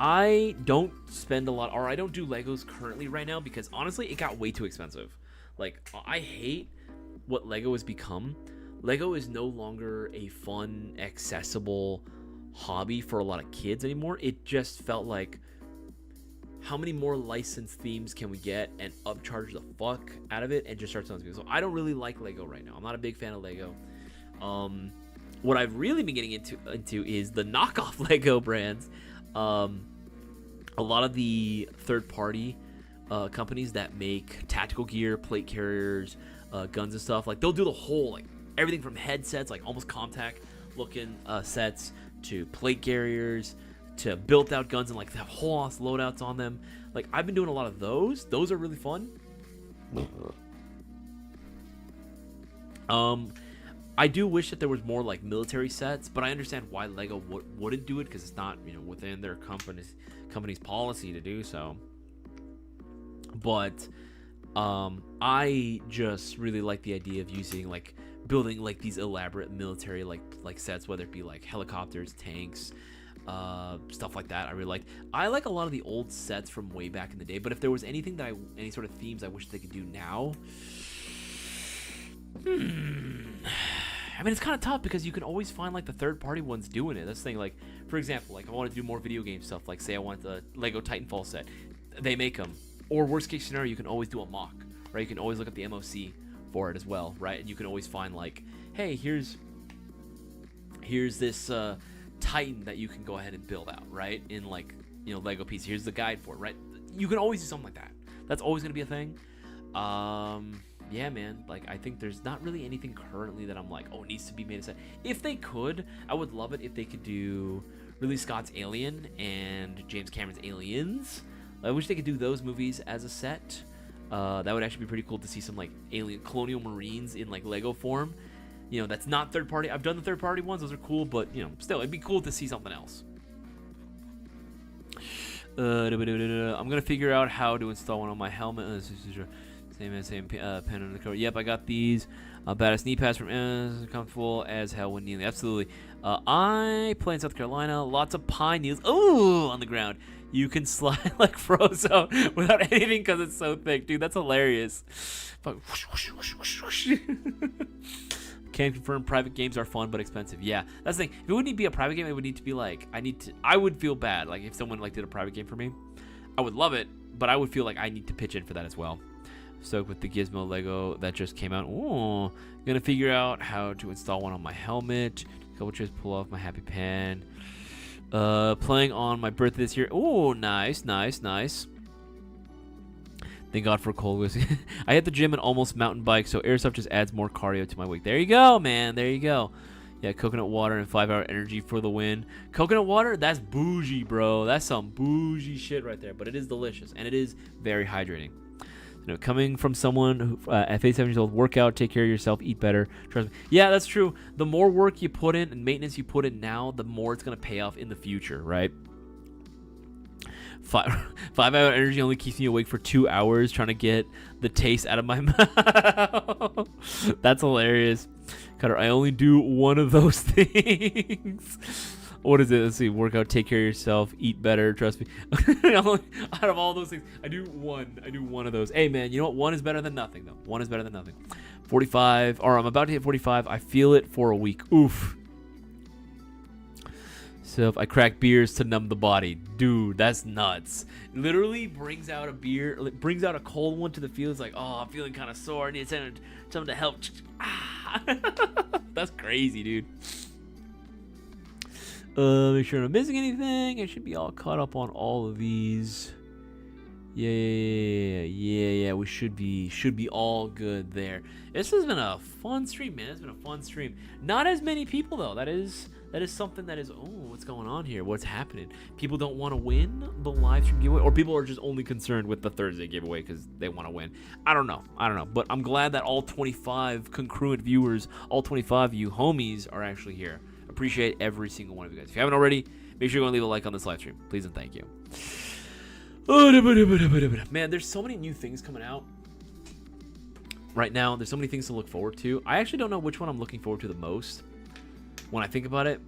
I don't spend a lot, or I don't do Legos currently right now because honestly, it got way too expensive. Like, I hate what Lego has become. Lego is no longer a fun, accessible hobby for a lot of kids anymore. It just felt like, how many more licensed themes can we get and upcharge the fuck out of it and just start selling people? So I don't really like Lego right now. I'm not a big fan of Lego. What I've really been getting into is the knockoff Lego brands. A lot of the third-party companies that make tactical gear, plate carriers, guns and stuff, like they'll do the whole, like everything from headsets, like almost Comtac looking sets, to plate carriers, to built-out guns and like have whole ass loadouts on them. Like, I've been doing a lot of those. Those are really fun. I do wish that there was more like military sets, but I understand why Lego wouldn't do it, because it's not, within their company's policy to do so. But I just really like the idea of using like building like these elaborate military like sets, whether it be like helicopters, tanks, stuff like that. I like a lot of the old sets from way back in the day. But if there was anything that any sort of themes I wish they could do now, I mean, it's kind of tough because you can always find like the third-party ones doing it. That's the thing. Like, for example, like I want to do more video game stuff. Like, say I want the Lego Titanfall set, they make them. Or worst case scenario, you can always do a mock, right? You can always look at the MOC for it as well, right? And you can always find like, hey, here's this Titan that you can go ahead and build out, right? In like, Lego piece. Here's the guide for it, right? You can always do something like that. That's always gonna be a thing. Yeah, man, like I think there's not really anything currently that I'm like, oh, it needs to be made a set. If they could, I would love it if they could do Ridley Scott's Alien and James Cameron's Aliens. I wish they could do those movies as a set. That would actually be pretty cool to see some like alien colonial marines in like Lego form. That's not third party. I've done the third party ones; those are cool, but still, it'd be cool to see something else. I'm gonna figure out how to install one on my helmet. Same pen on the cover. Yep, I got these. Badass knee pads from comfortable as hell when kneeling. Absolutely. I play in South Carolina. Lots of pine needles. Oh, on the ground. You can slide like Frozone without anything because it's so thick, dude. That's hilarious. Can confirm private games are fun but expensive. Yeah, that's the thing. If it wouldn't be a private game, it would need to be like I would feel bad like if someone like did a private game for me. I would love it, but I would feel like I need to pitch in for that as well. Stoked with the Gizmo Lego that just came out. Ooh, gonna figure out how to install one on my helmet. Couple trips, pull off my happy pan. Playing on my birthday this year. Oh, nice. Thank God for cold whiskey. I hit the gym and almost mountain bike, so Airsoft just adds more cardio to my week. There you go, man. There you go. Yeah, coconut water and 5-hour energy for the win. Coconut water, that's bougie, bro. That's some bougie shit right there. But it is delicious, and it is very hydrating. Coming from someone who, at 57 years old, work out, take care of yourself, eat better. Trust me. Yeah, that's true. The more work you put in and maintenance you put in now, the more it's going to pay off in the future, right? 5-hour energy only keeps me awake for 2 hours trying to get the taste out of my mouth. That's hilarious. Cutter, I only do one of those things. What is it? Let's see. Work out, take care of yourself, eat better. Trust me. Out of all those things, I do one of those. Hey, man, you know what? One is better than nothing, though. One is better than nothing. 45, or I'm about to hit 45. I feel it for a week. Oof. So if I crack beers to numb the body, dude, that's nuts. Literally brings out a beer, brings out a cold one to the field. It's like, oh, I'm feeling kind of sore. I need something to help. That's crazy, dude. Make sure I'm not missing anything. I should be all caught up on all of these. Yeah. We should be all good there. This has been a fun stream, man. It's been a fun stream. Not as many people though. That is something that is. Oh, what's going on here? What's happening? People don't want to win the live stream giveaway, or people are just only concerned with the Thursday giveaway because they want to win. I don't know. But I'm glad that all 25 congruent viewers, all 25 of you homies, are actually here. Appreciate every single one of you guys. If you haven't already, make sure you go and leave a like on this live stream, please and thank you. Man, there's so many new things coming out right now. There's so many things to look forward to. I actually don't know which one I'm looking forward to the most. When I think about it,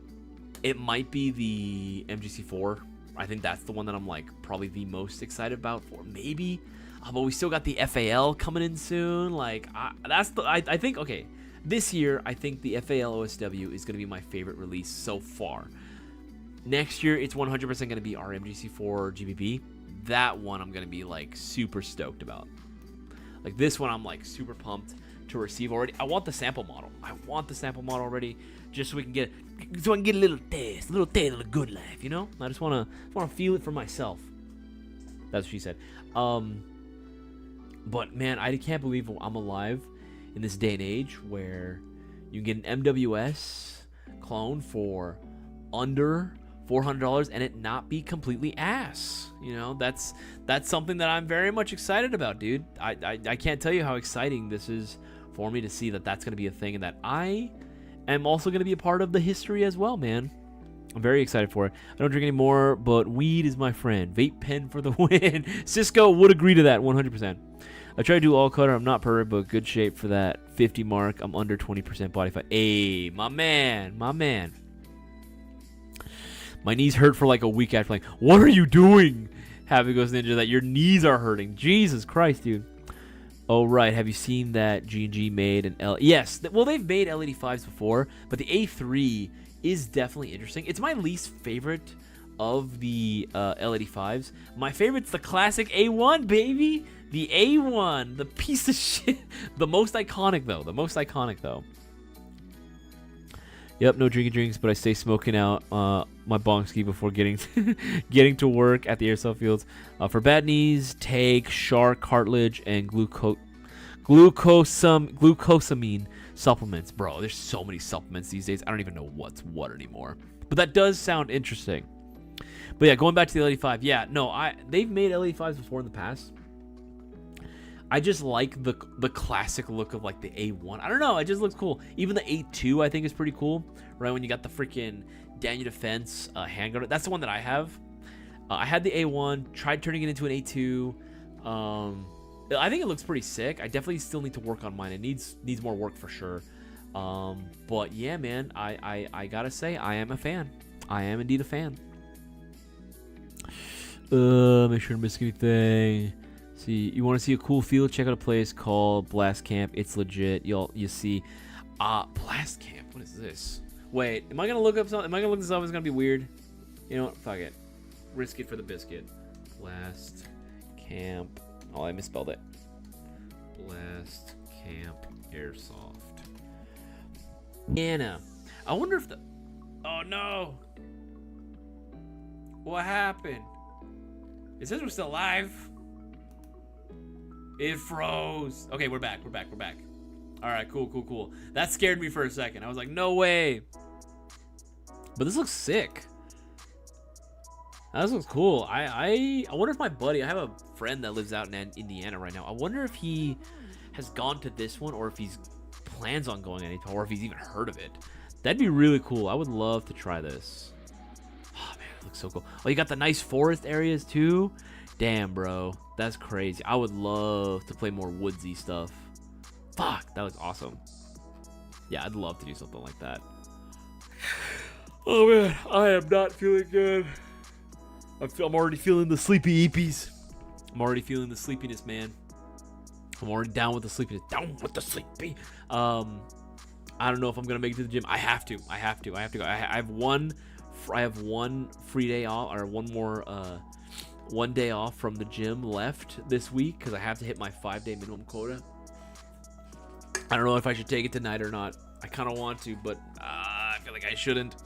it might be the MGC4. I think that's the one that I'm like probably the most excited about for. Maybe, but we still got the FAL coming in soon. Like I think okay. This year, I think the FAL OSW is going to be my favorite release so far. Next year, it's 100% going to be our MGC4 GBB. That one I'm going to be like super stoked about. Like this one, I'm like super pumped to receive already. I want the sample model. Already, just so we can get, a little taste of the good life. I just want to feel it for myself. That's what she said. But man, I can't believe I'm alive in this day and age where you can get an MWS clone for under $400 and it not be completely ass. You know, that's something that I'm very much excited about, dude. I can't tell you how exciting this is for me to see that that's going to be a thing, and that I am also going to be a part of the history as well, man. I'm very excited for it. I don't drink anymore, but weed is my friend. Vape pen for the win. Cisco would agree to that 100%. I try to do all cutter. I'm not perfect, but good shape for that 50 mark. I'm under 20% body fat. Hey, my man, my man. My knees hurt for like a week after playing. What are you doing? Happy Ghost Ninja, that your knees are hurting. Jesus Christ, dude. Oh, right. Have you seen that G&G made an L? Yes. Well, they've made L85s before, but the A3 is definitely interesting. It's my least favorite of the L85s. My favorite's the classic A1, baby. The A1, the piece of shit. The most iconic, though. The most iconic, though. Yep, no drinking drinks, but I stay smoking out my bong ski before getting getting to work at the airsoft fields. For bad knees, take shark cartilage and glucosamine supplements. Bro, there's so many supplements these days. I don't even know what's what anymore. But that does sound interesting. But yeah, going back to the L85, yeah, no, they've made L85s before in the past. I just like the classic look of like the A1. I don't know, it just looks cool. Even the A2 I think is pretty cool, right? When you got the freaking Daniel Defense handgun. That's the one that I have. I had the A1, tried turning it into an A2. I think it looks pretty sick. I definitely still need to work on mine. It needs more work for sure. But yeah, man, I gotta say, I am a fan. I am indeed a fan. Make sure to miss anything. See, you want to see a cool field? Check out a place called Blast Camp. It's legit. You see, Blast Camp. What is this? Wait, am I gonna look up something? Am I gonna look this up? It's gonna be weird. You know what? Fuck it. Risk it for the biscuit. Blast Camp. Oh, I misspelled it. Blast Camp Airsoft. Anna. I wonder if the. Oh no. What happened? It says we're still live. It froze. Okay, we're back. All right, cool. That scared me for a second. I was like, no way. But this looks sick. This looks cool. I wonder if my buddy, I have a friend that lives out in Indiana right now. I wonder if he has gone to this one, or if he's plans on going anytime, or if he's even heard of it. That'd be really cool. I would love to try this. Oh man, it looks so cool. Oh, you got the nice forest areas too. Damn, bro. That's crazy. I would love to play more woodsy stuff. Fuck, that looks awesome. Yeah, I'd love to do something like that. Oh man, I am not feeling good. I'm already feeling the sleepy eepies. I'm already feeling the sleepiness, man. I'm already down with the sleepiness. Down with the sleepy. I don't know if I'm gonna make it to the gym. I have to go. I have one free day off, or one day off from the gym left this week, because I have to hit my 5-day minimum quota. I don't know if I should take it tonight or not. I kind of want to, but I feel like I shouldn't.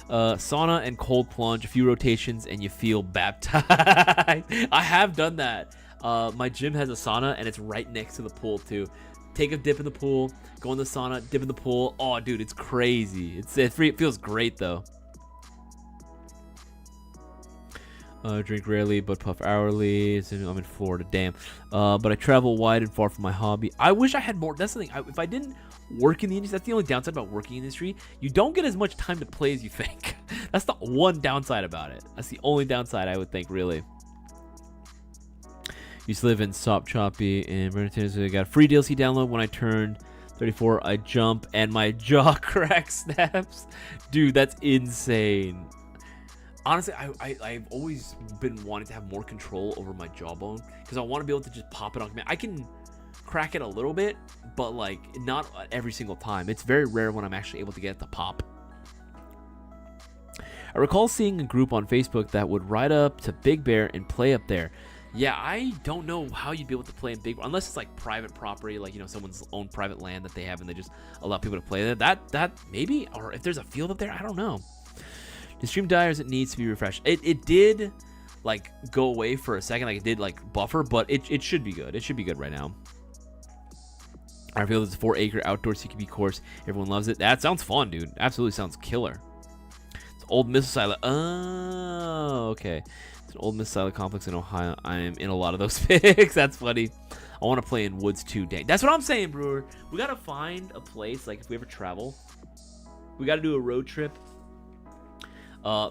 Sauna and cold plunge, a few rotations, and you feel baptized. I have done that. My gym has a sauna, and it's right next to the pool too. Take a dip in the pool, go in the sauna, dip in the pool. Oh, dude, it's crazy. It feels great though. Drink rarely, but puff hourly. I'm in Florida, damn. But I travel wide and far from my hobby. I wish I had more. That's the thing. If I didn't work in the industry, that's the only downside about working in the industry. You don't get as much time to play as you think. That's the one downside about it. That's the only downside, I would think, really. Used to live in Sop Choppy in Brandon, Tennessee. I got a free DLC download when I turned 34. I jump and my jaw crack snaps. Dude, that's insane. Honestly, I've always been wanting to have more control over my jawbone, because I want to be able to just pop it on command. I can crack it a little bit, but like not every single time. It's very rare when I'm actually able to get it to pop. I recall seeing a group on Facebook that would ride up to Big Bear and play up there. Yeah, I don't know how you'd be able to play in Big Bear, unless it's like private property, like, you know, someone's own private land that they have and they just allow people to play there. That maybe, or if there's a field up there, I don't know. The stream die, or it needs to be refreshed. It did like go away for a second, like it did like buffer, but it should be good. It should be good right now. I feel it's a 4-acre outdoor CQB course. Everyone loves it. That sounds fun, dude. Absolutely sounds killer. It's Old missile silo. Oh, okay. It's an old missile silo complex in Ohio. I am in a lot of those pics. That's funny. I want to play in Woods too. Dang. That's what I'm saying, Brewer. We got to find a place, like if we ever travel, we got to do a road trip.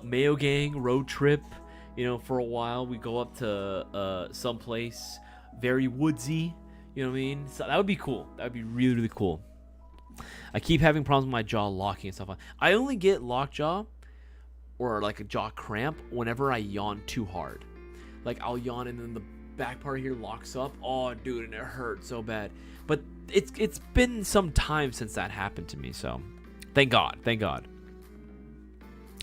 Mayo Gang road trip. You know, for a while, we go up to someplace very woodsy. You know what I mean? So that would be cool. That would be really, really cool. I keep having problems with my jaw locking and stuff. I only get lockjaw or like a jaw cramp whenever I yawn too hard. Like I'll yawn and then the back part here locks up. Oh, dude, and it hurts so bad. But it's been some time since that happened to me. So thank God. Thank God.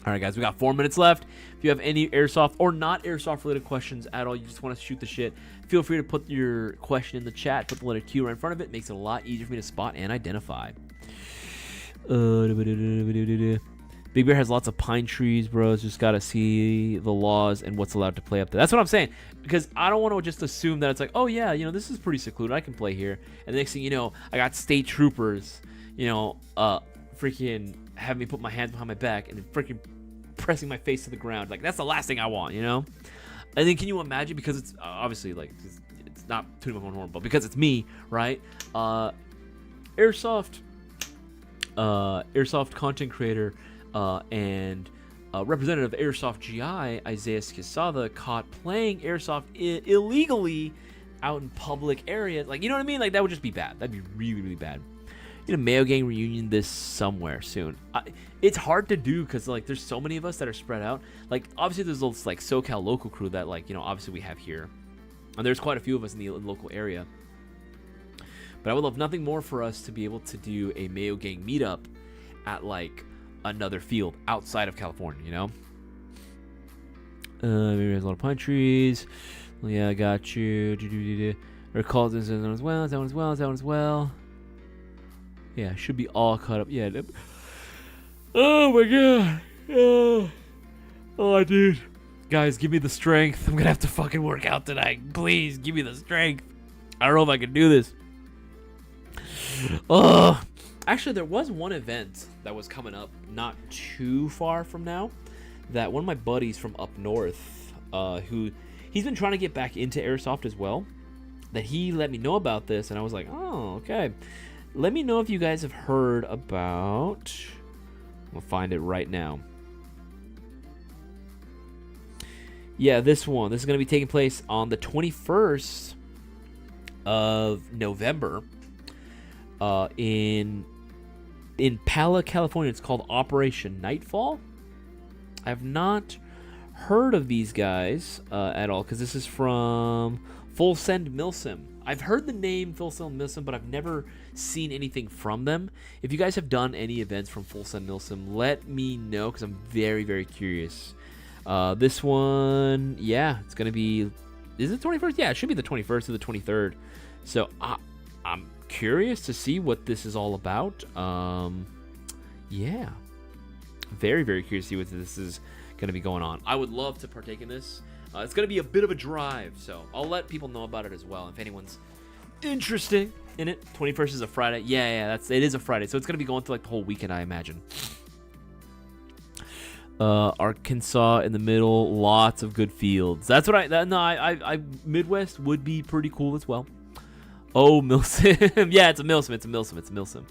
All right, guys, we got 4 minutes left. If you have any airsoft or not airsoft related questions at all, you just want to shoot the shit, feel free to put your question in the chat. Put the letter Q right in front of it. Makes it a lot easier for me to spot and identify. Big Bear has lots of pine trees, bros. Just got to see the laws and what's allowed to play up there. That's what I'm saying. Because I don't want to just assume that it's like, oh, yeah, you know, this is pretty secluded. I can play here. And the next thing you know, I got state troopers, you know, freaking having me put my hands behind my back and then freaking pressing my face to the ground. Like, that's the last thing I want, you know? And then can you imagine, because it's obviously, like, it's not tooting my own horn, but because it's me, right? Airsoft content creator and representative of Airsoft GI, Isaias caught playing Airsoft illegally out in public areas. Like, you know what I mean? Like, that would just be bad. That'd be really, really bad. You know, Mayo Gang reunion this somewhere soon. It's hard to do because, like, there's so many of us that are spread out. Like, obviously, there's this, like, SoCal local crew that, like, you know, obviously we have here. And there's quite a few of us in the local area. But I would love nothing more for us to be able to do a Mayo Gang meetup at, like, another field outside of California, you know? Maybe there's a lot of pine trees. Well, yeah, I got you. Recall this one as well, that one as well, that one as well. Yeah, should be all caught up. Yeah. Oh, my God. Oh, dude. Guys, give me the strength. I'm going to have to fucking work out tonight. Please, give me the strength. I don't know if I can do this. Oh. Actually, there was one event that was coming up not too far from now that one of my buddies from up north, who he's been trying to get back into Airsoft as well, that he let me know about this, and I was like, oh, okay. Let me know if you guys have heard about... We'll find it right now. Yeah, this one. This is going to be taking place on the 21st of November in Pala, California. It's called Operation Nightfall. I've not heard of these guys at all because this is from Full Send Milsim. I've heard the name Full Send Milsim, but I've never seen anything from them. If you guys have done any events from Full Send Milsim, let me know because I'm very, very curious. This one, yeah, it's going to be... Is it 21st? Yeah, it should be the 21st or the 23rd. So I'm curious to see what this is all about. Yeah. Very, very curious to see what this is going to be going on. I would love to partake in this. It's going to be a bit of a drive, so I'll let people know about it as well if anyone's interested in it. 21st is a Friday. Yeah, it is a Friday, so it's going to be going through like the whole weekend, I imagine. Arkansas in the middle, lots of good fields. That's what I Midwest would be pretty cool as well. Oh, Milsim. Yeah, it's a Milsim.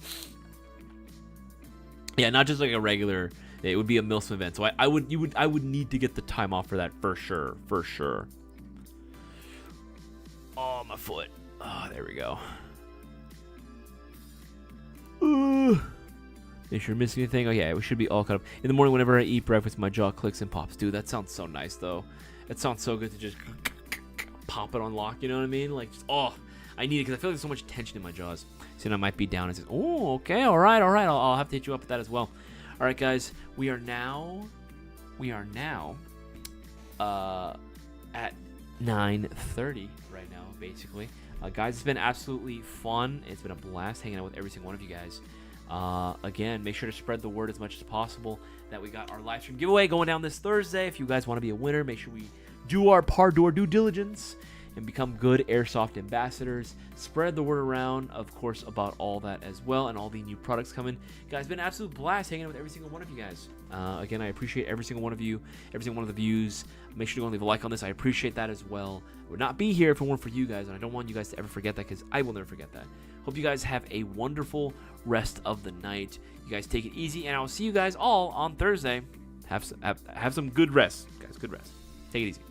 Yeah, not just like a regular. It would be a Milsim event, so I would need to get the time off for that for sure. Oh, my foot. Oh, there we go. Make sure you're missing anything. Oh yeah, we should be all caught up. In the morning, whenever I eat breakfast, my jaw clicks and pops. Dude, that sounds so nice though. It sounds so good to just pop it on lock. You know what I mean? Like, just, oh, I need it because I feel like there's so much tension in my jaws. So I might be down and says, oh, okay, all right. I'll have to hit you up with that as well. All right, guys, we are now at 9:30 right now, basically. Guys, it's been absolutely fun. It's been a blast hanging out with every single one of you guys. Again, make sure to spread the word as much as possible that we got our live stream giveaway going down this Thursday. If you guys want to be a winner, make sure we do our par door due diligence and become good Airsoft ambassadors. Spread the word around, of course, about all that as well, and all the new products coming. Guys, it's been an absolute blast hanging out with every single one of you guys. Again, I appreciate every single one of you, every single one of the views. Make sure to go and leave a like on this. I appreciate that as well. I would not be here if it weren't for you guys, and I don't want you guys to ever forget that, because I will never forget that. Hope you guys have a wonderful rest of the night. You guys take it easy, and I will see you guys all on Thursday. Have some good rest, guys. Good rest. Take it easy.